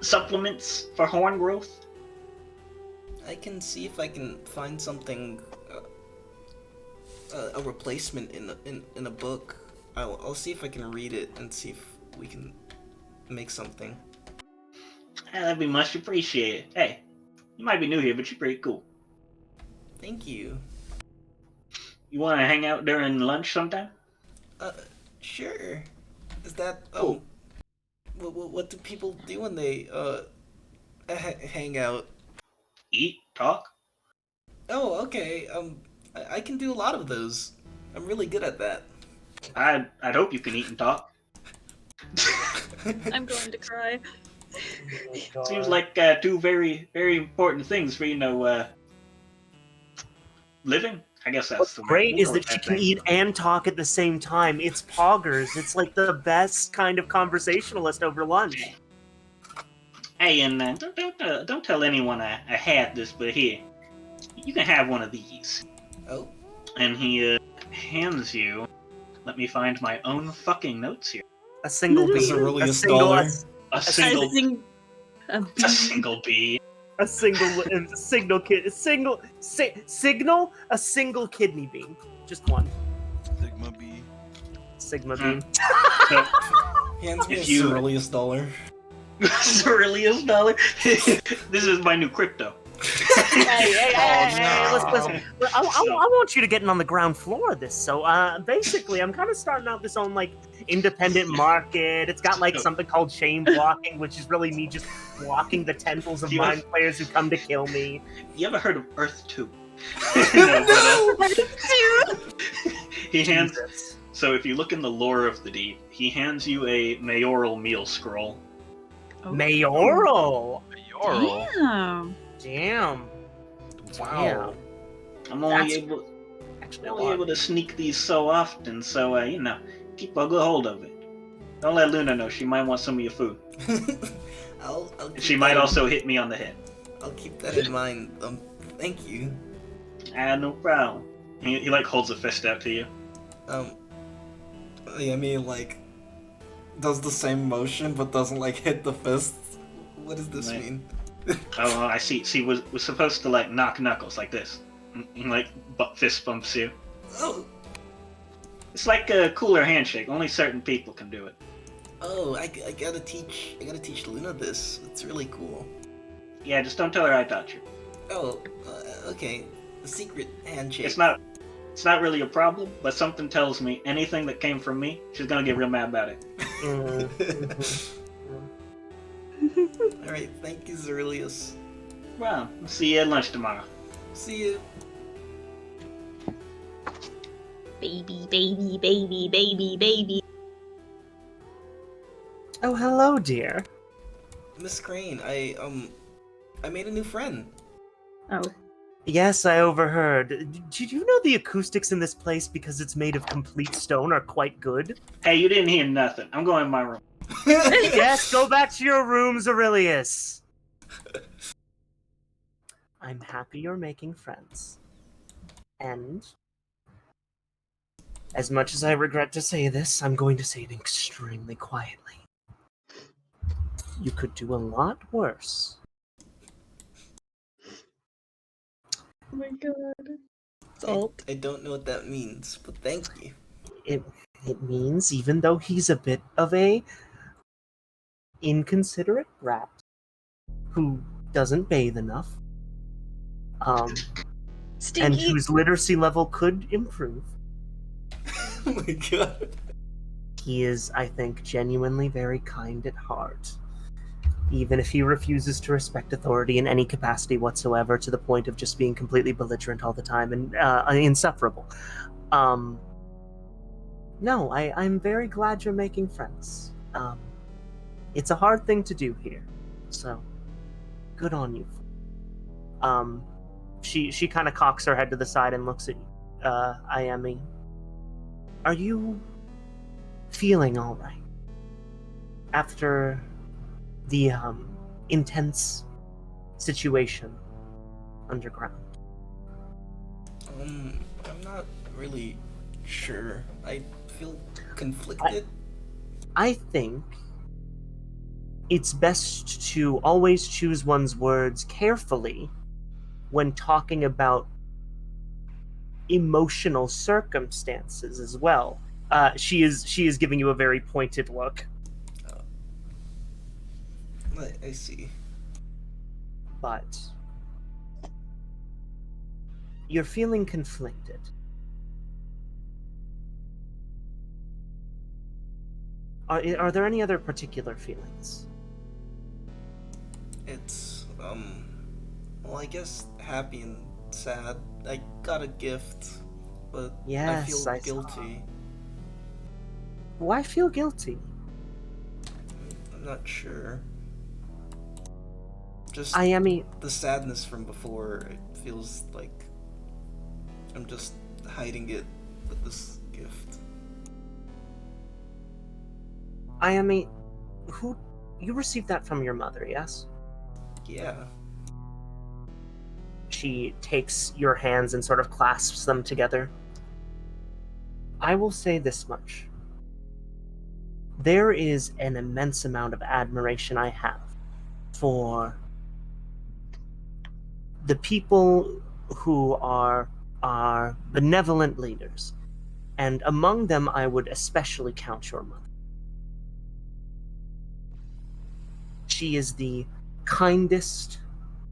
supplements for horn growth. I can see if I can find something, a replacement in a book. I'll see if I can read it and see if we can make something. That'd be much appreciated. Hey, you might be new here, but you're pretty cool. Thank you. You want to hang out during lunch sometime? Sure. Is that, Cool. What do people do when they, hang out? Eat? Talk? Oh, okay. I can do a lot of those. I'm really good at that. I'd hope you can eat and talk. I'm going to cry. Seems like two very, very important things for, living. I guess that's What's the great way is that she can eat and talk at the same time. It's poggers. It's like the best kind of conversationalist over lunch. Hey, and don't tell anyone I had this, but here, you can have one of these. Oh, And he hands you. Let me find my own fucking notes here. A single This is bean. really a a single. dollar. A single, A a single bee. A single. A single kid. A single. Signal. A single kidney bean. Just one. Sigma B. Sigma Hmm. bean. So, Hands me a If you- Ceruleus dollar. Ceruleus dollar. This is my new crypto. Hey, listen. I So- want you to get in on the ground floor of this. So, basically, I'm kind of starting out this own, like, independent market. It's got, like, something called chain blocking, which is really me just blocking the tentacles of You mind have- players who come to kill me. You ever heard of Earth 2? No, but, he hands. Jesus. So if you look in the lore of the deep, he hands you a mayoral meal scroll. Mayoral. Mayoral. Damn. Damn. Wow. I'm only That's able, actually a only lot. able to sneak these so often, so keep a good hold of it. Don't let Luna know; she might want some of your food. I'll keep She that might in- also hit me on the head. I'll keep that in mind. Thank you. No problem. He like holds a fist out to you. I mean, like, does the same motion but doesn't like hit the fist. What does this Right. mean? Oh, I see. See, was supposed to like knock knuckles like this, like fist bumps you. Oh, It's like a cooler handshake. Only certain people can do it. oh, I gotta teach Luna this. It's really cool. Yeah, just don't tell her I taught you. Oh, okay. The secret handshake. It's not really a problem, but something tells me anything that came from me, she's gonna get real mad about it. All right, thank you, Ceruleus. Well, I'll see you at lunch tomorrow. See you. Baby, baby, baby, baby, baby. Oh, hello, dear. Miss Crane, I made a new friend. Oh. Yes, I overheard. Did you know the acoustics in this place, because it's made of complete stone, are quite good? Hey, you didn't hear nothing. I'm going in my room. Yes, go back to your rooms, Aurelius. I'm happy you're making friends. And, as much as I regret to say this, I'm going to say it extremely quietly. You could do a lot worse. Oh my god. I don't know what that means, but thank you. It means, even though he's a bit of a inconsiderate brat who doesn't bathe enough, and Stinky. whose literacy level could improve, Oh my god. he is, I think, genuinely very kind at heart. Even if he refuses to respect authority in any capacity whatsoever, to the point of just being completely belligerent all the time and insufferable. No, I'm very glad you're making friends. It's a hard thing to do here, so good on you. She kind of cocks her head to the side and looks at Ayami. Are you feeling all right after the intense situation underground? I'm not really sure. I feel conflicted. I think it's best to always choose one's words carefully when talking about emotional circumstances as well. She is giving you a very pointed look. I see. But you're feeling conflicted. Are there any other particular feelings? It's well, I guess happy and sad. I got a gift, but Yes, I feel I saw. guilty. Why feel guilty? I'm not sure. Just Ayami, the sadness from before. It feels like I'm just hiding it with this gift. Ayami, who You received that from your mother, yes? Yeah. She takes your hands and sort of clasps them together. I will say this much. There is an immense amount of admiration I have for the people who are benevolent leaders, and among them I would especially count your mother. She is the kindest,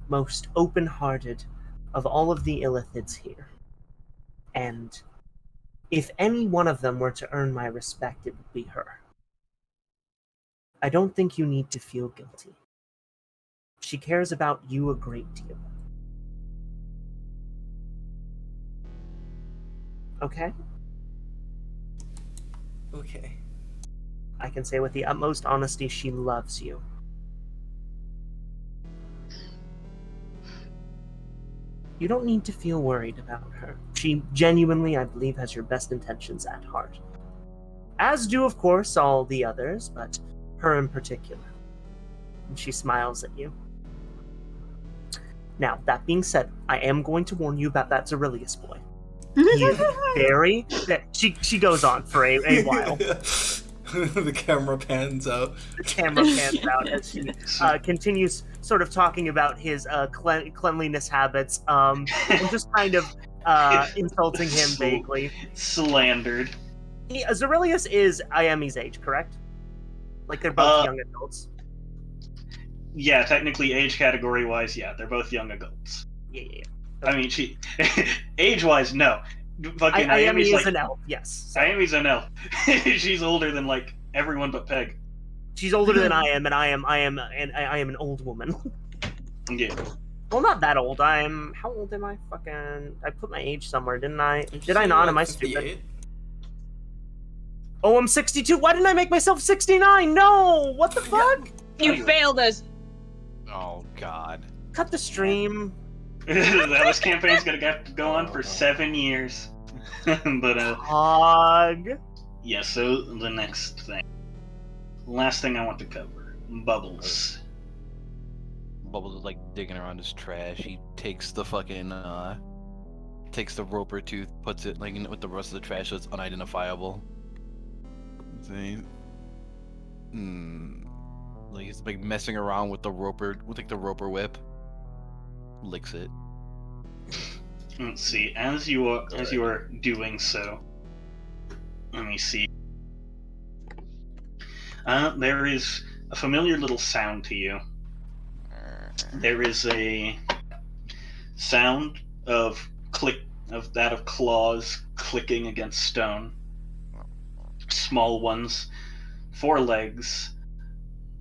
most open-hearted of all of the Illithids here. And if any one of them were to earn my respect, it would be her. I don't think you need to feel guilty. She cares about you a great deal. Okay? Okay. I can say with the utmost honesty, she loves you. You don't need to feel worried about her. She genuinely, I believe, has your best intentions at heart. As do, of course, all the others, but her in particular. And she smiles at you. Now, that being said, I am going to warn you about that Zerilius boy. He is very... She goes on for a while. The camera pans out. The camera pans out as she continues sort of talking about his cleanliness habits, and just kind of insulting him vaguely. Slandered. Zerilius is Iami's age, correct? Like, they're both young adults. Yeah, technically, age category-wise, yeah, they're both young adults. Yeah. I mean, she... age-wise, no. Fucking Iami is like, an elf, yes. So. Iami's an elf. She's older than, like, everyone but Peg. She's older than I am, and I am an old woman. Yeah. Well, not that old. How old am I? I put my age somewhere, didn't I? Did I not? Am I stupid? Oh, I'm 62. Why didn't I make myself 69? No! What the fuck? You failed us. Oh God. Cut the stream. This campaign's gonna go on for 7 years. But Hog. yeah, so the next thing. Last thing I want to cover. Bubbles. Bubbles is like digging around his trash. He takes the fucking takes the roper tooth, puts it like with the rest of the trash so it's unidentifiable. See? Like he's like messing around with the roper, with like the roper whip. Licks it. Let's see. As you are doing so, let me see. There is a familiar little sound to you. There is a sound of claws clicking against stone. Small ones, 4 legs,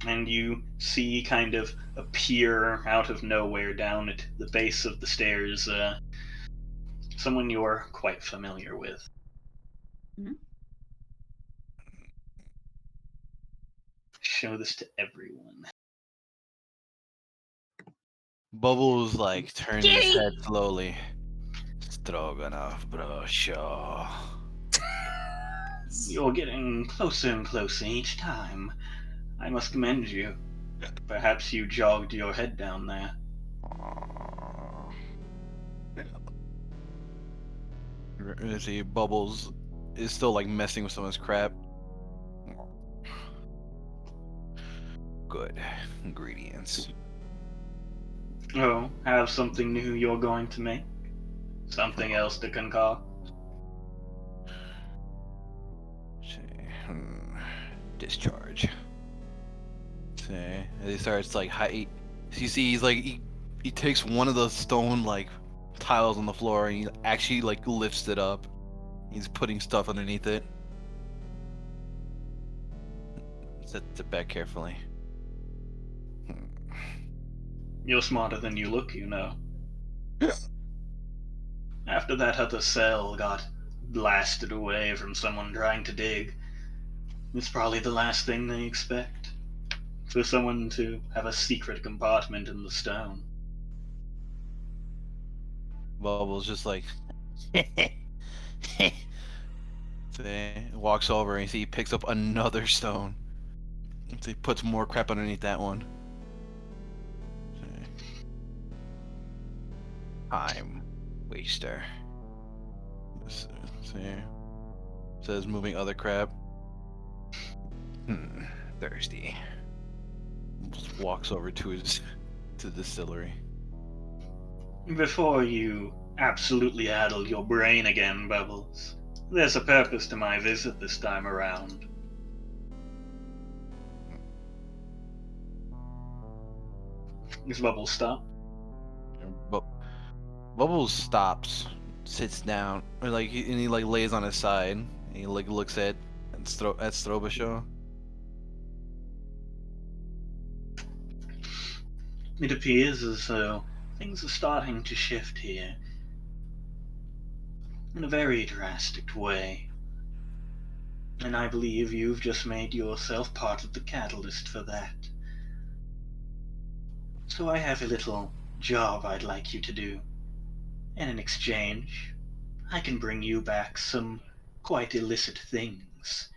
and you see kind of appear out of nowhere down at the base of the stairs, someone you're quite familiar with. Mm-hmm. Show this to everyone. Bubbles like turns Kitty! his head slowly. Stroganoff, bro, sure. You're getting closer and closer each time. I must commend you. Perhaps you jogged your head down there. You see, Bubbles is still like messing with someone's crap. Good ingredients. Oh, have something new you're going to make? Something else to concoct? Discharge. See, and he starts like you see, he's like he takes one of the stone like tiles on the floor and he actually like lifts it up. He's putting stuff underneath it. Sets it back carefully. You're smarter than you look, you know. After that other cell got blasted away from someone trying to dig, it's probably the last thing they expect. For someone to have a secret compartment in the stone. Bubbles just like walks over and he picks up another stone. He puts more crap underneath that one. Time waster. Let's see. Says moving other crap. Thirsty. Just walks over to the distillery. Before you absolutely addle your brain again, Bubbles, there's a purpose to my visit this time around. Does Bubbles stop? Bubbles stops, sits down, and he lays on his side. And he looks at Strobisher. It appears as though things are starting to shift here in a very drastic way. And I believe you've just made yourself part of the catalyst for that. So I have a little job I'd like you to do. And in exchange, I can bring you back some quite illicit things.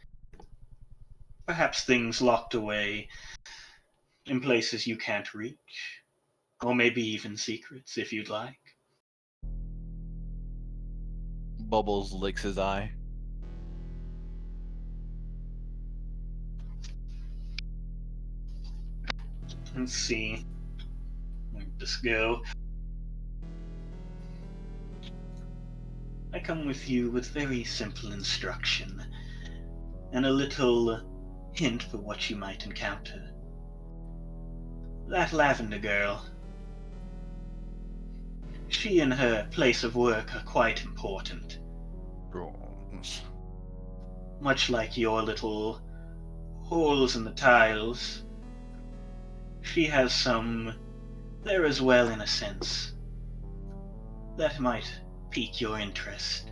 Perhaps things locked away in places you can't reach. Or maybe even secrets, if you'd like. Bubbles licks his eye. Let's see. Where'd this go? I come with you with very simple instruction, and a little hint for what you might encounter. That Lavender girl, she and her place of work are quite important. Much like your little holes in the tiles, she has some there as well, in a sense. That might pique your interest.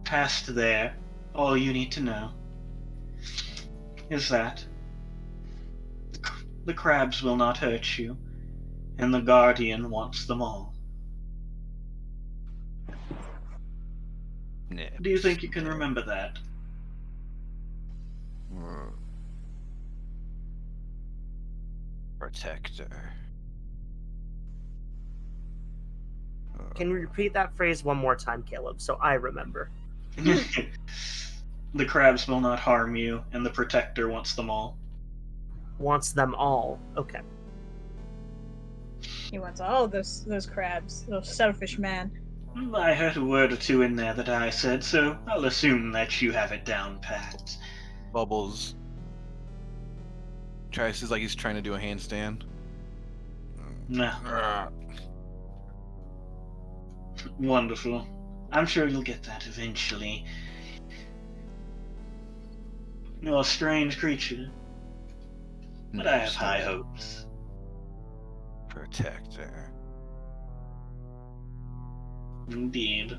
Past there, all you need to know is that the crabs will not hurt you, and the Guardian wants them all. Do you think you can remember that? Protector. Can you repeat that phrase one more time, Caleb, so I remember? The crabs will not harm you, and the Protector wants them all. Wants them all. Okay. He wants all those crabs. Little selfish man. I heard a word or two in there that I said, so I'll assume that you have it down pat. Bubbles tries like he's trying to do a handstand. No. Wonderful. I'm sure you'll get that eventually. You're a strange creature, but I have high hopes. Protector. Indeed.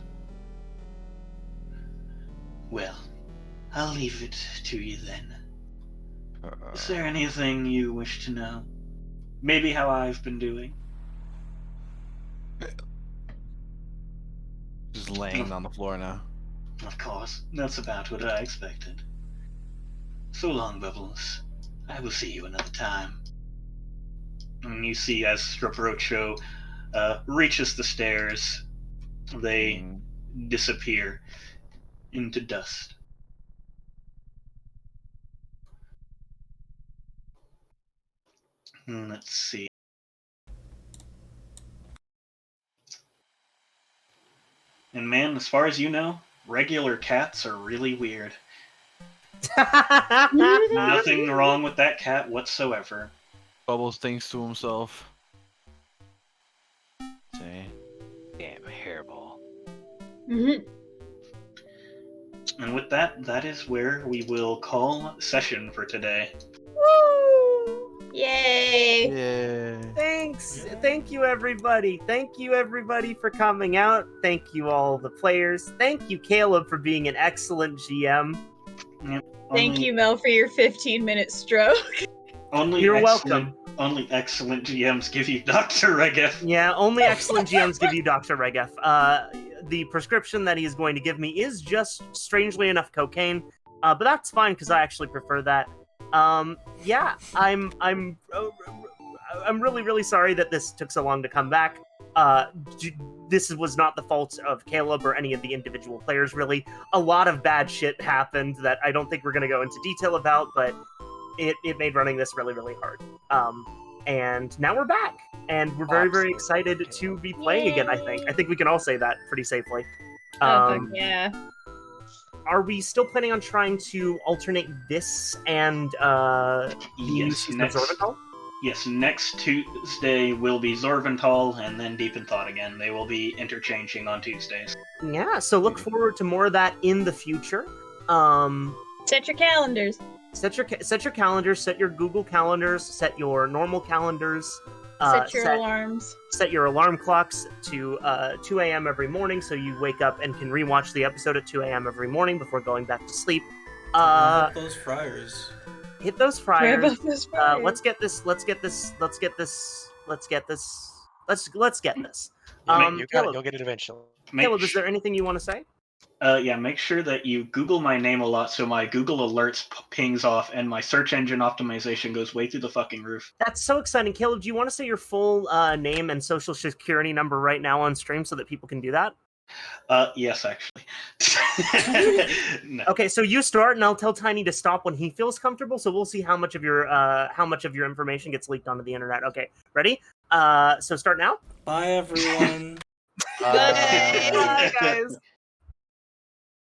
Well, I'll leave it to you then. Is there anything you wish to know? Maybe how I've been doing? Just laying on the floor now. Of course. That's about what I expected. So long, Bubbles. I will see you another time. And you see as Straporocho reaches the stairs, they disappear into dust. Let's see. And man, as far as you know, regular cats are really weird. Nothing wrong with that cat whatsoever. Bubbles thinks to himself. Say, damn hairball. And with that, that is where we will call session for today. Woo! Yay! Yeah. Thanks. Thank you, everybody. Thank you, everybody, for coming out. Thank you, all the players. Thank you, Caleb, for being an excellent GM. Thank you, Mel, for your 15-minute stroke. You're welcome. Only excellent GMs give you Dr. Regef. Yeah, only excellent GMs give you Dr. Regef. The prescription that he is going to give me is just, strangely enough, cocaine. but that's fine because I actually prefer that. Yeah, I'm really, really sorry that this took so long to come back. This was not the fault of Caleb or any of the individual players, really. A lot of bad shit happened that I don't think we're going to go into detail about, but it made running this really, really hard. And now we're back, and we're very, very excited to be playing again, I think. I think we can all say that pretty safely. Yeah. Are we still planning on trying to alternate this and the new season of Zorvental? Yes, next Tuesday will be Zorvental, and then Deep in Thought again. They will be interchanging on Tuesdays. Yeah, so look forward to more of that in the future. Set your calendars. Set your calendars. Set your Google calendars. Set your normal calendars. Set your alarms. Set your alarm clocks to 2 a.m. every morning, so you wake up and can rewatch the episode at 2 a.m. every morning before going back to sleep. Hit those fryers. Hit those fryers. Grab up those fryers. Let's get this. Let's get this. You got it. Caleb, You'll get it eventually. Caleb, is there anything you want to say? Yeah, make sure that you Google my name a lot so my Google Alerts pings off and my search engine optimization goes way through the fucking roof. That's so exciting. Caleb, do you want to say your full name and social security number right now on stream so that people can do that? Yes, actually. No. Okay, so you start, and I'll tell Tiny to stop when he feels comfortable. So we'll see how much of your information gets leaked onto the internet. Okay, ready? So start now. Bye, everyone. Bye, guys.